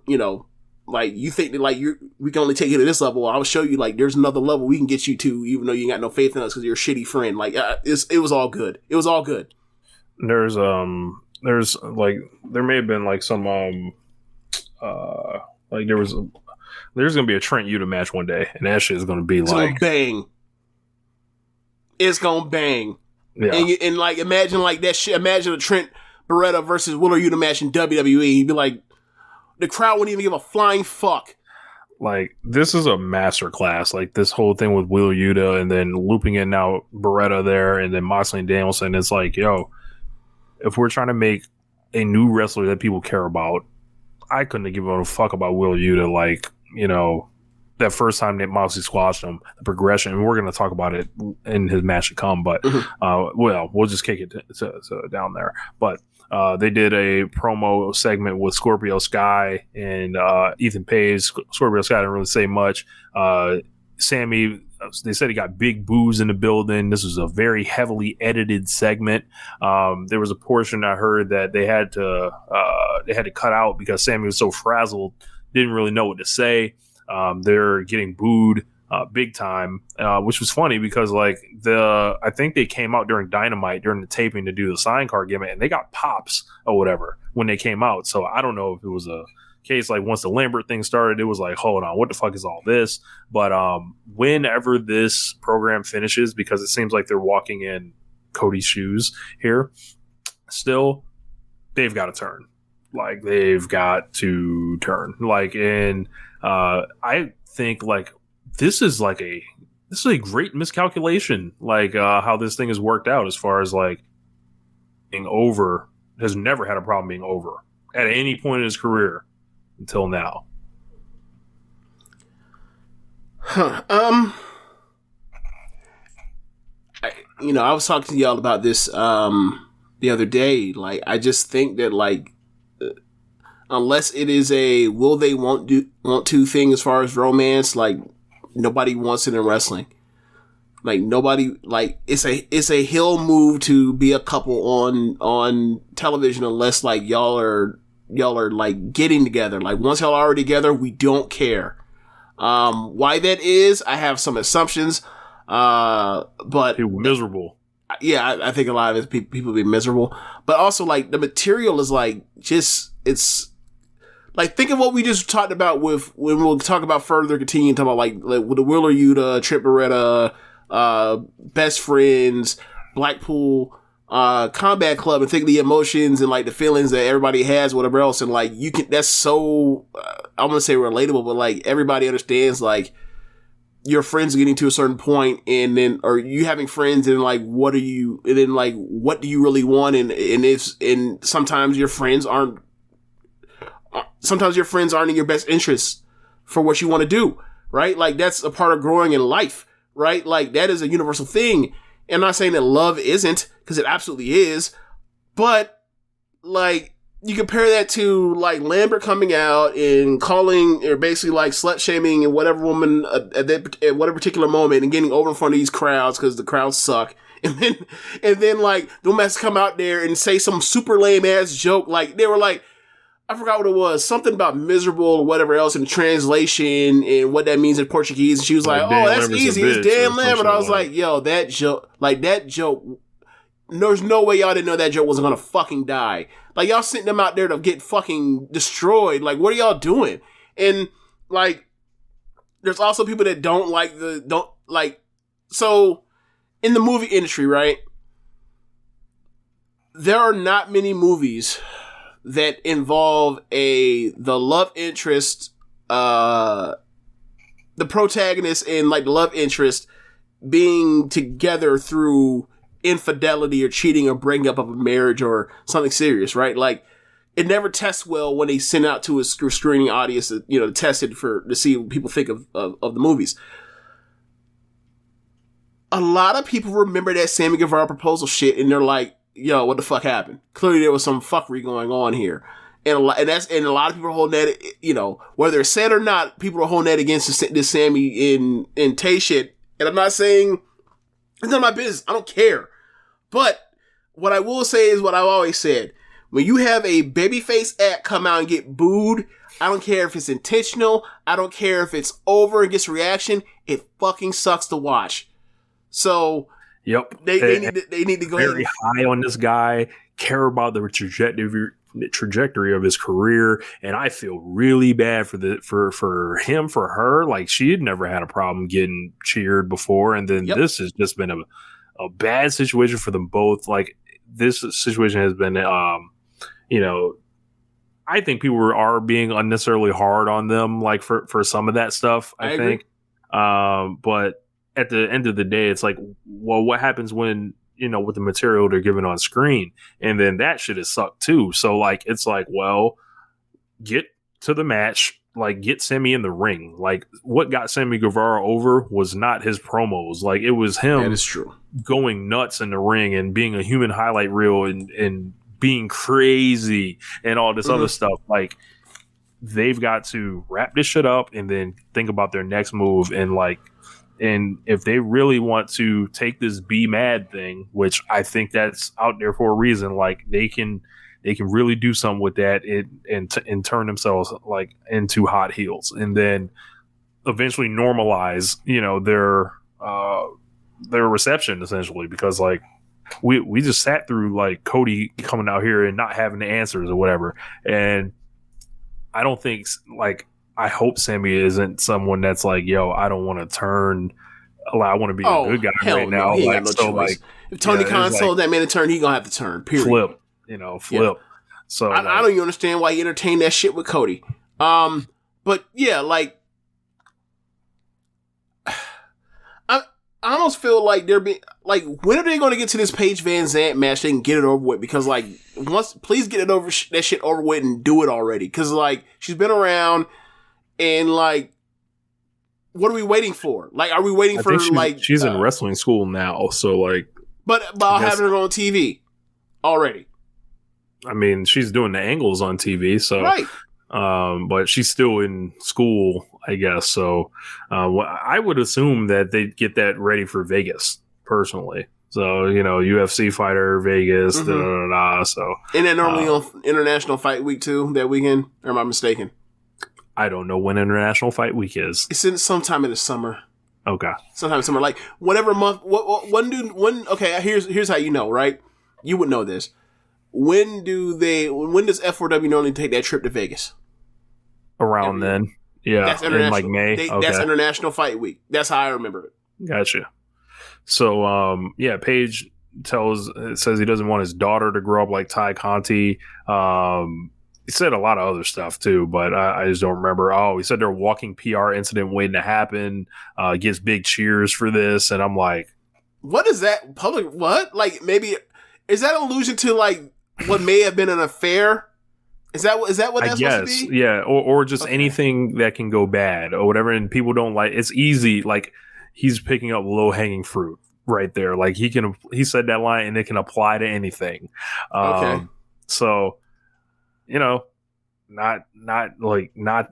like you think that like we can only take you to this level. I'll show you like there's another level we can get you to, even though you ain't got no faith in us because you're a shitty friend. Like it was all good. It was all good. There's like there may have been like some like there's going to be a Trent Yuta match one day, and that shit is going to be it's gonna bang. It's going to bang. Yeah. And like, imagine like that shit. Imagine a Trent Beretta versus Wheeler Yuta match in WWE. You'd be like, the crowd wouldn't even give a flying fuck. Like, this is a masterclass. Like, this whole thing with Wheeler Yuta and then looping in now Beretta there and then Moxley and Danielson. It's like, yo, if we're trying to make a new wrestler that people care about, I couldn't have given a fuck about Wheeler Yuta. Like, that first time that Moxley squashed him, the progression, and we're going to talk about it in his match to come, but, we'll just kick it down there. But they did a promo segment with Scorpio Sky and Ethan Page. Scorpio Sky didn't really say much. Sammy, they said he got big boos in the building. This was a very heavily edited segment. There was a portion I heard that they had to cut out because Sammy was so frazzled, didn't really know what to say. They're getting booed big time, which was funny because like I think they came out during Dynamite during the taping to do the sign card gimmick, and they got pops or whatever when they came out. So I don't know if it was a case like once the Lambert thing started, it was like, hold on, what the fuck is all this? But whenever this program finishes, because it seems like they're walking in Cody's shoes here, still they've got to turn. Like, they've got to turn. Like, and I think, like, this is a great miscalculation, like, how this thing has worked out as far as, like, being over. Has never had a problem being over at any point in his career until now. I was talking to y'all about this the other day. Like, I just think that, like, unless it is a will they want to thing as far as romance, like nobody wants it in wrestling. Like nobody, like it's a hill move to be a couple on television unless like y'all are like getting together. Like once y'all are already together, we don't care. Why that is, I have some assumptions. But people miserable. Yeah, I think a lot of it people be miserable. But also like the material is like just it's. Like, think of what we just talked about with, when we'll talk about further, continue to talk about, like with the Wheeler Yuta, Trent Beretta, Best Friends, Blackpool, combat club and think of the emotions and like the feelings that everybody has, whatever else. And like, that's so, I want to say relatable, but like everybody understands like your friends getting to a certain point and then, or you having friends and like, what do you really want? And sometimes your friends aren't in your best interests for what you want to do, right? Like that's a part of growing in life, right? Like that is a universal thing. And I'm not saying that love isn't, because it absolutely is, but like you compare that to like Lambert coming out and calling or basically like slut shaming and whatever woman at whatever particular moment and getting over in front of these crowds because the crowds suck. And then like the woman has to come out there and say some super lame ass joke. Like they were like, I forgot what it was, something about miserable or whatever else in the translation and what that means in Portuguese. And she was like, oh, that's easy. It's Dan Lambert. I was like, yo, that joke, there's no way y'all didn't know that joke wasn't going to fucking die. Like y'all sent them out there to get fucking destroyed. Like, what are y'all doing? And like, there's also people that so in the movie industry, right? There are not many movies that involve the love interest, the protagonist and like the love interest being together through infidelity or cheating or breaking up of a marriage or something serious, right? Like it never tests well when they send out to a screening audience, to test it to see what people think of the movies. A lot of people remember that Sammy Guevara proposal shit and they're like, yo, what the fuck happened? Clearly there was some fuckery going on here. And a lot of people are holding that, whether it's said or not, people are holding that against this Sammy and Tay shit. And I'm not saying it's none of my business. I don't care. But what I will say is what I've always said. When you have a babyface act come out and get booed, I don't care if it's intentional. I don't care if it's over and gets reaction. It fucking sucks to watch. So, yep, they need to go very high on this guy, care about the trajectory of his career, and I feel really bad for him, for her. Like she had never had a problem getting cheered before, and then this has just been a bad situation for them both. Like this situation has been, I think people are being unnecessarily hard on them, like for some of that stuff. I think, but at the end of the day, it's like, well, what happens when, with the material they're giving on screen? And then that shit is sucked too. So like, it's like, well, get to the match, like get Sammy in the ring. Like what got Sammy Guevara over was not his promos. Like it was him that is true. Going nuts in the ring and being a human highlight reel and being crazy and all this other stuff. Like they've got to wrap this shit up and then think about their next move. And if they really want to take this be mad thing, which I think that's out there for a reason, like they can really do something with that and turn themselves like into hot heels, and then eventually normalize, their reception essentially, because like we just sat through like Cody coming out here and not having the answers or whatever, and I don't think like. I hope Sammy isn't someone that's like, yo, I don't want to turn. I want to be a good guy right now. Like, no so like, if Tony Khan told that man to turn, he gonna have to turn. Period. Flip. Flip. Yeah. So I don't even understand why he entertained that shit with Cody. But yeah, like I almost feel like they're being like, when are they going to get to this Paige Van Zant match? They can get it over with, because like please get that shit over with and do it already. Because like she's been around. And like, what are we waiting for? Like, are we waiting for she's in wrestling school now? So like, but having her on TV already. I mean, she's doing the angles on TV, so right. But she's still in school, I guess. So I would assume that they'd get that ready for Vegas, personally. So, UFC fighter, Vegas, So, and then normally on International Fight Week too, that weekend. Or am I mistaken? I don't know when International Fight Week is. It's in sometime in the summer. Okay. Sometime in summer, like whatever month. Okay, here's how you know, right? You would know this. When does F4W normally take that trip to Vegas? Around then, yeah, that's in like May. Okay. That's International Fight Week. That's how I remember it. Gotcha. So, Paige says he doesn't want his daughter to grow up like Ty Conti. He said a lot of other stuff too, but I just don't remember. Oh, he said they're a walking PR incident waiting to happen. Gets big cheers for this, and I'm like, what is that public? What? Like, maybe is that an allusion to like what may have been an affair? Is that what that's supposed to be? Yeah, or just anything that can go bad or whatever, and people don't like. It's easy. Like, he's picking up low hanging fruit right there. Like, he said that line, and it can apply to anything. Okay, so. Not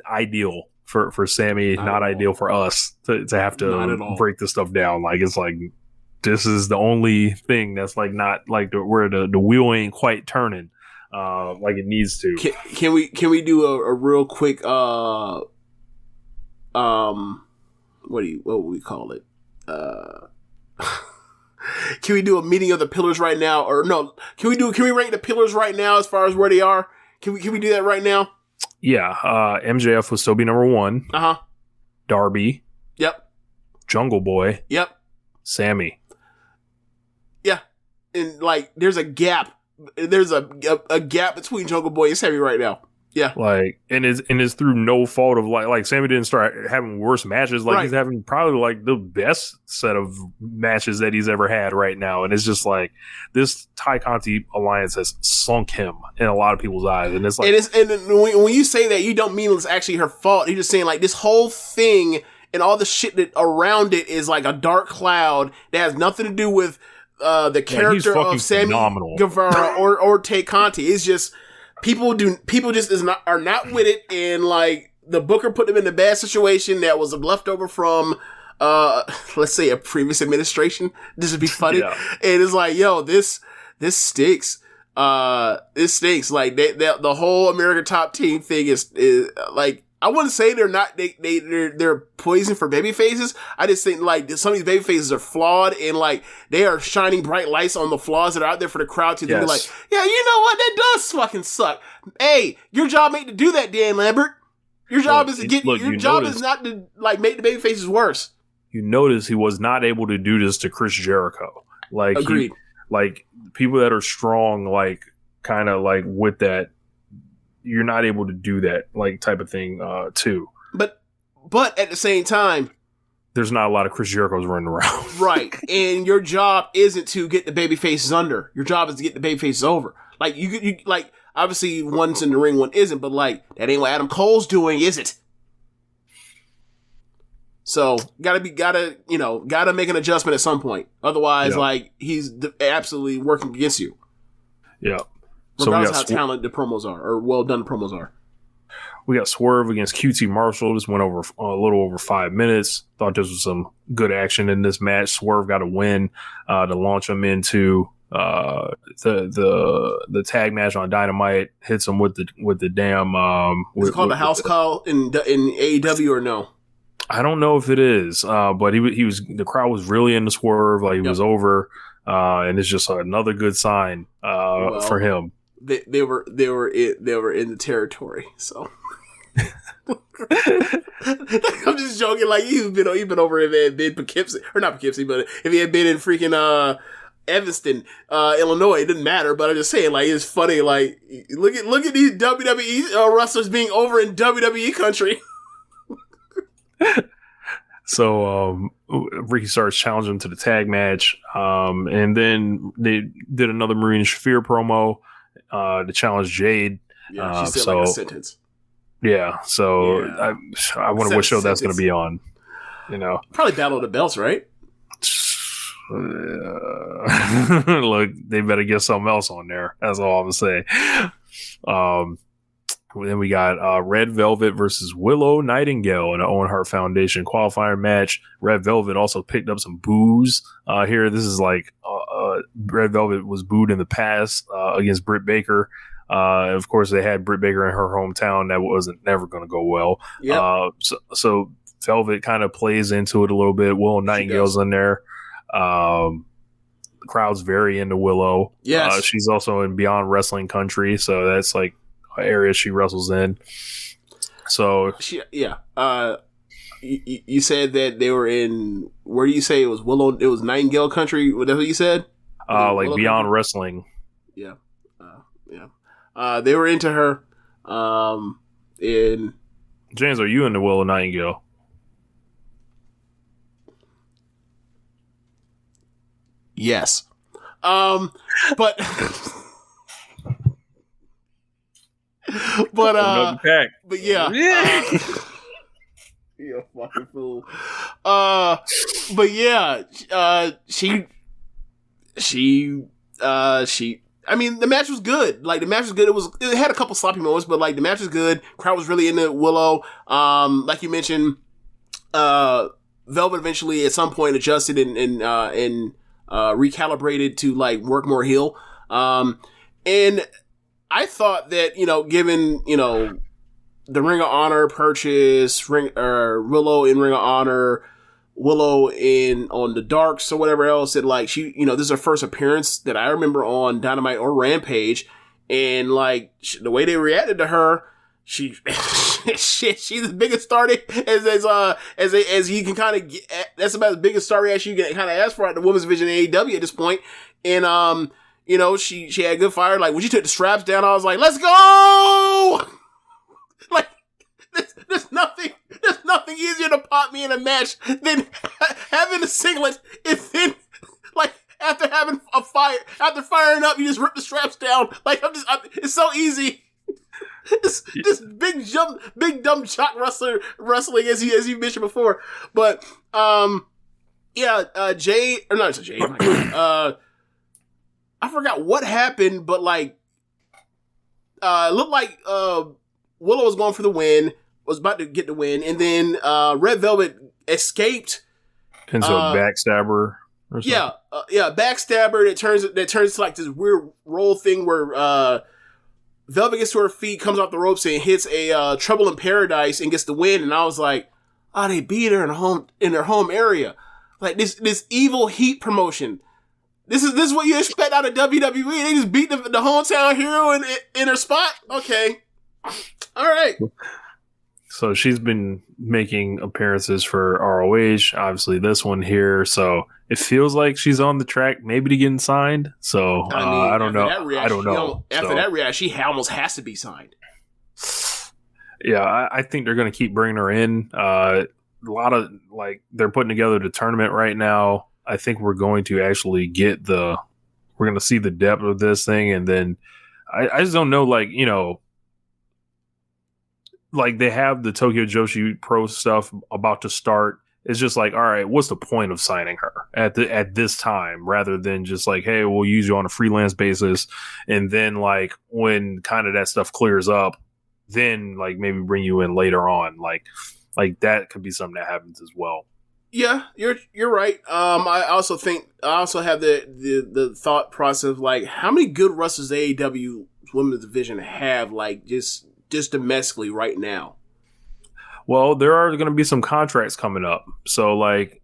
ideal for Sammy, not ideal for us to have to break this stuff down. Like, it's like, this is the only thing that's like not like where the wheel ain't quite turning like it needs to. Can we do a real quick what would we call it? Can we do a meeting of the pillars right now, or no? Can we rank the pillars right now as far as where they are? Can we do that right now? Yeah, MJF will still be number 1. Darby. Yep. Jungle Boy. Yep. Sammy. Yeah, and like there's a gap. There's a gap between Jungle Boy and Sammy right now. Yeah, like and it's through no fault of like Sammy didn't start having worse matches. Like, he's having probably like the best set of matches that he's ever had right now, and it's just like this Ty Conti alliance has sunk him in a lot of people's eyes, and it's like, and when you say that, you don't mean it's actually her fault. You're just saying like this whole thing and all the shit that around it is like a dark cloud that has nothing to do with the character of Sammy Guevara or Tay Conti. It's just. People just are not with it, and like the Booker put them in a bad situation that was left over from let's say a previous administration. This would be funny. Yeah. And it's like, yo, this stinks. This stinks. Like the whole American Top Team thing is like, I wouldn't say they're poison for baby faces. I just think like some of these baby faces are flawed, and like they are shining bright lights on the flaws that are out there for the crowd to be like, yeah, you know what? That does fucking suck. Hey, your job ain't to do that, Dan Lambert. Your job is to get. Your job is not to like make the baby faces worse. You notice he was not able to do this to Chris Jericho. Like, agreed. Like people that are strong, like kind of like with that. You're not able to do that like type of thing too. But at the same time, there's not a lot of Chris Jerichos running around. Right. And your job isn't to get the baby faces under. Your job is to get the baby faces over. Like you like obviously one's in the ring, one isn't, but like that ain't what Adam Cole's doing, is it? So gotta make an adjustment at some point. Otherwise, like he's absolutely working against you. Yeah. Regardless of how talented the promos are, or well done the promos are. We got Swerve against QT Marshall. This went over a little over 5 minutes. Thought this was some good action in this match. Swerve got a win to launch him into the tag match on Dynamite. Hits him with the damn. Is it called the house call in AEW or no? I don't know if it is, but he was. The crowd was really into Swerve. Like, he was over, and it's just another good sign for him. They were in the territory, so I'm just joking. Like, you've been over if he had been Poughkeepsie, or not Poughkeepsie, but if he had been in freaking Evanston, Illinois, it didn't matter. But I'm just saying, like, it's funny. Like, look at these WWE wrestlers being over in WWE country. So Ricky starts challenging him to the tag match, and then they did another Marina Shafir promo to challenge Jade. Yeah, she said like a sentence. Yeah, so yeah. I wonder what show that's going to be on. You know, probably Battle of the Belts, right? Look, they better get something else on there. That's all I'm gonna say. Then we got Red Velvet versus Willow Nightingale in an Owen Hart Foundation qualifier match. Red Velvet also picked up some boos here. This is like Red Velvet was booed in the past against Britt Baker. Of course, they had Britt Baker in her hometown. That wasn't never going to go well. Yep. So Velvet kind of plays into it a little bit. Willow Nightingale's in there. The crowd's very into Willow. Yes. She's also in Beyond Wrestling Country, so that's like area she wrestles in. So you said that they were in, where do you say it was Willow? It was Nightingale Country. What you said? Like Beyond Wrestling. Yeah. They were into her. In James, are you into Willow Nightingale? Yes. But but yeah. You're a fucking fool. But yeah, she I mean, the match was good. Like, the match was good. It had a couple sloppy moments, but like, the match was good. Crowd was really into Willow. Like you mentioned, Velvet eventually at some point adjusted and recalibrated to like work more heel. And I thought that, given, the Ring of Honor purchase, Willow in Ring of Honor, Willow on the Darks or whatever else, that like she, this is her first appearance that I remember on Dynamite or Rampage, and like the way they reacted to her, she's the biggest star as you can kind of get. That's about as big a star as you can kind of ask for at the women's division in AEW at this point. And she had good fire. Like when she took the straps down, I was like, let's go! Like there's nothing easier to pop me in a match than having a singlet and then like after firing up, you just rip the straps down. Like it's so easy. This big dumb jock wrestling as you mentioned before. But Jade, or not Jade, I forgot what happened, but like it looked like Willow was going for the win, was about to get the win, and then Red Velvet escaped. And so backstabber or something? Yeah, backstabber that turns to like this weird roll thing where Velvet gets to her feet, comes off the ropes, and hits a Trouble in Paradise and gets the win. And I was like, oh, they beat her in their home area. Like this evil heat promotion. This is what you expect out of WWE. They just beat the hometown hero in her spot. Okay, all right. So she's been making appearances for ROH, obviously this one here. So it feels like she's on the track, maybe to getting signed. So I don't know. After that reaction, she almost has to be signed. Yeah, I think they're going to keep bringing her in. A lot of they're putting together the tournament right now. I think we're going to actually we're going to see the depth of this thing, and then I just don't know, like they have the Tokyo Joshi Pro stuff about to start. It's just like, all right, what's the point of signing her at this time, rather than just like, hey, we'll use you on a freelance basis, and then like when kind of that stuff clears up, then like maybe bring you in later on, like that could be something that happens as well. Yeah, you're right. I also have the thought process of like, how many good wrestlers AEW women's division have, like just domestically right now? Well, there are going to be some contracts coming up. So like,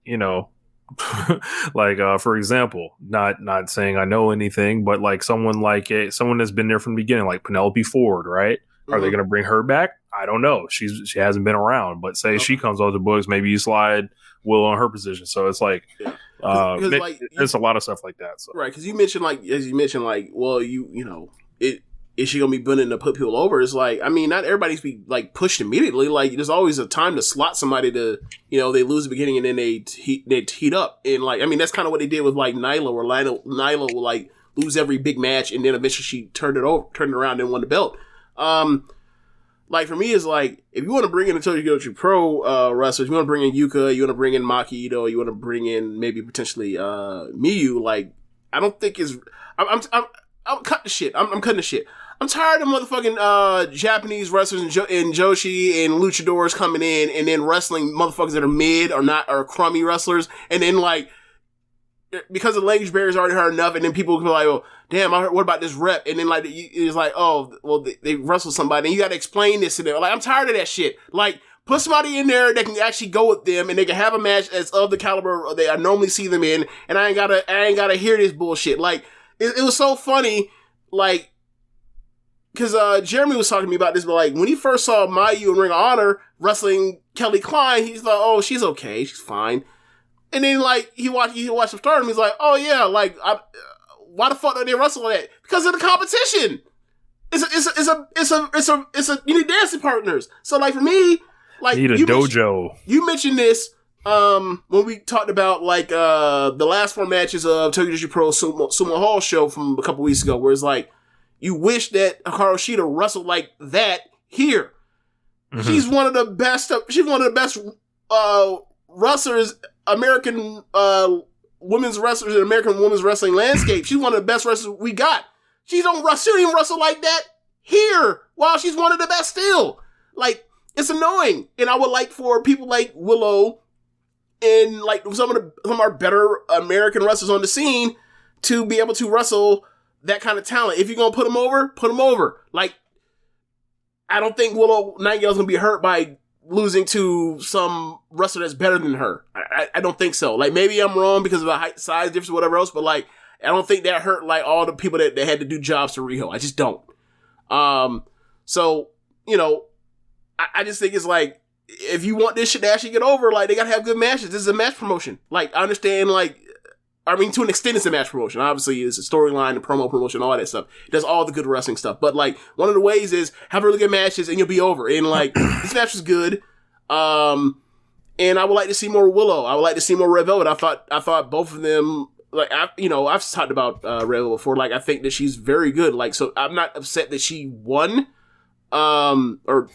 for example, not saying I know anything, but like someone that's been there from the beginning, like Penelope Ford, right? Mm-hmm. Are they going to bring her back? I don't know. She hasn't been around, but say she comes off the books, maybe you slide Will on her position. So it's like, there's a lot of stuff like that. So. Right. Cause you mentioned well, is she gonna be willing to put people over? It's like, I mean, not everybody's be like pushed immediately. Like, there's always a time to slot somebody to, they lose the beginning and then they heat up. And like, I mean, that's kind of what they did with like Nyla, where Nyla will like lose every big match and then eventually she turned it around and won the belt. Like for me, it's like, if you want to bring in a Tokyo Joshi Pro wrestlers, you want to bring in Yuka, you want to bring in Maki Ito, you want to bring in maybe potentially Miyu. Like, I don't think I'm cutting the shit. I'm cutting the shit. I'm tired of motherfucking Japanese wrestlers and Joshi and luchadors coming in and then wrestling motherfuckers that are mid or crummy wrestlers, and then like, because the language barrier is already hard enough, and then people can be like, oh, damn, what about this rep? And then like, it's like, oh, well, they wrestle somebody, and you got to explain this to them. Like, I'm tired of that shit. Like, put somebody in there that can actually go with them, and they can have a match as of the caliber that I normally see them in, and I ain't gotta hear this bullshit. Like, it was so funny, like, because Jeremy was talking to me about this, but like, when he first saw Mayu in Ring of Honor wrestling Kelly Klein, he's like, oh, she's okay, she's fine. And then like, he watched the Stardom, he's like, oh yeah, like, why the fuck don't they wrestle that? Because of the competition. It's a you need dancing partners. So like for me, like need a dojo. You mentioned this when we talked about like the last 4 matches of Tokyo Joshi Pro Sumo Hall show from a couple weeks ago, where it's like you wish that Hikaru Shida wrestled like that here. Mm-hmm. She's one of the best. She's one of the best wrestlers, American women's wrestlers in American women's wrestling landscape. She's one of the best wrestlers we got. She don't even wrestle like that here. While she's one of the best still. Like, it's annoying. And I would like for people like Willow and like some of our better American wrestlers on the scene to be able to wrestle that kind of talent. If you're gonna put them over. Like, I don't think Willow Nightingale's gonna be hurt by losing to some wrestler that's better than her. I don't think so. Like, maybe I'm wrong because of the height, size difference, or whatever else, but like, I don't think that hurt like all the people that had to do jobs to Riho. I just don't. So, you know, I just think it's like, if you want this shit to actually get over, like, they gotta have good matches. This is a match promotion. Like, I understand, like, I mean, to an extent, it's a match promotion. Obviously, it's a storyline, the promo promotion, all that stuff. It does all the good wrestling stuff. But, like, one of the ways is have really good matches and you'll be over. And, like, this match was good. And I would like to see more Willow. I would like to see more Red Velvet. I thought both of them, like, I've talked about Red Velvet before. Like, I think that she's very good. Like, so I'm not upset that she won. Or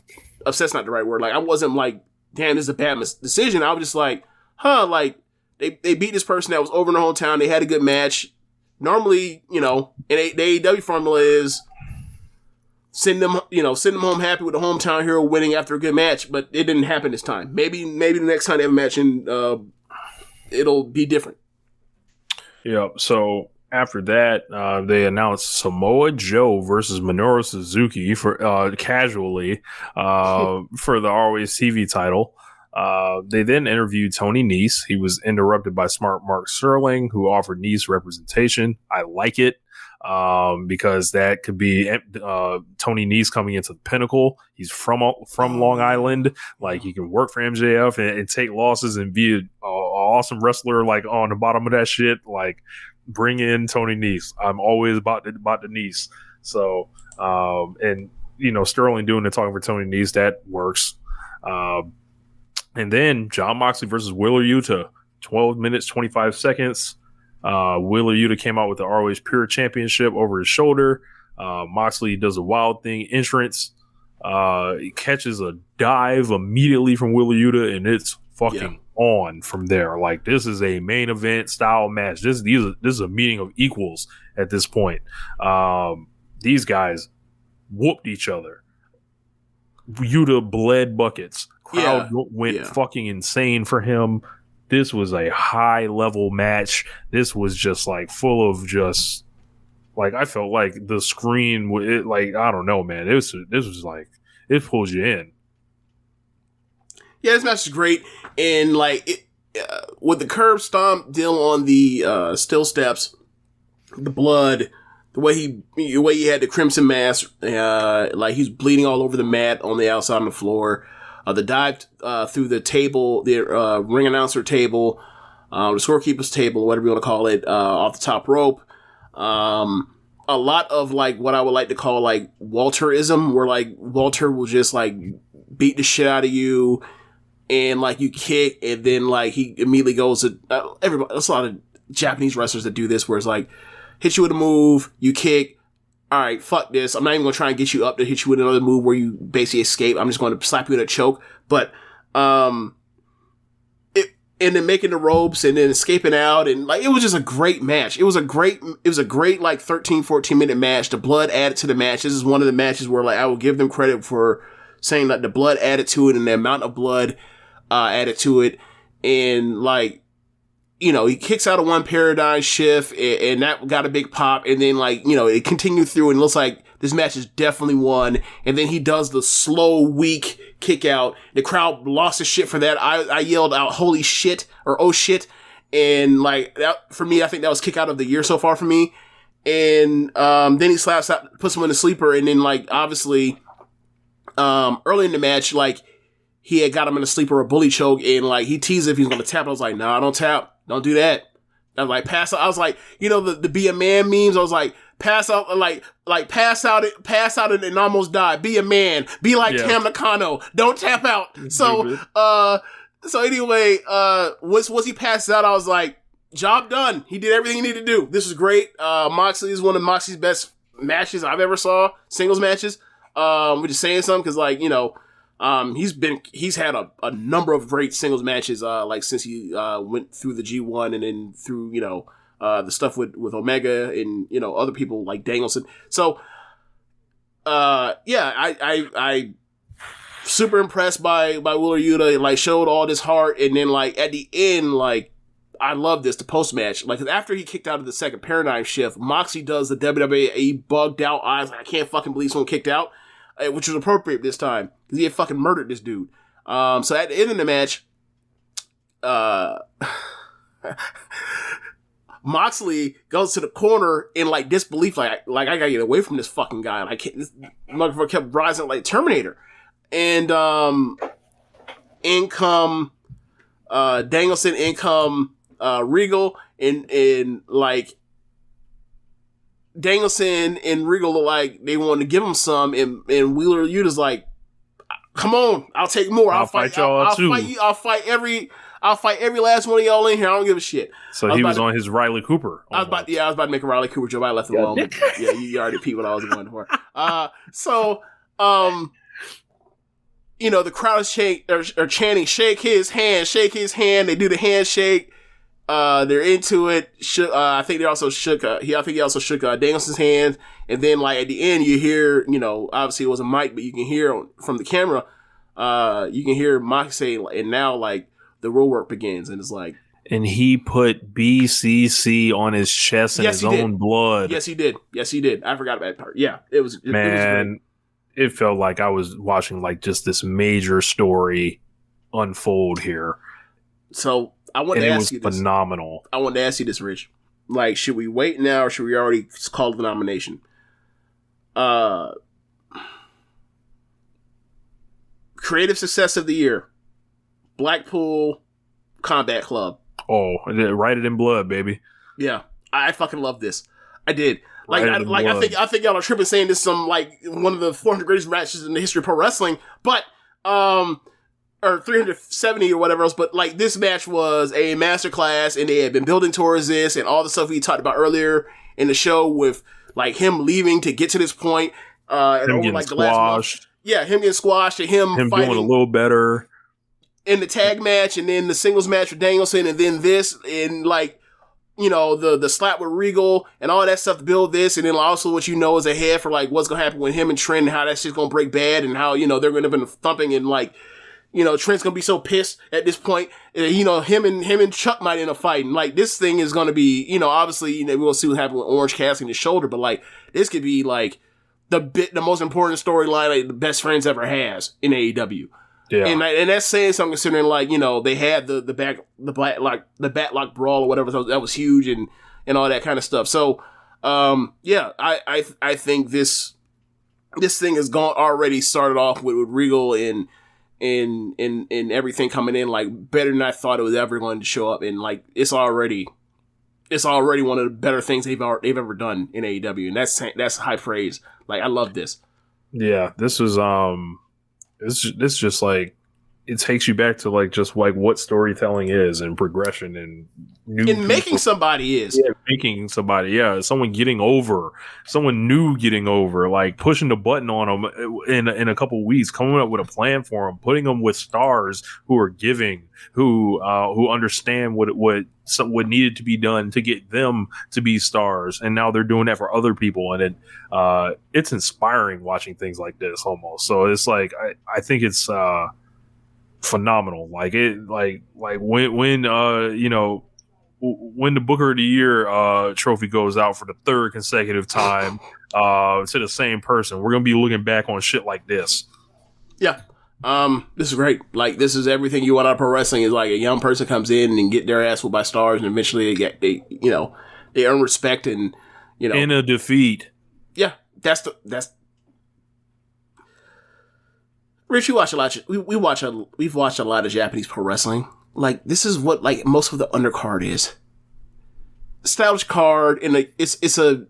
upset's not the right word. Like, I wasn't like, damn, this is a bad decision. I was just like, like, they beat this person that was over in their hometown. They had a good match. Normally, you know, and the AEW formula is send them home happy with the hometown hero winning after a good match, but it didn't happen this time. Maybe the next time they have a match, and it'll be different. Yeah. So after that, they announced Samoa Joe versus Minoru Suzuki for casually for the Always TV title. They then interviewed Tony Nese. He was interrupted by smart Mark Sterling, who offered Nese representation. I like it because that could be Tony Nese coming into the Pinnacle. He's from Long Island. Like, he can work for MJF and take losses and be an awesome wrestler. Like, on the bottom of that shit, like, bring in Tony Nese. I'm always about the Nese. So, and you know, Sterling doing the talking for Tony Nese, that works. And then Jon Moxley versus Wheeler Yuta, 12 minutes, 25 seconds. Wheeler Yuta came out with the ROH Pure Championship over his shoulder. Moxley does a wild thing entrance. He catches a dive immediately from Wheeler Yuta, and it's fucking on from there. Like, this is a main event style match. This is a meeting of equals at this point. These guys whooped each other. Yuta bled buckets. Crowd went fucking insane for him. This was a high level match. This was just like full of just like, I felt like the screen, like, I don't know, man. This was like, it pulls you in. Yeah, this match is great. And like, with the curb stomp deal on the steel steps, the blood, the way he had the crimson mask, like he's bleeding all over the mat on the outside on the floor. The dive through the table, the ring announcer table, the scorekeeper's table, whatever you want to call it, off the top rope. A lot of like what I would like to call like Walterism, where like Walter will just like beat the shit out of you, and like you kick, and then like he immediately goes to everybody. There's a lot of Japanese wrestlers that do this, where it's like hit you with a move, you kick. All right, fuck this. I'm not even going to try and get you up to hit you with another move where you basically escape. I'm just going to slap you with a choke. But, and then making the ropes and then escaping out. And like, it was just a great match. It was a great like 13, 14 minute match. The blood added to the match. This is one of the matches where like, I will give them credit for saying that the blood added to it and the amount of blood, added to it. And like, you know, he kicks out of one paradigm shift and that got a big pop. And then like, you know, it continued through and it looks like this match is definitely won. And then he does the slow, weak kick out. The crowd lost his shit for that. I yelled out, holy shit, or oh shit. And like that, for me, I think that was kick out of the year so far for me. And, then he slaps out, puts him in the sleeper. And then like, obviously, early in the match, like he had got him in a sleeper or a bully choke and like he teased if he was going to tap. I was like, nah, don't tap. Don't do that. I was like, pass out. I was like, you know, the be a man memes. I was like, pass out, like pass out and almost die. Be a man. Be like Tam Nakano. Don't tap out. So, so anyway, once he passed out, I was like, job done. He did everything he needed to do. This was great. Moxley is one of Moxley's best matches I've ever saw. Singles matches. We're just saying something because, like, you know, he's had a number of great singles matches, like since he went through the G1 and then through, you know, the stuff with Omega and, you know, other people like Danielson. So, I super impressed by Wheeler Yuta. Like, showed all this heart, and then like at the end, like, I love this, the post match. Like, after he kicked out of the second paradigm shift, Moxley does the WWE bugged out eyes. Like, I can't fucking believe someone kicked out, which was appropriate this time because he had fucking murdered this dude. So at the end of the match, Moxley goes to the corner in like disbelief, like I gotta get away from this fucking guy. Like, this motherfucker kept rising like Terminator, and in come Danielson, in come Regal, and like Danielson and Regal look like they wanted to give him some, and Wheeler Yuta's like, come on, I'll take more. I'll fight y'all too. I'll fight every last one of y'all in here. I don't give a shit. So he was on his Riley Cooper. I was about to make a Riley Cooper joke. I left it alone. Yeah, you already peeped what I was going for. You know, the crowd is chanting, shake his hand. They do the handshake. They're into it. I think he also shook Danielson's hand. And then, like, at the end, you hear, you know, obviously it was a mic, but you can hear from the camera, you can hear Mox say, and now, like, the real work begins. And it's like, and he put BCC on his chest in his own blood. Yes, he did. I forgot about that part. Yeah, it was it felt like I was watching like just this major story unfold here. So I want to ask you this. Phenomenal. I want to ask you this, Rich. Like, should we wait now or should we already call the nomination? Creative success of the year. Blackpool Combat Club. Oh, write it in blood, baby. Yeah, I fucking love this. I did. Like, I think y'all are tripping saying this is some, like, one of the 400 greatest matches in the history of pro wrestling, but, or 370 or whatever else, but, like, this match was a masterclass, and they had been building towards this, and all the stuff we talked about earlier in the show with, like, him leaving to get to this point, and him over, getting like, squashed. The last month. Yeah, him getting squashed, and him fighting doing a little better in the tag match, and then the singles match with Danielson, and then this, and, like, you know, the slap with Regal and all that stuff to build this, and then also what you know is ahead for, like, what's gonna happen with him and Trent, and how that shit's gonna break bad, and how, you know, they're gonna be thumping, and, like, you know, Trent's gonna be so pissed at this point, you know, him and Chuck might end up fighting. Like, this thing is gonna be, you know, obviously, you know, we'll see what happens with Orange casting his shoulder, but, like, this could be, like, the most important storyline, like, the best friends ever has in AEW. Yeah. And that's saying something, considering, like, you know, they had the Batlock brawl or whatever, so that was huge, and all that kind of stuff. So, I think this thing has already started off with Regal and everything coming in, like, better than I thought it was ever going to show up, and, like, it's already one of the better things they've ever done in AEW, and that's high praise. Like, I love this. Yeah, this was It's just like, it takes you back to, like, just like what storytelling is and progression and making somebody is. Yeah, making somebody. Yeah, someone new getting over, like pushing the button on them in a couple weeks, coming up with a plan for them, putting them with stars who are giving, who understand what needed to be done to get them to be stars, and now they're doing that for other people, and it's inspiring watching things like this almost. So it's like I think it's phenomenal. Like when you know, when the Booker of the Year trophy goes out for the third consecutive time to the same person, we're gonna be looking back on shit like this. Yeah. This is great. Like, this is everything you want out of pro wrestling, is like a young person comes in and get their ass whooped by stars, and eventually they earn respect, and, you know, in a defeat. Yeah, that's Rich, we've watched a lot of Japanese pro wrestling. Like, this is what, like, most of the undercard is. established card, and it's a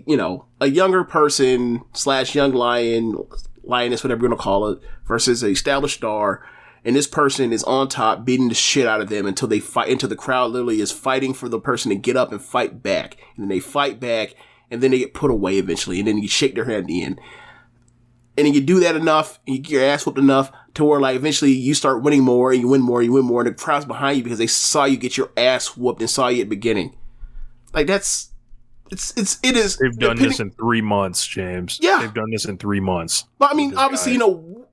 you know, a younger person / young lioness, whatever you're gonna call it, versus an established star, and this person is on top, beating the shit out of them until they fight. Until the crowd literally is fighting for the person to get up and fight back, and then they fight back, and then they get put away eventually, and then you shake their hand at the end. And then you do that enough, and you get your ass whooped enough to where, like, eventually you start winning more, and you win more, and the crowd's behind you because they saw you get your ass whooped and saw you at the beginning. Like, it is. They've done this in 3 months, James. Yeah. They've done this in 3 months. But I mean, obviously, you know,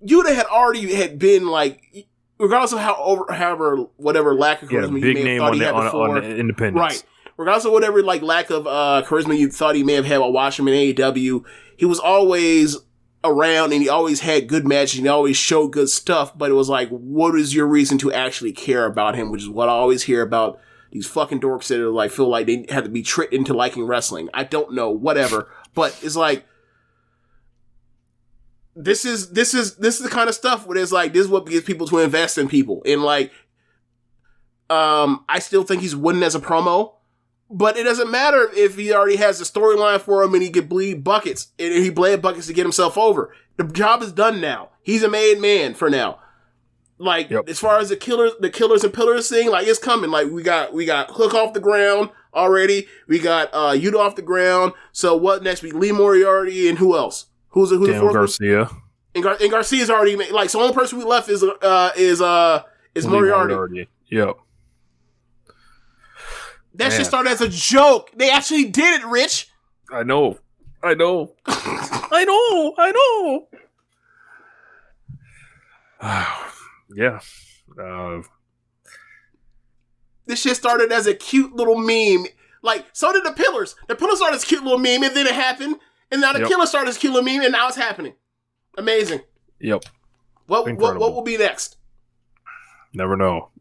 Yuta had already been, like, regardless of however, whatever lack of charisma big you may have name thought he had before. on Independence. Right. Regardless of whatever, like, lack of charisma you thought he may have had while watching him in AEW, he was always around, and he always had good matches, and he always showed good stuff, but it was like, what is your reason to actually care about him? Which is what I always hear about these fucking dorks that are like, feel like they have to be tricked into liking wrestling. I don't know, whatever. But it's like, this is the kind of stuff where it's like, this is what gets people to invest in people. And like, I still think he's winning as a promo, but it doesn't matter if he already has the storyline for him and he could bleed buckets, and he bled buckets to get himself over. The job is done now. He's a made man for now. Like, as far as the killers and pillars thing, like, it's coming. Like, we got Hook off the ground already. We got Yuta off the ground. So what next? Lee Moriarty, and who else? Who's the fourth Garcia. And Garcia's already made, like, so the only person we left is Moriarty. Yep. That shit started as a joke. They actually did it, Rich. I know. I know. Yeah. This shit started as a cute little meme. Like, so did the Pillars. The Pillars started as a cute little meme, and then it happened. And now the Killer started as a cute little meme, and now it's happening. Amazing. Yep. What will be next? Never know.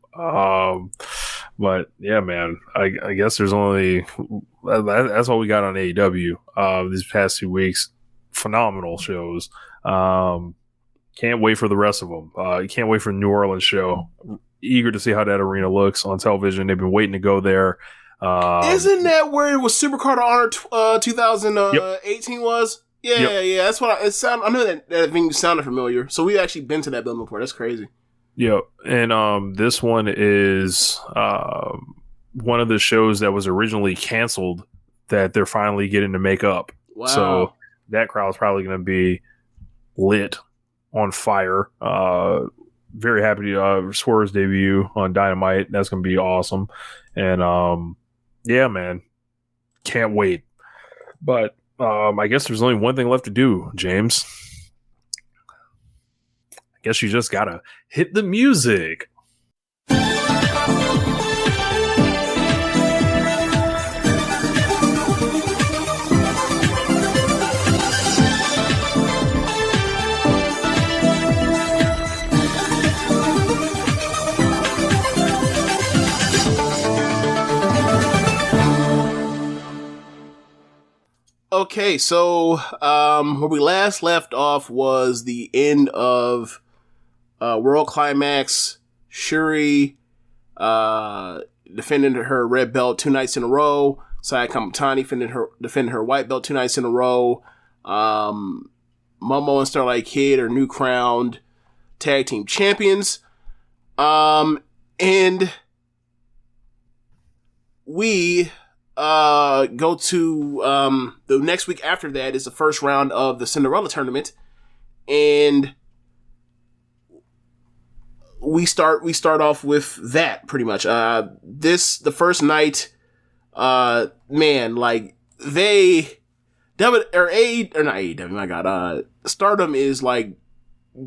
But yeah, man, I guess there's only, that's all we got on AEW these past 2 weeks. Phenomenal shows. Can't wait for the rest of them. Can't wait for the New Orleans show. Eager to see how that arena looks on television. They've been waiting to go there. Isn't that where it was Supercard of Honor 2018 was? Yeah. That's what I know that thing sounded familiar. So we've actually been to that building before. That's crazy. Yep. And this one is one of the shows that was originally canceled that they're finally getting to make up. Wow. So that crowd's probably going to be lit, on fire. Very happy to Swerve's debut on Dynamite. That's going to be awesome. And yeah, man, can't wait. But I guess there's only one thing left to do, James. I guess you just gotta hit the music. Okay, so where we last left off was the end of World Climax. Shuri defending her red belt 2 nights in a row. Saya Kamatani defending her white belt 2 nights in a row. Momo and Starlight Kid are new crowned tag team champions. And we go to the next week after that is the first round of the Cinderella Tournament, and we start off with that pretty much. The first night, man, like not AEW, my God, Stardom is like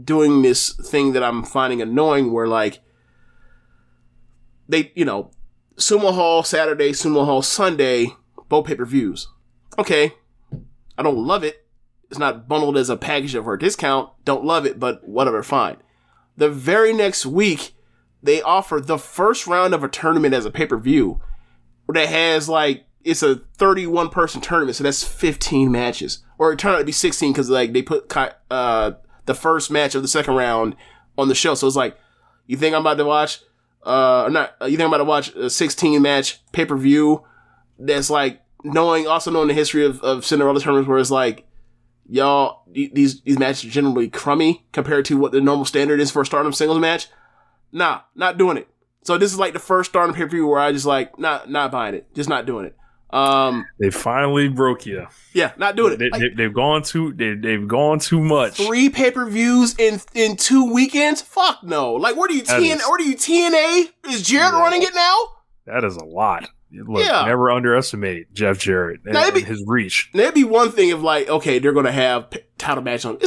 doing this thing that I'm finding annoying, where like they, Sumo Hall Saturday, Sumo Hall Sunday, both pay-per-views. Okay, I don't love it. It's not bundled as a package for a discount. Don't love it, but whatever, fine. The very next week, they offer the first round of a tournament as a pay-per-view that has, like, it's a 31-person tournament, so that's 15 matches. Or it turned out to be 16 because, like, they put the first match of the second round on the show. So it's like, you think I'm about to watch You think about to watch a 16 match pay-per-view that's like also knowing the history of Cinderella tournaments where it's like, y'all, these matches are generally crummy compared to what the normal standard is for a Stardom singles match. Nah, not doing it. So this is like the first Stardom pay-per-view where I just like, not buying it. Just not doing it. They finally broke you. Yeah, not doing it. They've gone too much. 3 pay-per-views in 2 weekends? Fuck no. Like, where do you TNA? Is Jarrett running it now? That is a lot. Look, never underestimate Jeff Jarrett and his reach. That'd be one thing if like, okay, they're going to have title match on.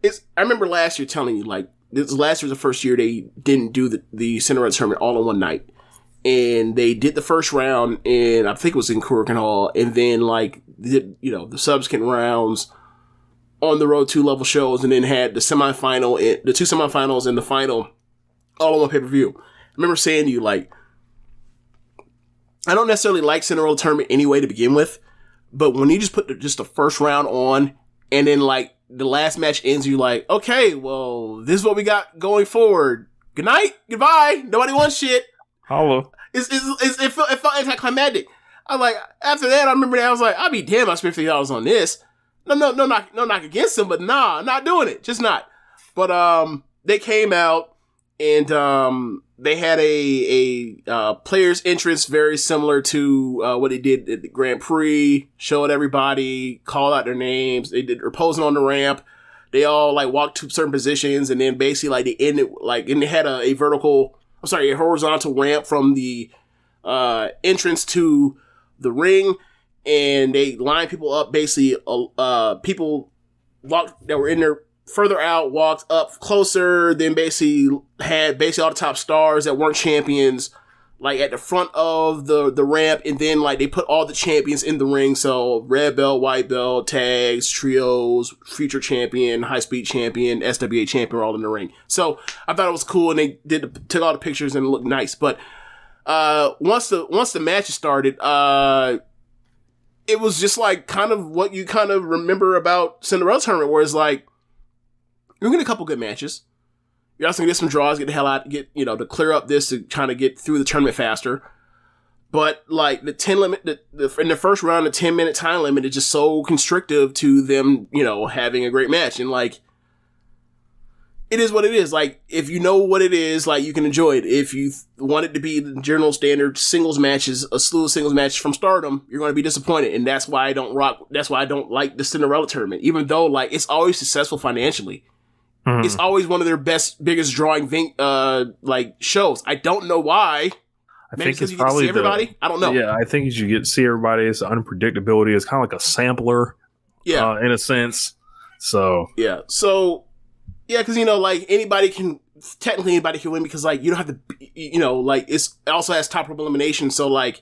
I remember last year telling you like, last year was the first year they didn't do the Cinderella tournament all in one night. And they did the first round, and I think it was in Korakuen Hall, and then like the subsequent rounds on the road 2-level shows, and then had the two semifinals and the final all on one pay-per-view. I remember saying to you like, I don't necessarily like Cinderella tournament anyway to begin with, but when you just put just the first round on, and then like the last match ends, you're like, okay, well, this is what we got going forward. Good night, goodbye. Nobody wants shit. Hello. It felt anticlimactic. I like after that. I remember that I was like, I'll be damn. I spent $50 on this. No knock against them, but nah, not doing it. Just not. But they came out and they had a players' entrance very similar to what they did at the Grand Prix. Showed everybody, called out their names. They were posing on the ramp. They all like walked to certain positions, and then basically like they ended like and they had a horizontal ramp from the entrance to the ring, and they lined people up. Basically, people walked that were in there further out, walked up closer, then basically had all the top stars that weren't champions like at the front of the ramp, and then like they put all the champions in the ring. So red belt, white belt, tags, trios, future champion, high speed champion, SWA champion were all in the ring. So I thought it was cool, and they took all the pictures and it looked nice. But once the match started, it was just like kind of what you kind of remember about Cinderella tournament, where it's like you're gonna get a couple good matches. You're also gonna get some draws, get the hell out, to clear up this to kind of get through the tournament faster. But like the 10 limit, in the first round, the 10-minute time limit is just so constrictive to them, having a great match. And like, it is what it is. Like, if you know what it is, like you can enjoy it. If you want it to be the general standard singles matches, a slew of singles matches from Stardom, you're going to be disappointed. And that's why I don't like the Cinderella tournament, even though like it's always successful financially. It's always one of their biggest drawing shows. I don't know why. I think it's probably everybody. I don't know. Yeah, I think you get to see everybody. It's unpredictability. It's kind of like a sampler. Yeah, in a sense. So yeah. Because like anybody can win because like you don't have to. Like it also has top rope elimination. So like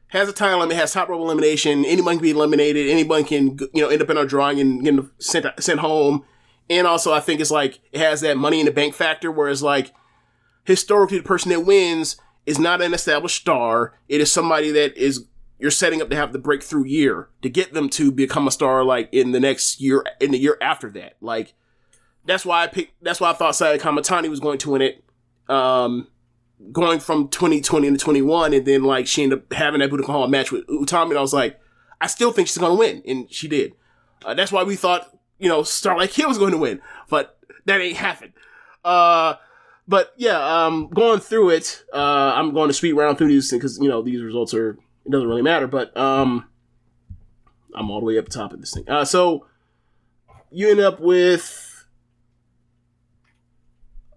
has a time limit. Has top rope elimination. Anyone can be eliminated. Anyone can end up in a drawing and get sent home. And also, I think it's like, it has that money in the bank factor, whereas like, historically, the person that wins is not an established star. It is somebody that you're setting up to have the breakthrough year to get them to become a star, like, in the next year, in the year after that. Like, that's why I thought Saya Kamatani was going to win it, going from 2020 to 21, and then, like, she ended up having that Budokan Hall match with Utami, and I was like, I still think she's going to win, and she did. That's why we thought, Starlight Kid was going to win, but that ain't happened. But yeah, going through it, I'm going to speed round through these because, these results it doesn't really matter, but I'm all the way up the top of this thing. So you end up with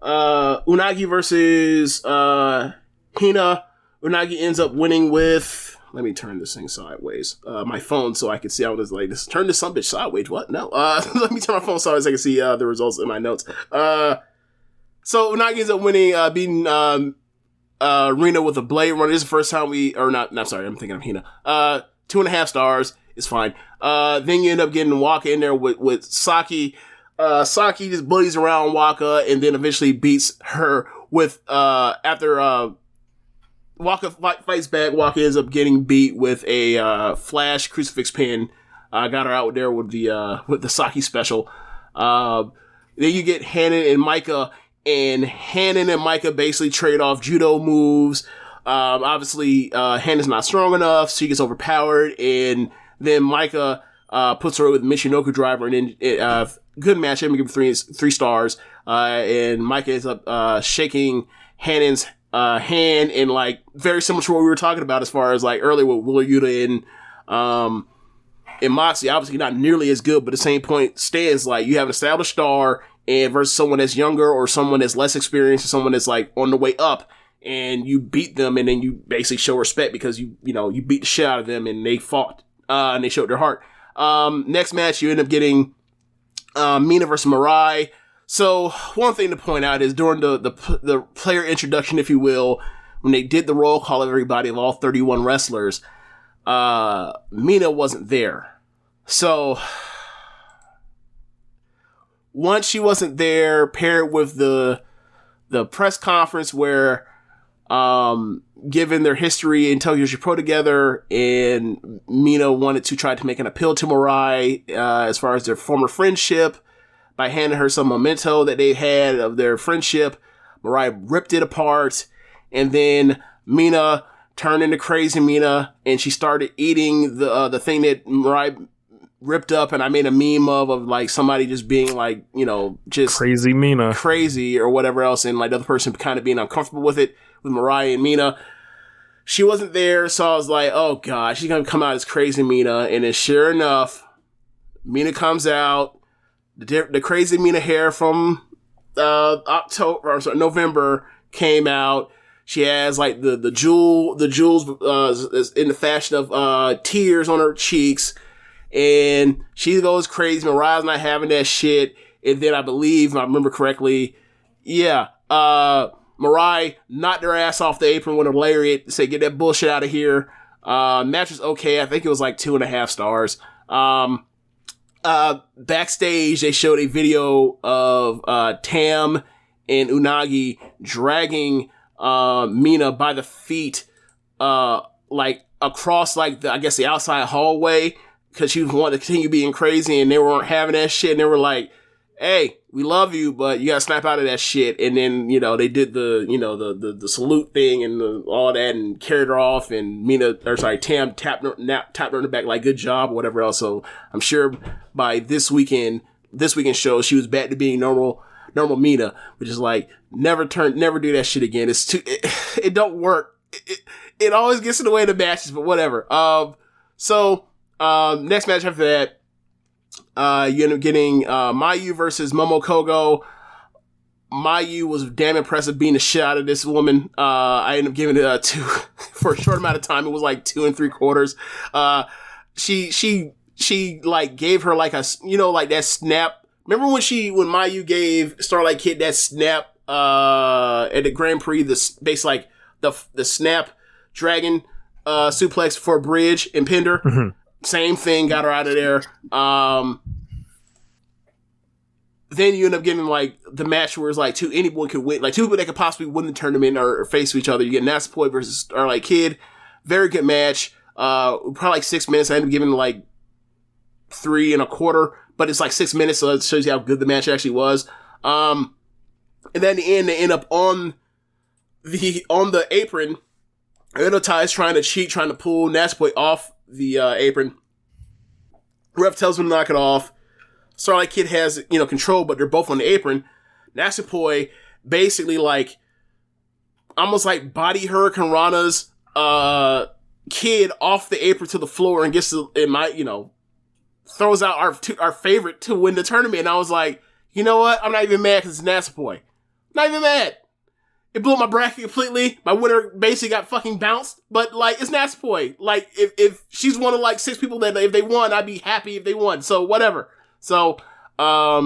Unagi versus Hina. Unagi ends up winning with... Let me turn this thing sideways. My phone, so I can see. I was like, turn this son bitch sideways. What? No. Let me turn my phone sideways so I can see the results in my notes. So Unagi ends up winning, beating Rina with a blade runner. This is the first time sorry, I'm thinking of Hina. 2.5 stars. It's fine. Then you end up getting Waka in there with Saki. Saki just bullies around Waka and then eventually beats her with, after, Waka fights back. Waka ends up getting beat with a flash crucifix pin. Got her out there with the Saki special. Then you get Hanan and Micah and Hannon and Micah basically trade off judo moves. Obviously, Hannon's not strong enough, so she gets overpowered, and then Micah puts her with Michinoku driver, and then good match. I'm gonna give it 3 stars. And Micah ends up shaking Hannon's hand, and like very similar to what we were talking about as far as like earlier with Wheeler Yuta and Moxley. Obviously, not nearly as good, but the same point stands. Like you have an established star, and versus someone that's younger or someone that's less experienced or someone that's like on the way up, and you beat them, and then you basically show respect because you beat the shit out of them, and they fought and they showed their heart. Next match, you end up getting Mina versus Mirai. So one thing to point out is during the player introduction, if you will, when they did the roll call of everybody of all 31 wrestlers, Mina wasn't there. So once she wasn't there, paired with the press conference where given their history in Tokyo Pro together, and Mina wanted to try to make an appeal to Mirai as far as their former friendship by handing her some memento that they had of their friendship. Mirai ripped it apart, and then Mina turned into crazy Mina, and she started eating the thing that Mirai ripped up, and I made a meme of like somebody just being like, just crazy Mina, crazy or whatever else, and like the other person kind of being uncomfortable with it, with Mirai and Mina. She wasn't there, so I was like, oh god, she's gonna come out as crazy Mina, and then sure enough, Mina comes out, the crazy Mina hair from November came out. She has like the jewels in the fashion of tears on her cheeks, and she goes crazy. Mariah's not having that shit, and then I believe, if I remember correctly, Mariah knocked her ass off the apron with a lariat, said, get that bullshit out of here. Match was okay. I think it was like 2.5 stars. Backstage, they showed a video of Tam and Unagi dragging Mina by the feet, like across like the outside hallway, because she wanted to continue being crazy, and they weren't having that shit, and they were like, hey, we love you, but you gotta snap out of that shit. And then, they did the salute thing and all that, and carried her off, and Tam tapped her in the back like, good job, or whatever else. So I'm sure by this weekend show, she was back to being normal Mina, which is like, never do that shit again. It don't work. It always gets in the way of the matches, but whatever. Next match after that, you end up getting Mayu versus Momo Kogo. Mayu was damn impressive beating the shit out of this woman. I ended up giving it 2 for a short amount of time. It was like 2 3/4. She like gave her like a, like that snap. Remember when Mayu gave Starlight Kid that snap at the Grand Prix, basically like the snap dragon suplex for a bridge and pinned her? Mm-hmm. Same thing, got her out of there. Then you end up getting like the match where it's like anyone could win, like 2 people that could possibly win the tournament or face each other. You get Natsupoi versus Starlight Kid. Very good match. Probably like 6 minutes. I ended up giving like 3 1/4, but it's like 6 minutes, so it shows you how good the match actually was. And then in the end, they end up on the apron. Inotai is trying to cheat, trying to pull Natsupoi off the apron. Ref tells him to knock it off. Starlight Kid has, control, but they're both on the apron. Natsupoi basically like almost like body Hurricane Rana's Kid off the apron to the floor and gets to, throws out our favorite to win the tournament. And I was like, you know what? I'm not even mad because it's Natsupoi. Not even mad. It blew my bracket completely. My winner basically got fucking bounced. But, like, it's Natsupoi. Like, if she's one of, like, 6 people that if they won, I'd be happy if they won. So, whatever. So, I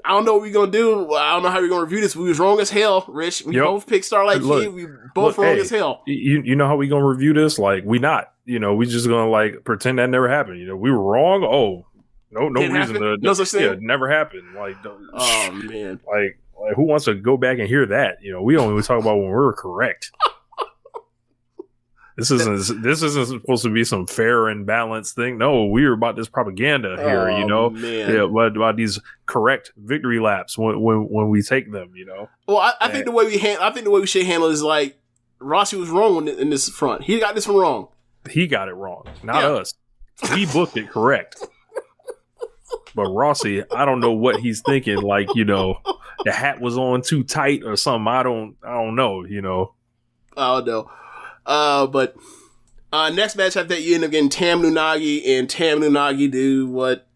don't know what we're going to do. I don't know how we're going to review this. We was wrong as hell, Rich. We both picked Starlight Kid. We both wrong as hell. You know how we going to review this? Like, we not. We just going to, like, pretend that never happened. We were wrong. Oh, no reason happen? To. No such thing? Yeah, it never happened. Like, oh, man. Like, who wants to go back and hear that? We only talk about when we were correct. This isn't supposed to be some fair and balanced thing. No, we're about this propaganda here, Man. Yeah, about these correct victory laps when we take them, Well, I think the way we should handle it is like Rossi was wrong in this front. He got this one wrong. He got it wrong, not us. We booked it correct. But Rossi, I don't know what he's thinking. Like, the hat was on too tight or something. I don't know. I don't know. But next match after that, you end up getting Tam Unagi, and Tam Unagi do what?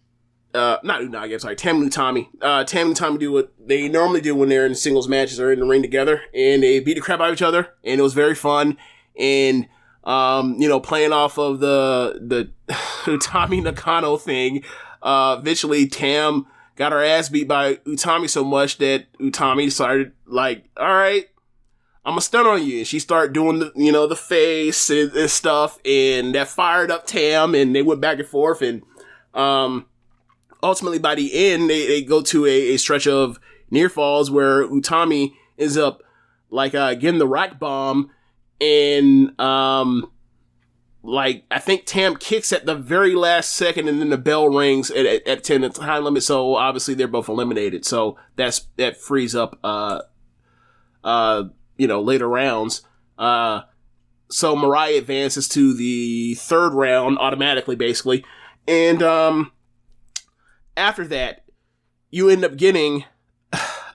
Not Unagi. I'm sorry, Tam Utami. Tam Utami do what they normally do when they're in singles matches or in the ring together, and they beat the crap out of each other, and it was very fun. And playing off of the Utami Nakano thing, eventually Tam got her ass beat by Utami so much that Utami decided, like, all right, I'm gonna stun on you. And she started doing the face and stuff, and that fired up Tam, and they went back and forth, and ultimately by the end they go to a stretch of near falls where Utami ends up like getting the rack bomb, and I think Tam kicks at the very last second, and then the bell rings at 10 the time limit, so obviously they're both eliminated. So that frees up later rounds. So Mariah advances to the third round automatically, basically. And after that, you end up getting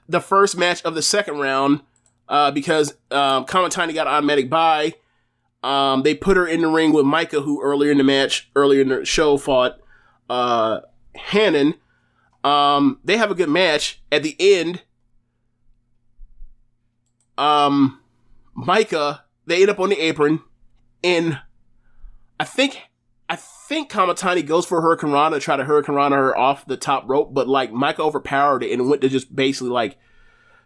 the first match of the second round because Kamatani got an automatic bye. They put her in the ring with Micah, who earlier in the show fought Hannon. They have a good match. At the end, Micah, they end up on the apron, and I think Kamatani goes for Hurricane Rana, try to Hurricane Rana her off the top rope, but like Micah overpowered it and went to just basically like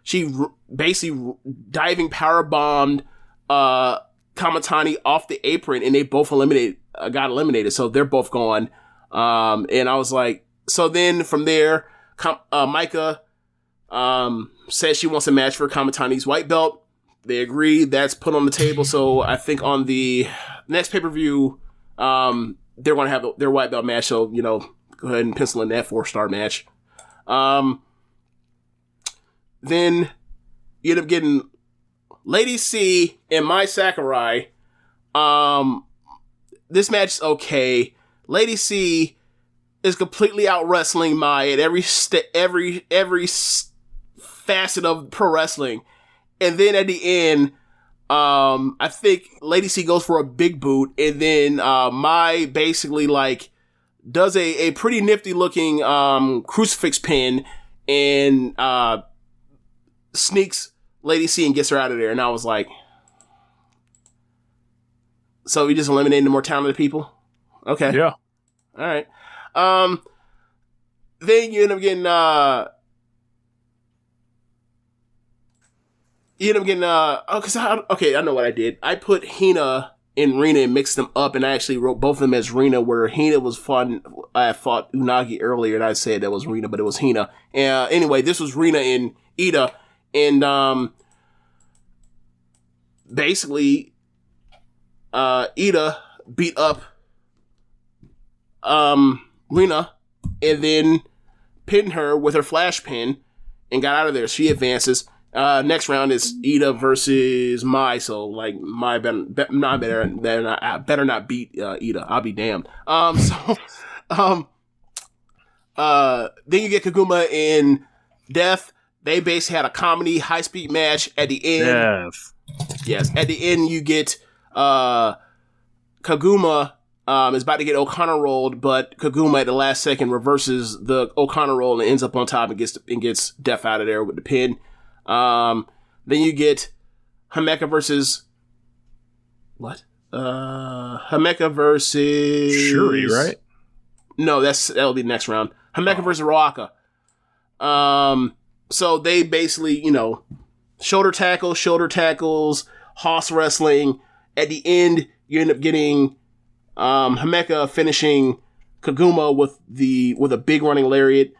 she basically diving power bombed Kamatani off the apron, and they both got eliminated, so they're both gone. And I was like, so then from there, Micah says she wants a match for Kamatani's white belt. They agree. That's put on the table. So I think on the next pay-per-view, they're going to have their white belt match. So, go ahead and pencil in that 4-star match. Then you end up getting Lady C and Mai Sakurai. This match is okay. Lady C is completely out wrestling Mai at every facet of pro wrestling. And then at the end, I think Lady C goes for a big boot, and then Mai basically like does a pretty nifty looking crucifix pin and sneaks Lady C and gets her out of there. And I was like, so we just eliminating the more talented people? Okay. Yeah. All right. Then you end up getting I know what I did. I put Hina and Rina and mixed them up, and I actually wrote both of them as Rina, where Hina was fun. I fought Unagi earlier, and I said that was Rina, but it was Hina. Anyway, this was Rina and Ida, and basically, Ida beat up Rina, and then pinned her with her flash pin, and got out of there. She advances. Next round is Ida versus Mai, so like Mai better not beat Ida. I'll be damned. Then you get Kaguma and Death. They basically had a comedy high speed match at the end. Yes. At the end you get Kaguma is about to get O'Connor rolled, but Kaguma at the last second reverses the O'Connor roll and ends up on top and gets Death out of there with the pin. Then you get Himeka versus what? Himeka versus Shuri, right? No, that'll be the next round. Himeka versus Ruaka. So they basically, shoulder tackles, hoss wrestling. At the end, you end up getting Himeka finishing Kaguma with a big running lariat.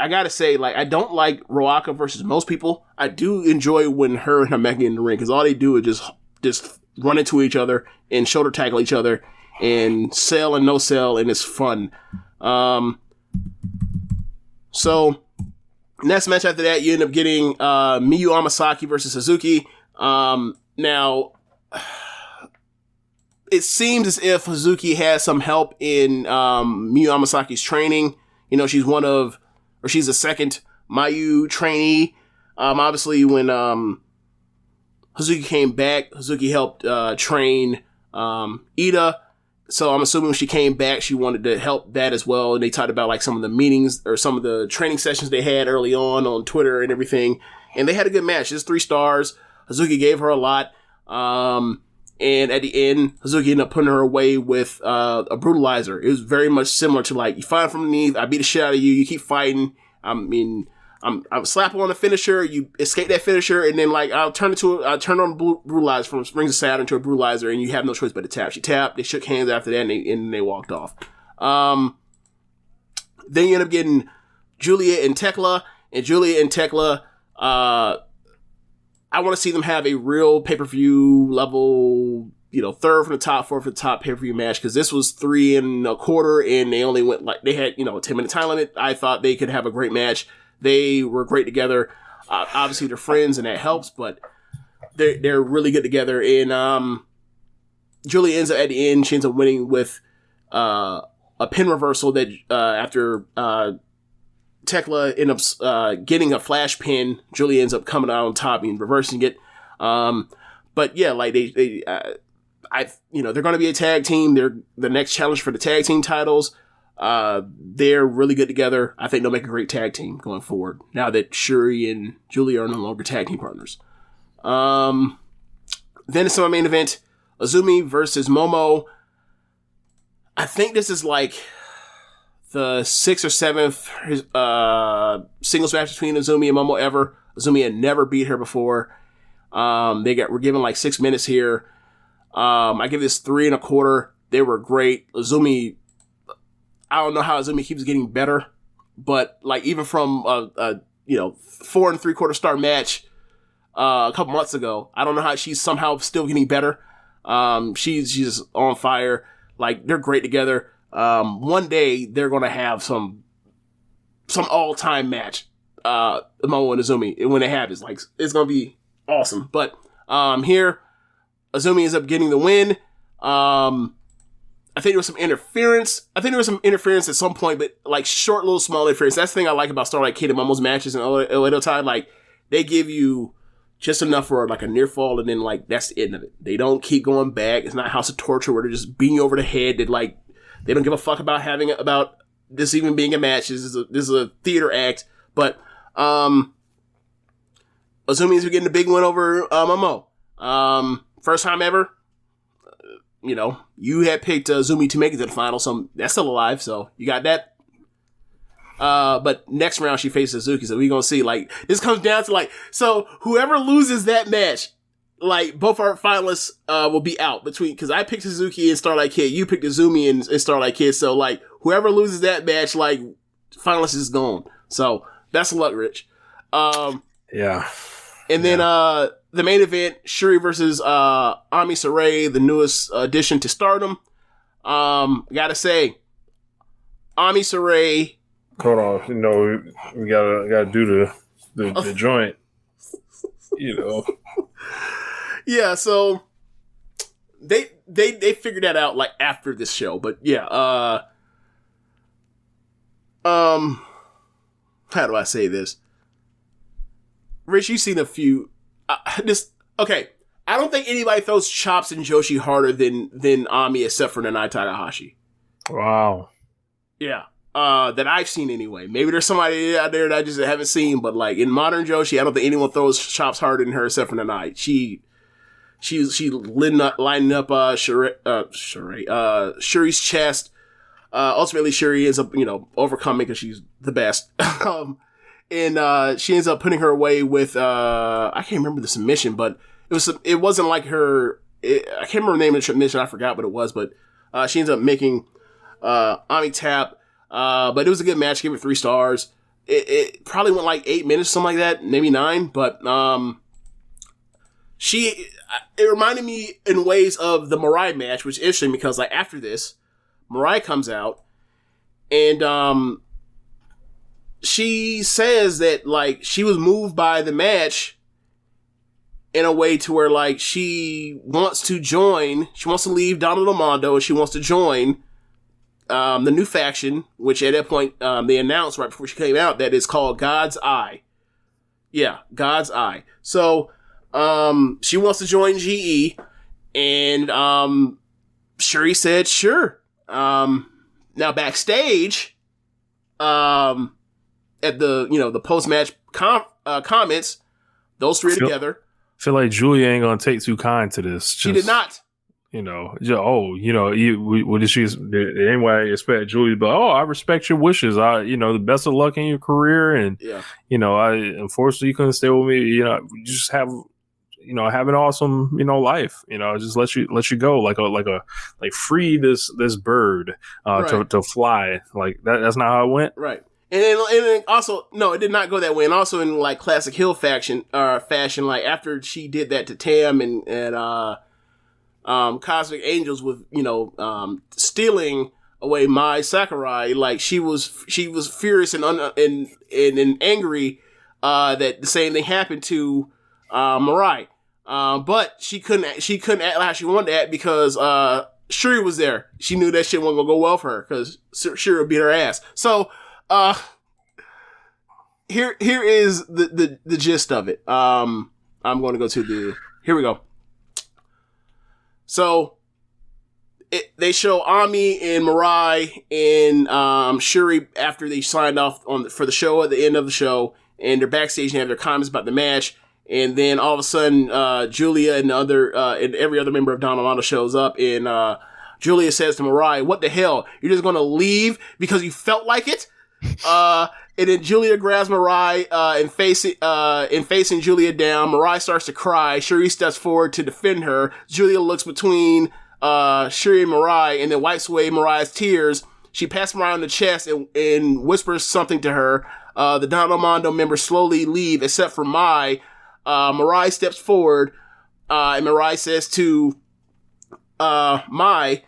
I gotta say, like, I don't like Ruaka versus most people. I do enjoy when her and Himeka in the ring, because all they do is just run into each other and shoulder tackle each other and sell and no sell, and it's fun. So next match after that, you end up getting Miyu Amasaki versus Hazuki. Now, it seems as if Hazuki has some help in Miyu Amasaki's training. You know, she's a second Mayu trainee. Obviously, when Hazuki came back, Hazuki helped train Ida. So I'm assuming when she came back, she wanted to help that as well. And they talked about like some of the meetings or some of the training sessions they had early on Twitter and everything. And they had a good match. It's 3 stars. Hazuki gave her a lot. And at the end, Hazuki ended up putting her away with a brutalizer. It was very much similar to like, you fight from underneath, I beat the shit out of you, you keep fighting. I'm slap on the finisher, you escape that finisher, and then like I'll turn on brutalizer from Rings of Saturn to a brutalizer, and you have no choice but to tap. She tapped, they shook hands after that, and they walked off. Then you end up getting Julia and Tekla, I want to see them have a real pay-per-view level, you know, third from the top, fourth from the top pay-per-view match, because this was 3 1/4, and they only went like, they had, you know, a 10-minute time limit. I thought they could have a great match. They were great together. Obviously, they're friends, and that helps, but they're really good together. And Julia ends up at the end, she ends up winning with a pin reversal that after Tekla ends up getting a flash pin, Julia ends up coming out on top and reversing it. But yeah, like they're going to be a tag team. They're the next challenge for the tag team titles. They're really good together. I think they'll make a great tag team going forward now that Shuri and Julia are no longer tag team partners. Then it's my main event, Azumi versus Momo. I think this is like the 6th or 7th singles match between Azumi and Momo ever. Azumi had never beat her before. We're given like 6 minutes here. I give this 3 1/4. They were great. Azumi, I don't know how Azumi keeps getting better, but like even from a 4 3/4 star match a couple months ago, I don't know how she's somehow still getting better. She's just on fire. Like, they're great together. One day they're gonna have some all-time match, Momo and Azumi. And when it happens, like, it's gonna be awesome. But here, Azumi ends up getting the win. I think there was some interference. At some point, but like short, little, small interference. That's the thing I like about Starlight Kid and Momo's matches in Oedo Tai. Like, they give you just enough for like a near fall, and then like that's the end of it. They don't keep going back. It's not House of Torture where they're just beating you over the head. They don't give a fuck about this even being a match. This is a theater act. But Azumi is getting a big win over Momo. First time ever. You had picked Azumi to make it to the final, so that's still alive. So you got that. But next round she faces Suzuki, so we're gonna see. Like, this comes down to like, so whoever loses that match, like both our finalists will be out because I picked Suzuki and Starlight Kid, you picked Azumi and Starlight Kid. So like whoever loses that match, like finalist is gone. So that's luck, Rich. Yeah. And then the main event, Shuri versus Ami Sarai, the newest addition to Stardom. Gotta say, Ami Sarai. Hold on, we gotta do the joint. Yeah, so they figured that out like after this show, but yeah. How do I say this? Rich, you've seen a few. Okay. I don't think anybody throws chops in Joshi harder than Ami except for Nanae Takahashi. Wow. Yeah. That I've seen anyway. Maybe there's somebody out there that I just haven't seen, but like in modern Joshi, I don't think anyone throws chops harder than her except for Nanae. She's lining up Shuri's chest. Ultimately, Shuri ends up overcoming because she's the best. And she ends up putting her away with I can't remember the submission, but it wasn't like her. I can't remember the name of the submission. I forgot what it was, but she ends up making Ami tap. But it was a good match. Give it 3 stars. It probably went like 8 minutes, something like that, maybe 9. But it reminded me in ways of the Mirai match, which is interesting because like after this, Mirai comes out and she says that like she was moved by the match in a way to where like she wants to leave Donald Armando and she wants to join the new faction, which at that point they announced right before she came out that it's called God's Eye. Yeah, God's Eye. So she wants to join GE, and Shuri said sure. Now backstage, at the post match comments, those three are together. I feel like Julia ain't gonna take too kind to this. She did not. What did she? Anyway, I expect Julia, but I respect your wishes. The best of luck in your career, and unfortunately you couldn't stay with me. You just have an awesome life. Just let you go like free this bird to fly like that. That's not how it went. Right. And then also, no, it did not go that way. And also in like classic Hill fashion, like after she did that to Tam and Cosmic Angels with, stealing away Mai Sakurai, like she was furious and angry, that the same thing happened to, Mirai. But she couldn't act like she wanted to act because, Shuri was there. She knew that shit wasn't gonna go well for her because Shuri would beat her ass. So, here is the gist of it. I'm going to go to here we go. So, they show Ami and Mirai and, Shuri after they signed off for the show at the end of the show, and they're backstage and have their comments about the match. And then all of a sudden, Julia and and every other member of Don Armando shows up, and, Julia says to Mirai, "What the hell? You're just gonna leave because you felt like it?" And then Julia grabs Mirai, and facing Julia down. Mirai starts to cry. Shuri steps forward to defend her. Julia looks between, Shuri and Mirai and then wipes away Mirai's tears. She pats Mirai on the chest and whispers something to her. The Don Armando members slowly leave except for Mai. Mirai steps forward, and Mirai says to, Mai,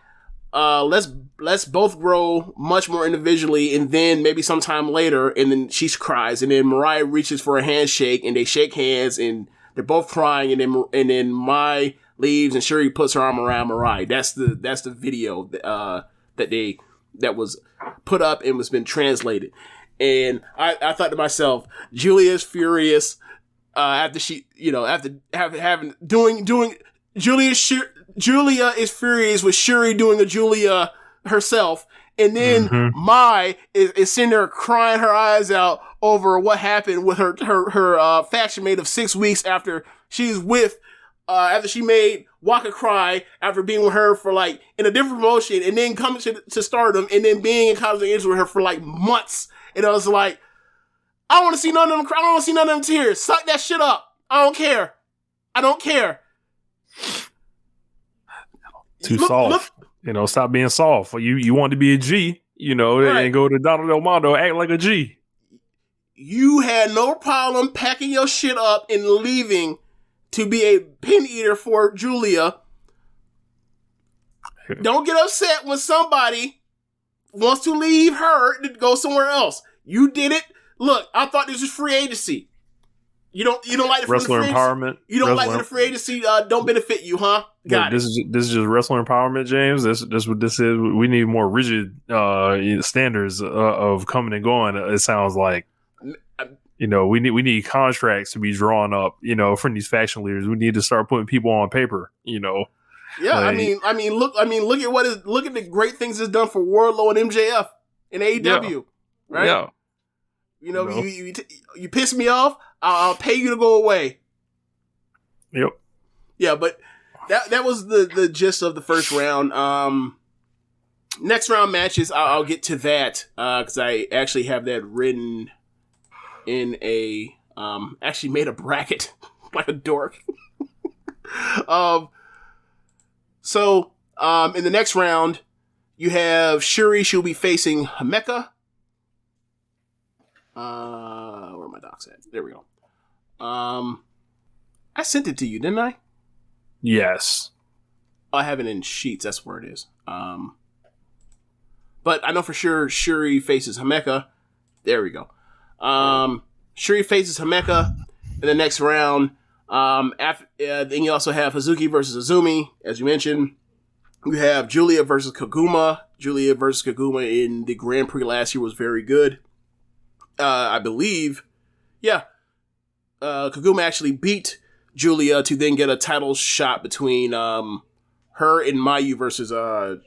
let's both grow much more individually, and then maybe sometime later, and then she cries, and then Mariah reaches for a handshake, and they shake hands, and they're both crying, and then Mai leaves, and Shuri puts her arm around Mariah. That's the video that was put up and was been translated, and I thought to myself, Julia's furious after she, after having doing Julia is furious with Shuri doing a Julia herself. And then Mai is sitting there crying her eyes out over what happened with her faction mate of 6 weeks after she's after she made Waka cry after being with her for like in a different promotion and then coming to Stardom and then being in Cosmic Angels with her for like months. And I was like, I don't want to see none of them cry. I don't want to see none of them tears. Suck that shit up. I don't care. Soft. Stop being soft. You want to be a G, right. And go to Donald Armando, act like a G. You had no problem packing your shit up and leaving to be a pin eater for Julia. Don't get upset when somebody wants to leave her to go somewhere else. You did it. Look, I thought this was free agency. You don't like the wrestler empowerment. You don't like the free agency don't benefit you, huh? Got it. This is just wrestler empowerment, James. This what this is. We need more rigid standards of coming and going. It sounds like we need contracts to be drawn up. From these faction leaders. We need to start putting people on paper. Yeah, look at the great things it's done for Wardlow and MJF and AEW, right? Yeah. You piss me off, I'll pay you to go away. Yep. Yeah, but that was the gist of the first round. Next round matches, I'll get to that because I actually have that written in a actually made a bracket like a dork. So in the next round, you have Shuri. She'll be facing Himeka. Where are my docs at? There we go. I I sent it to you, didn't I? Yes. Oh, I have it in sheets. That's where it is. But I know for sure Shuri faces Himeka. There we go. Shuri faces Himeka in the next round. Then you also have Hazuki versus Azumi, as you mentioned. You have Julia versus Kaguma. Julia versus Kaguma in the Grand Prix last year was very good. I believe. Yeah. Kaguma actually beat Julia to then get a title shot between her and Mayu versus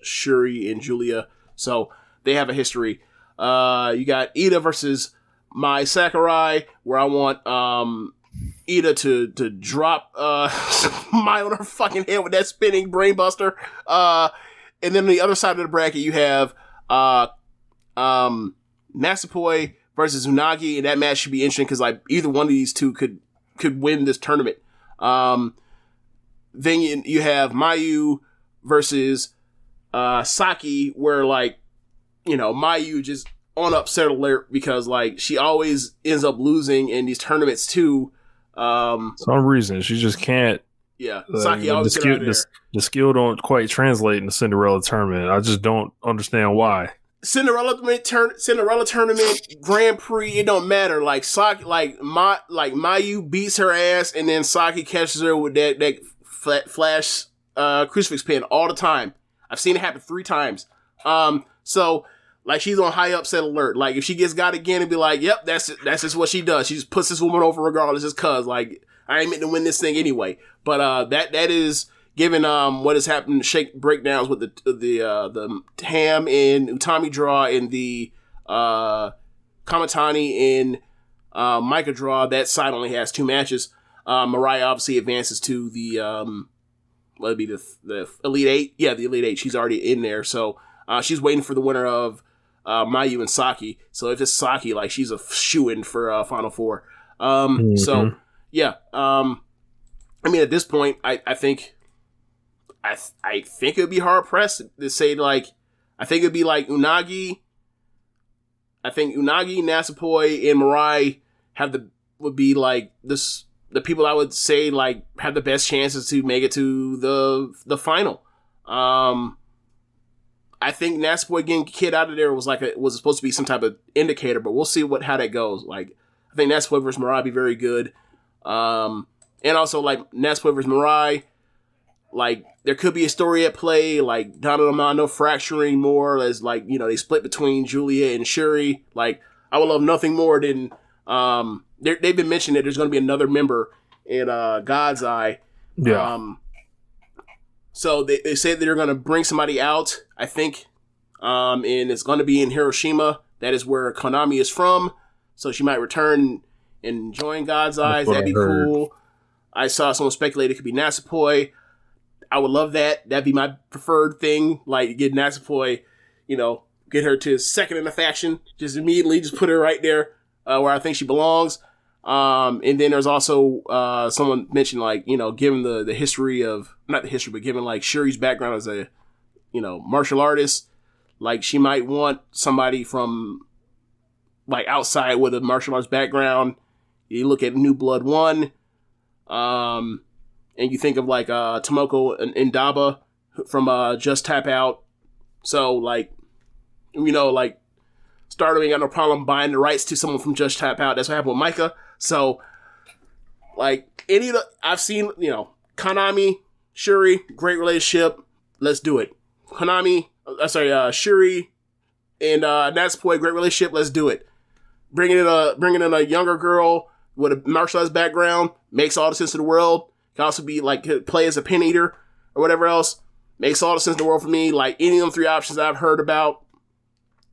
Shuri and Julia. So they have a history. You got Ida versus Mai Sakurai, where I want Ida to drop Mai on her fucking head with that spinning brainbuster. And then on the other side of the bracket, you have Natsupoi versus Unagi, and that match should be interesting because like either one of these two could win this tournament. Then you have Mayu versus Saki, where like, you know, Mayu just on upset alert because like she always ends up losing in these tournaments too. Some reason she just can't. Yeah, Saki always get out of there. The skill don't quite translate in the Cinderella tournament. I just don't understand why. Cinderella tournament, Grand Prix, it don't matter. Like Saki, Mayu beats her ass, and then Saki catches her with that flash crucifix pin all the time. I've seen it happen 3 times. So like she's on high upset alert. Like if she gets got again, and be like, "Yep, that's it. That's just what she does. She just puts this woman over regardless, just cause like I ain't meant to win this thing anyway." But that is given what has happened, shake breakdowns with the Ham and Utami draw and the Kamatani and Micah draw. That side only has 2 matches. Mariah obviously advances to the what would be the Elite 8. Yeah, the Elite 8. She's already in there, so she's waiting for the winner of Mayu and Saki. So if it's Saki, like she's a shoo-in for Final Four. So yeah, I mean at this point, I think it would be hard pressed to say like I think it'd be like Unagi. I think Unagi, Natsupoi, and Mirai would be like this. The people I would say like have the best chances to make it to the final. I think Natsupoi getting Kid out of there was supposed to be some type of indicator, but we'll see how that goes. Like I think Natsupoi versus Mirai be very good. And also like Natsupoi versus Mirai, like there could be a story at play, like Donna Amano fracturing more as like, you know, they split between Julia and Shuri. Like I would love nothing more than they've been mentioning that there's going to be another member in God's Eye. Yeah. So they say that they're going to bring somebody out, I think, and it's going to be in Hiroshima. That is where Konami is from. So she might return and join God's Eyes. That'd be cool. I saw someone speculate it could be Natsupoi. I would love that. That'd be my preferred thing. Like, get Natsupoi, you know, get her to second in the faction. Just immediately just put her right there where I think she belongs. And then there's also someone mentioned, like, you know, given the history of, not the history, but given, like, Shuri's background as a, you know, martial artist, like, she might want somebody from, like, outside with a martial arts background. You look at New Blood 1, and you think of, like, Tomoko Indaba from Just Tap Out. So, like, you know, like, Stardom ain't got no problem buying the rights to someone from Just Tap Out. That's what happened with Micah. So, like, I've seen, you know, Konami, Shuri, great relationship. Let's do it. Shuri and Natsupoi, great relationship. Let's do it. Bringing in a younger girl with a martial arts background makes all the sense in the world. Can also be like play as a pin eater or whatever else. Makes all the sense in the world for me. Like any of them 3 options I've heard about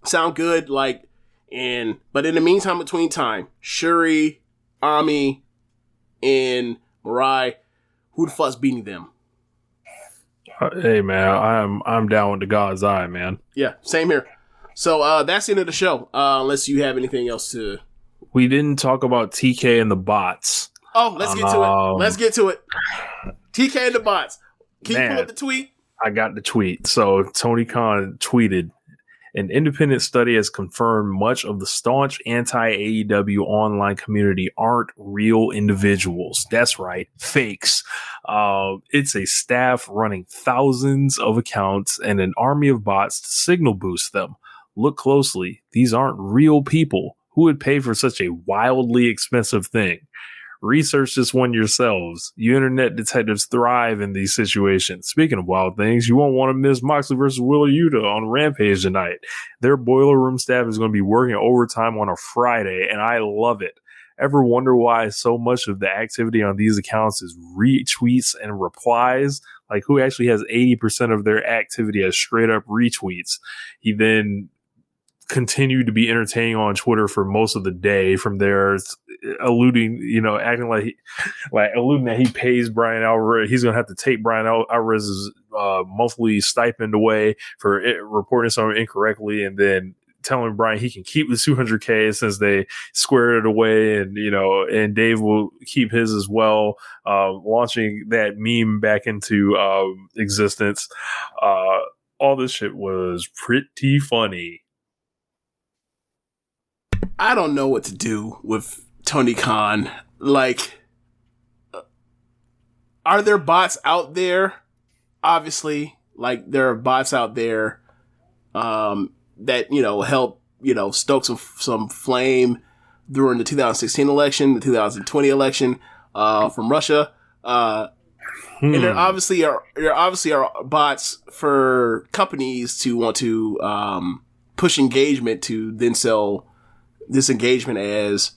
sound good. Like, but in the meantime, between time, Shuri, Ami, and Mirai, who the fuck's beating them? Hey man, I'm down with the God's Eye, man. Yeah, same here. So that's the end of the show. Unless you have anything else to. We didn't talk about TK and the bots. Oh, let's get to it. Let's get to it. TK and the bots. Can you pull up the tweet? I got the tweet. So Tony Khan tweeted, An independent study has confirmed much of the staunch anti-AEW online community aren't real individuals. That's right, fakes. It's a staff running thousands of accounts and an army of bots to signal boost them. Look closely. These aren't real people. Who would pay for such a wildly expensive thing? Research this one yourselves. You internet detectives thrive in these situations. Speaking of wild things, you won't want to miss Moxley versus Willa Yuta on Rampage tonight. Their boiler room staff is going to be working overtime on a Friday, and I love it. Ever wonder why so much of the activity on these accounts is retweets and replies? Like, who actually has 80% of their activity as straight up retweets? He then continued to be entertaining on Twitter for most of the day. From there, alluding, acting like alluding that he pays Brian Alvarez. He's going to have to take Brian Alvarez's monthly stipend away for reporting something incorrectly, and then telling Brian he can keep the 200K since they squared it away, and Dave will keep his as well. Launching that meme back into existence. All this shit was pretty funny. I don't know what to do with Tony Khan. Like, are there bots out there? Obviously, like, there are bots out there that, help, stoke some flame during the 2016 election, the 2020 election from Russia. And there obviously are bots for companies to want to push engagement to then sell this engagement as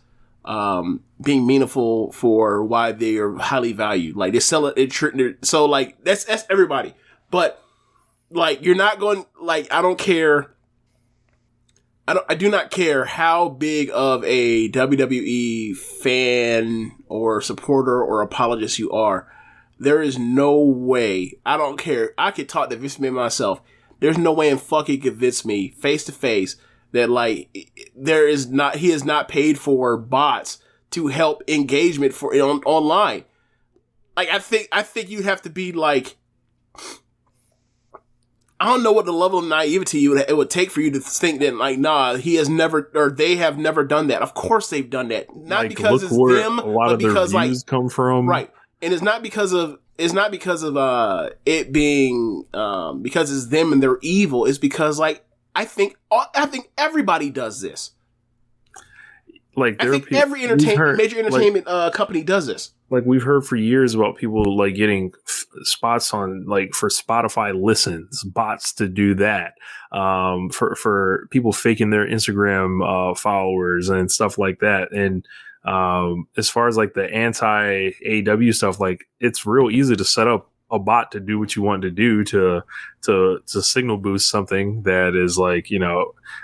being meaningful for why they are highly valued. Like, they sell it. So, like, that's everybody. But, like, you're not going, like, I do not care how big of a WWE fan or supporter or apologist you are. There is no way. I don't care. I could talk to Vince McMahon myself. There's no way in fucking convince me face to face that, like, he has not paid for bots to help engagement for online. Like, I think you have to be like, I don't know what the level of naivety it would take for you to think that, like, nah, he has never, or they have never done that. Of course they've done that. Not like, because it's them, but because, like, come from. Right. And it's not because of it being, because it's them and they're evil. It's because, like, I think everybody does this. Like, I think every major entertainment company does this. Like, we've heard for years about people, like, getting spots on, like, for Spotify listens, bots to do that. For people faking their Instagram followers and stuff like that. And as far as, like, the anti-AEW stuff, like, it's real easy to set up a bot to do what you want to do to signal boost something that is, like,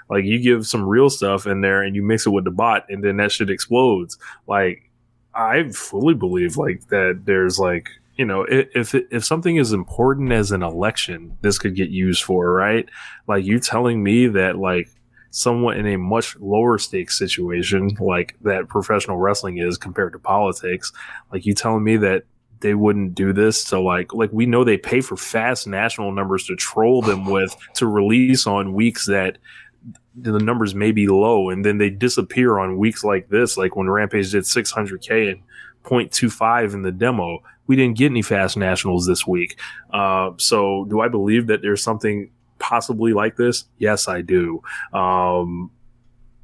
like, you give some real stuff in there and you mix it with the bot and then that shit explodes. Like, I fully believe, like, that there's, like, if something is important as an election, this could get used for, right? Like, you telling me that, like, someone in a much lower stakes situation like that professional wrestling is compared to politics, like, you telling me that they wouldn't do this. So like we know they pay for fast national numbers to troll them with, to release on weeks that the numbers may be low, and then they disappear on weeks like this, like when Rampage did 600K and 0.25 in the demo. We didn't get any fast nationals this week. So do I believe that there's something possibly like this? Yes, I do.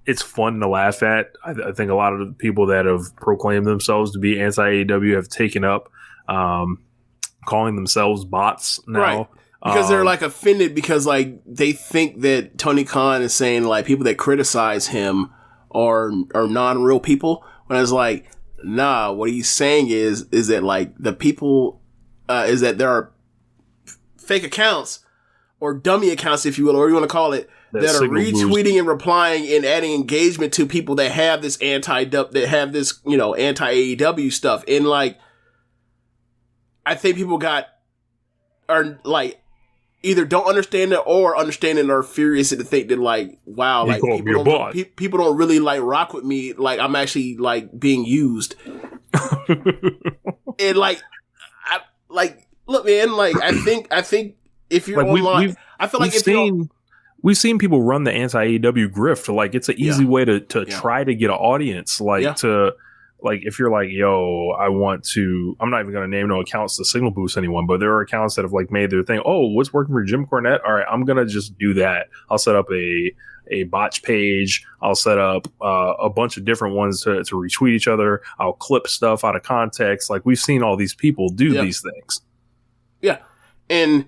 It's fun to laugh at. I think a lot of the people that have proclaimed themselves to be anti-AEW have taken up calling themselves bots now. Right. Because they're, like, offended because, like, they think that Tony Khan is saying, like, people that criticize him are non-real people. When it's like, nah, what he's saying is that, like, the people, is that there are fake accounts or dummy accounts, if you will, or you want to call it, that are retweeting and replying and adding engagement to people that have this anti-AEW stuff. And, like, I think people are, like, either don't understand it or understand it and are furious to think that, like, wow, like, people don't really, like, rock with me. Like, I'm actually, like, being used. And, like, look, man, like, I think if you're, like, online, I feel like if you're, we've seen people run the anti-AEW grift. Like, it's an easy way to try to get an audience. Like, if you're like, yo, I'm not even going to name no accounts to signal boost anyone, but there are accounts that have like made their thing. Oh, what's working for Jim Cornette? All right, I'm going to just do that. I'll set up a botch page. I'll set up a bunch of different ones to retweet each other. I'll clip stuff out of context. Like, we've seen all these people do these things. Yeah. And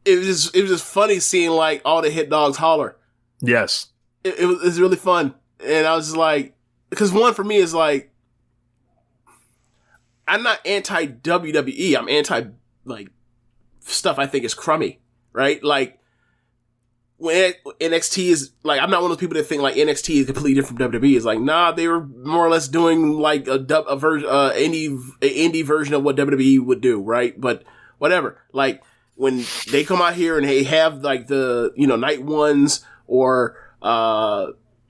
it was just funny seeing like all the hit dogs holler. Yes. It was really fun. And I was just like, because one for me is like, I'm not anti WWE. I'm anti like stuff I think is crummy, right? Like when NXT is like, I'm not one of those people that think like NXT is completely different from WWE. It's like, nah, they were more or less doing like a version, indie version of what WWE would do, right? But whatever. Like when they come out here and they have like the night ones or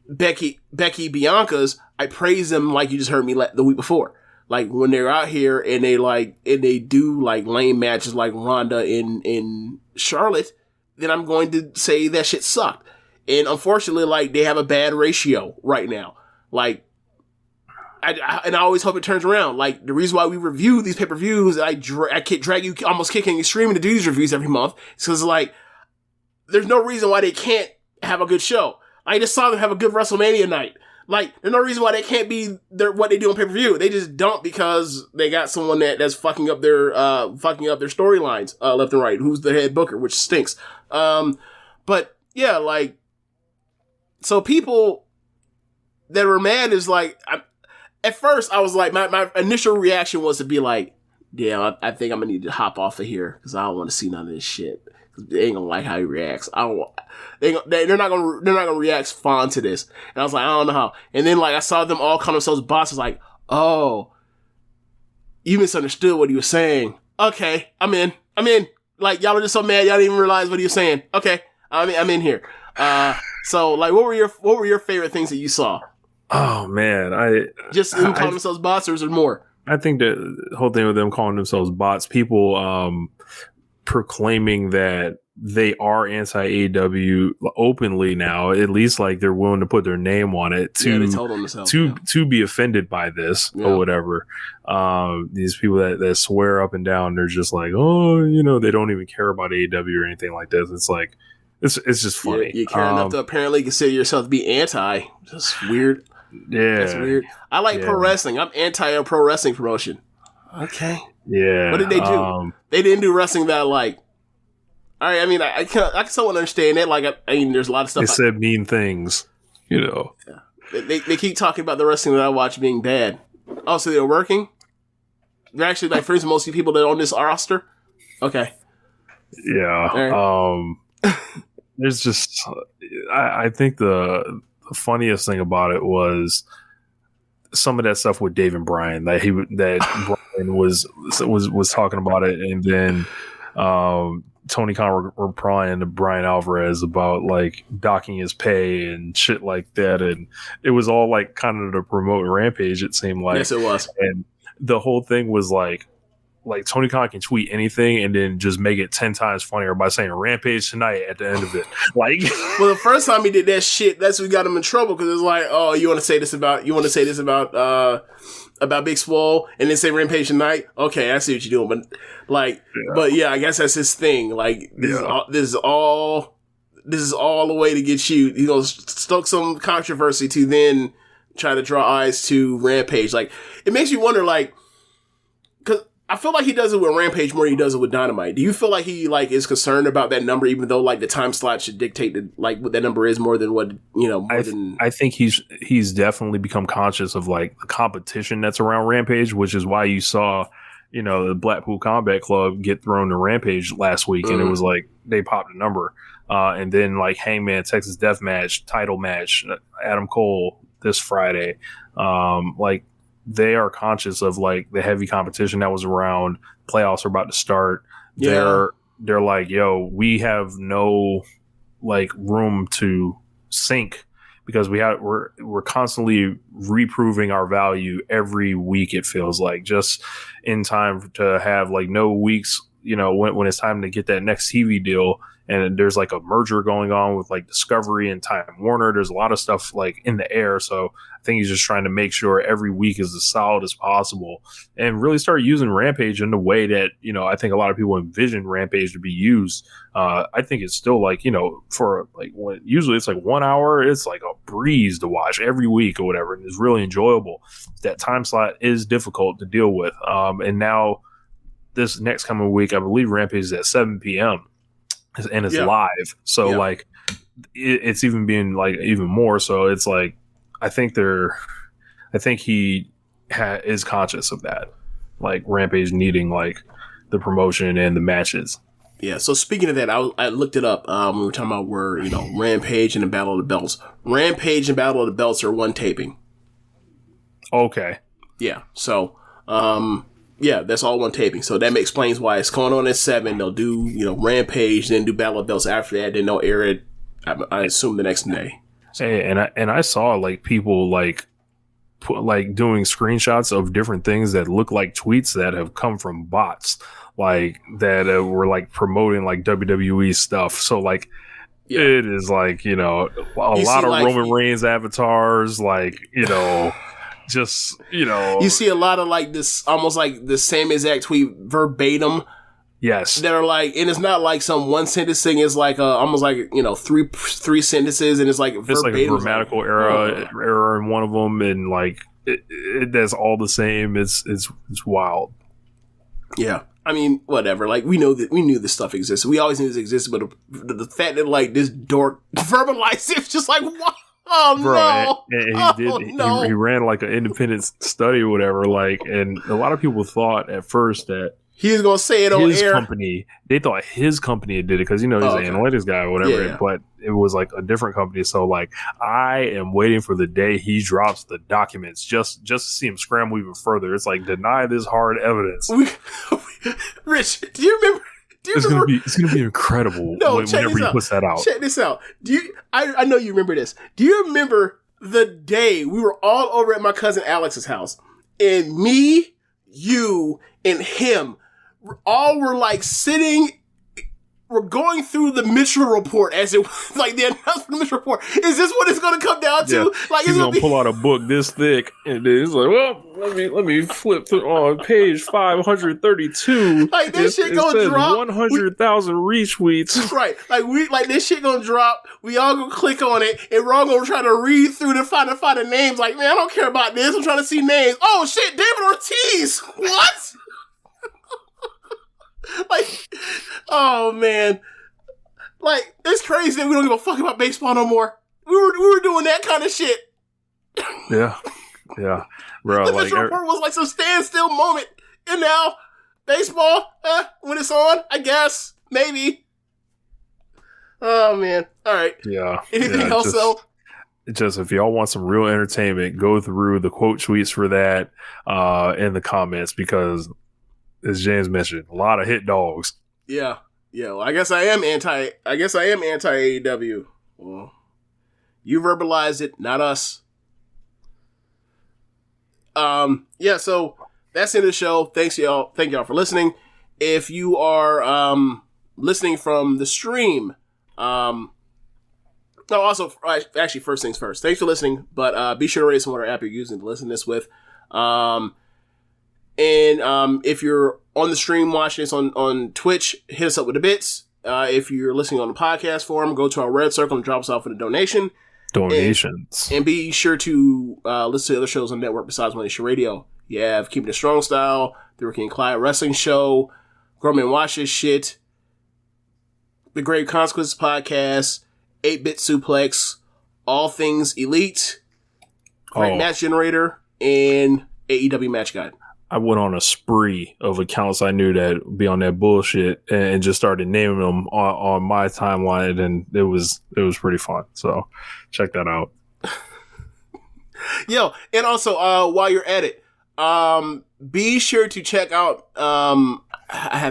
Becky Bianca's, I praise them like you just heard me the week before. Like when they're out here and they do like lame matches like Ronda in Charlotte, then I'm going to say that shit sucked. And unfortunately, like they have a bad ratio right now. Like I always hope it turns around. Like the reason why we review these pay-per-views, I drag you almost kicking and screaming to do these reviews every month, is because like there's no reason why they can't have a good show. I just saw them have a good WrestleMania night. Like, there's no reason why they can't be what they do on pay-per-view. They just don't because they got someone that's fucking up their storylines left and right. Who's the head booker, which stinks. But yeah, like, so people that were mad is like, at first I was like, my initial reaction was to be like, yeah, I think I'm gonna need to hop off of here because I don't want to see none of this shit. They ain't gonna like how he reacts. They're not gonna react fond to this. And I was like, I don't know how. And then like I saw them all call themselves bosses. Like, oh, you misunderstood what he was saying. Okay, I'm in. Like y'all were just so mad y'all didn't even realize what he was saying. Okay, I'm in here. So like, what were your favorite things that you saw? Oh man, just them calling themselves bosses or more. I think the whole thing with them calling themselves bots, people proclaiming that they are anti-AEW openly now, at least like they're willing to put their name on it to be offended by this or whatever. These people that swear up and down, they're just like, oh, they don't even care about AEW or anything like this. It's like, it's just funny. You care enough to apparently consider yourself to be anti. Just weird. Yeah. That's weird. I like pro wrestling. I'm anti a pro wrestling promotion. Okay. Yeah. What did they do? They didn't do wrestling that I like. All right. I mean, I can somewhat understand it. Like, I mean, there's a lot of stuff. They said mean things, Yeah. They keep talking about the wrestling that I watch being bad. Oh, so they're working? They're actually like friends with most of the people that are on this roster? Okay. Yeah. Right. There's just, I think the funniest thing about it was some of that stuff with Dave and Bryan that Bryan was talking about it, and then Tony Khan replying to Bryan Alvarez about like docking his pay and shit like that, and it was all like kind of to promote Rampage. It seemed like, yes, it was, and the whole thing was like Tony Khan can tweet anything and then just make it 10 times funnier by saying Rampage tonight at the end of it. Like, well, the first time he did that shit, that's what got him in trouble, because it's like, oh, you want to say this about Big Swole and then say Rampage tonight? Okay, I see what you're doing, but yeah, I guess that's his thing. Like, this is all a way to get you, stoke some controversy to then try to draw eyes to Rampage. Like, it makes you wonder, like, because I feel like he does it with Rampage more than he does it with Dynamite. Do you feel like he is concerned about that number, even though like the time slot should dictate what that number is more than what I think he's definitely become conscious of like the competition that's around Rampage, which is why you saw the Blackpool Combat Club get thrown to Rampage last week, and it was like they popped a number, and then like Hangman Texas Death Match title match, Adam Cole this Friday, they are conscious of like the heavy competition that was around. Playoffs are about to start. Yeah. They're like, yo, we have no like room to sink because we're constantly reproving our value every week. It feels like just in time to have like no weeks, when it's time to get that next TV deal, and there's like a merger going on with like Discovery and Time Warner. There's a lot of stuff like in the air. So I think he's just trying to make sure every week is as solid as possible and really start using Rampage in the way that, I think a lot of people envision Rampage to be used. I think it's still like, for like when usually it's like 1 hour, it's like a breeze to watch every week or whatever. And it's really enjoyable. That time slot is difficult to deal with. And now this next coming week, I believe Rampage is at 7 p.m. and it's live. So like it's even being like even more. So it's like, I think he is conscious of that, like Rampage needing like the promotion and the matches. Yeah. So speaking of that, I looked it up. We were talking about where, Rampage and the Battle of the Belts. Rampage and Battle of the Belts are one taping. Okay. Yeah. So, that's all one taping. So that explains why it's going on at 7. They'll do, Rampage, then do Battle of the Belts after that. Then they'll air it, I assume, the next day. Hey, and I saw like people like doing screenshots of different things that look like tweets that have come from bots, like that were like promoting like WWE stuff. So like it is like a lot of like, Roman Reigns avatars, like just you see a lot of like this, almost like the same exact tweet verbatim. Yes, that are like, and it's not like some one sentence thing. It's like almost like three sentences, and it's like it's like a grammatical error in one of them, and like that's all the same. It's wild. Yeah, I mean, whatever. Like we knew this stuff existed. We always knew this existed, but the fact that like this dork verbalized it, it's just like what. Oh, bro, no! And he ran like an independent study or whatever. Like, and a lot of people thought at first that he was gonna say it on his air. Company, they thought his company did it because he's an analytics guy or whatever. Yeah. But it was like a different company. So like, I am waiting for the day he drops the documents just to see him scramble even further. It's like deny this hard evidence. Rich, do you remember? It's gonna be incredible whenever he puts that out. Check this out. I know you remember this. Do you remember the day we were all over at my cousin Alex's house, and me, you, and him all were like sitting. We're going through the Mitchell report as it was like the announcement of the Mitchell report. Is this what it's going to come down to? Yeah. Like he's going to pull out a book this thick, and then he's like, "Well, let me flip through on page 532. Like this shit going to drop 100,000 retweets. Right? Like this shit going to drop. We all going to click on it, and we're all going to try to read through to find the names. Like, man, I don't care about this. I'm trying to see names. Oh shit, David Ortiz. What? Like, oh man, like it's crazy that we don't give a fuck about baseball no more. We were doing that kind of shit. Yeah, bro. The Mitchell report was like some standstill moment, and now baseball, when it's on, I guess maybe. Oh man, all right. Yeah. Anything else though? Just if y'all want some real entertainment, go through the quote tweets for that in the comments because. As James mentioned, a lot of hit dogs. Yeah. Well, I guess I am anti AEW. Well, you verbalized it, not us. So that's the end of the show. Thank y'all for listening. If you are listening from the stream, actually, first things first. Thanks for listening, but be sure to rate us on whatever app you're using to listen to this with. And if you're on the stream watching this on Twitch, hit us up with the bits. If you're listening on the podcast form, go to our red circle and drop us off with a donation. Donations. And be sure to listen to other shows on the network besides One Nation Radio. You have Keepin It Strong Style, the Ricky Clive Wrestling Show, Grown Men Watch This Shit, the Grave Consequences Podcast, 8-Bit Suplex, All Things Elite, Match Generator, and AEW Match Guide. I went on a spree of accounts I knew that would be on that bullshit and just started naming them on my timeline, and it was pretty fun. So check that out. Yo, and also while you're at it, be sure to check out. I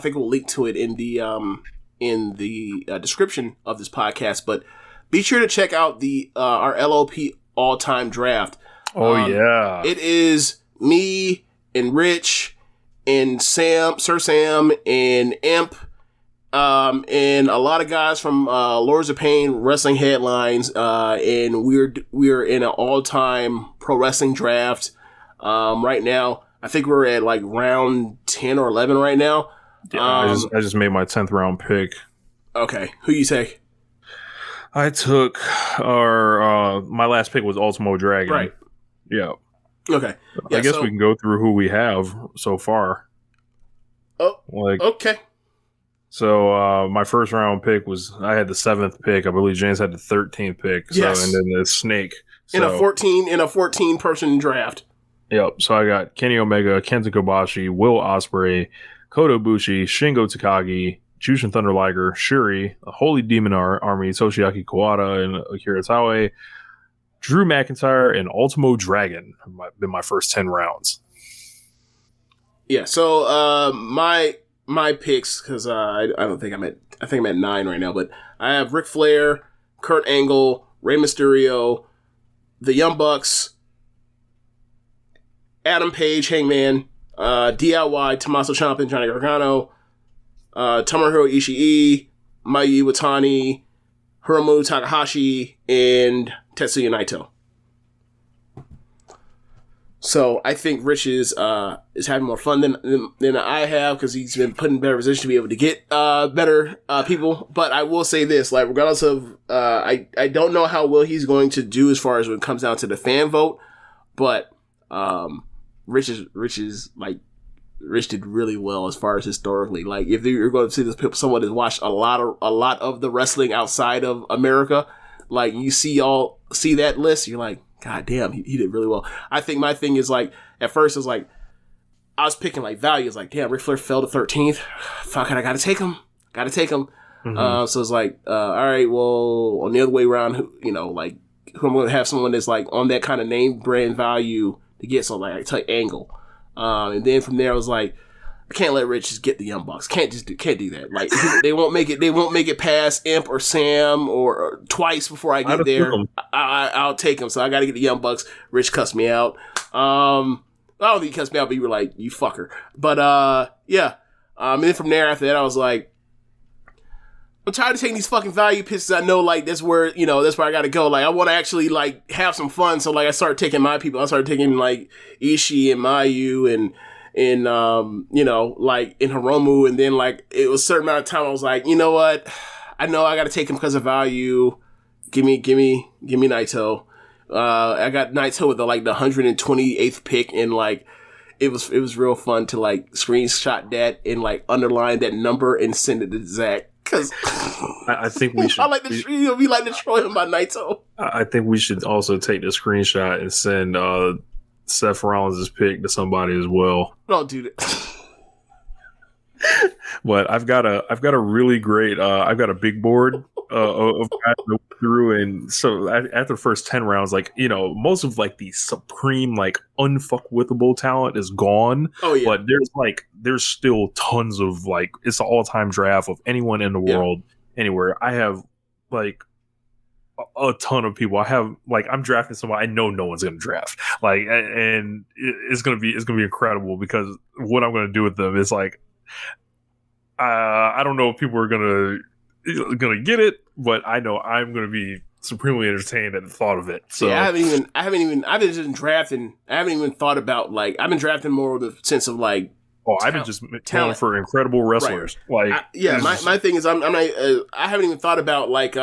think we'll link to it in the description of this podcast, but be sure to check out our LOP all-time draft. Oh yeah, it is me and Rich and Sir Sam, and Imp, and a lot of guys from Lords of Pain wrestling headlines, and we're in an all-time pro wrestling draft right now. I think we're at like round 10 or 11 right now. Yeah, I just made my 10th round pick. Okay, who you take? I took my last pick was Ultimo Dragon. Right. Yeah. Okay. Yeah, I guess we can go through who we have so far. Oh, okay. So my first round pick I had the 7th pick. I believe James had the 13th pick. So, yes. And then the Snake. In a 14 person draft. Yep. So I got Kenny Omega, Kenta Kobashi, Will Ospreay, Kota Ibushi, Shingo Takagi, Jushin Thunder Liger, Shuri, the Holy Demon Army, Toshiaki Kawada, and Akira Taue, Drew McIntyre, and Ultimo Dragon have been my first 10 rounds. Yeah. So my picks, because I don't think I think I'm at 9 right now, but I have Ric Flair, Kurt Angle, Rey Mysterio, the Young Bucks, Adam Page, Hangman, DIY, Tommaso Ciampa, Johnny Gargano, Tomohiro Ishii, Mayu Iwatani, Hiromu Takahashi, and Tetsuya Naito. So I think Rich is having more fun than I have, because he's been put in better position to be able to get better people. But I will say this, like, regardless of I don't know how well he's going to do as far as when it comes down to the fan vote, but Rich did really well as far as historically. Like, if you're going to see this, someone that's watched a lot of the wrestling outside of America, like, you see that list, you're like, God damn, he did really well. I think my thing is, like, at first it's like, I was picking like values, like, damn, Ric Flair fell to 13th. Fuck it, I gotta take him. Mm-hmm. So it's like, all right, well, on the other way around, who I'm going to have someone that's like on that kind of name brand value to get. So like, I take Angle. And then from there, I was like, I can't let Rich just get the Young Bucks. Can't do that. Like, they won't make it past Imp or Sam or twice before I get there. I'll take them. So I got to get the Young Bucks. Rich cussed me out. I don't think he cussed me out, but you were like, you fucker. But yeah. And then from there, after that, I was like, I'm tired of taking these fucking value picks. I know, like, that's where I got to go. Like, I want to actually, like, have some fun. So, like, I started taking my people. I started taking, like, Ishii and Mayu and like, in Hiromu. And then, like, it was a certain amount of time I was like, you know what? I know I got to take him because of value. Give me Naito. I got Naito with the 128th pick, and, like, it was real fun to, like, screenshot that and, like, underline that number and send it to Zach. Because I think we should. I like to destroy him by Naito. I think we should also take the screenshot and send Seth Rollins' pick to somebody as well. Don't do that. But I've got a really great I've got a big board of guys to go through, and so after the first 10 rounds, like, most of like the supreme, like, unfuckwithable talent is gone. Oh yeah. But there's still tons of, like, it's an all-time draft of anyone in the world, anywhere. I have like a ton of people. I have, like, I'm drafting somebody I know no one's gonna draft, like, and it's gonna be incredible, because what I'm gonna do with them is, like, I don't know if people are gonna get it, but I know I'm gonna be supremely entertained at the thought of it. So yeah, I've been drafting. I haven't even thought about, like, I've been drafting more with a sense of, like, I've been just talent for incredible wrestlers. Right. Like, my thing is, I haven't even thought about, like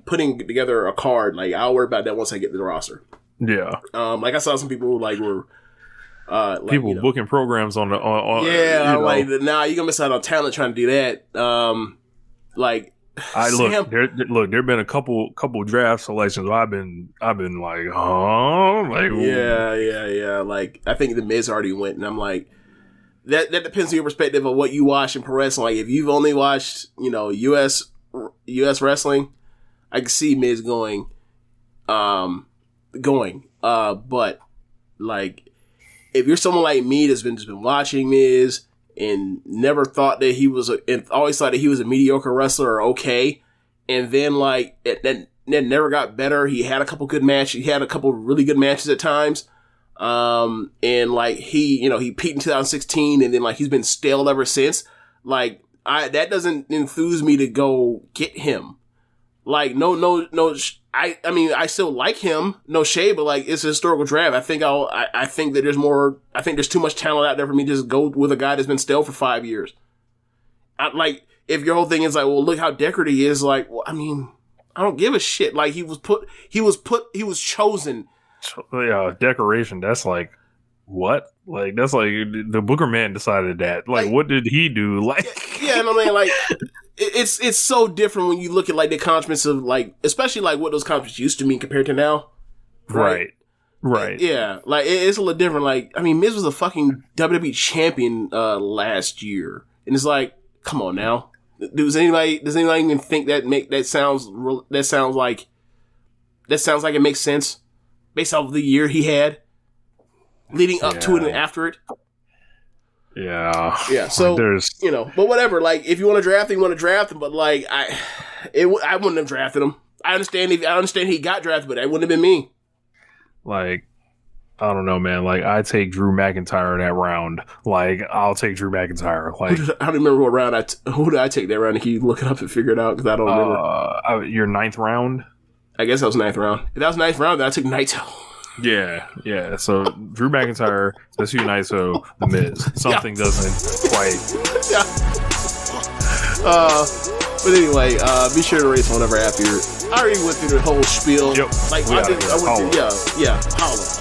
putting together a card. Like, I'll worry about that once I get to the roster. Yeah. Like, I saw some people who, like, were people booking programs on like, nah, you're gonna miss out on talent trying to do that. Like, there've been a couple draft selections where I've been like, oh, like, yeah. Like, I think the Miz already went, and I'm like, that depends on your perspective of what you watch in pro wrestling. Like, if you've only watched, US wrestling, I can see Miz going, but, like, if you're someone like me that's been watching Miz and never thought that he was and always thought that he was a mediocre wrestler or okay, and then, like, that never got better. He had a couple good matches. He had a couple really good matches at times. And like he peaked in 2016 and then like he's been stale ever since. Like that doesn't enthuse me to go get him. Like no. I mean, I still like him, no shade, but like it's a historical draft. I think that there's more. I think there's too much talent out there for me to just go with a guy that's been stale for 5 years. Like if your whole thing is like, well, look how decorative he is. Like, well, I mean, I don't give a shit. Like he was chosen. Yeah, decoration. That's like what? Like that's like the Booker Man decided that. Like what did he do? Like yeah, and I mean like. It's so different when you look at like the accomplishments of like, especially like what those accomplishments used to mean compared to now. Right. Yeah. Like it's a little different. Like, I mean, Miz was a fucking WWE champion, last year. And it's like, come on now. Does anybody even think that sounds like it makes sense based off of the year he had leading up to it and after it? Yeah. So but whatever. Like, if you want to draft him, you want to draft him. But like, I wouldn't have drafted him. I understand he got drafted, but that wouldn't have been me. Like, I don't know, man. Like, I take Drew McIntyre in that round. Like, I'll take Drew McIntyre. Like, I don't remember what round who did I take that round? Can you look it up and figure it out? Because I don't remember. Your 9th round. I guess that was 9th round. If that was 9th round, then I took Naito. Yeah. So Drew McIntyre, Tetsuya Naito, The Miz. Something doesn't quite. Yeah. But anyway, be sure to race whatever app you're. I already went through the whole spiel. Yep. Like I went through. Yeah. Holla.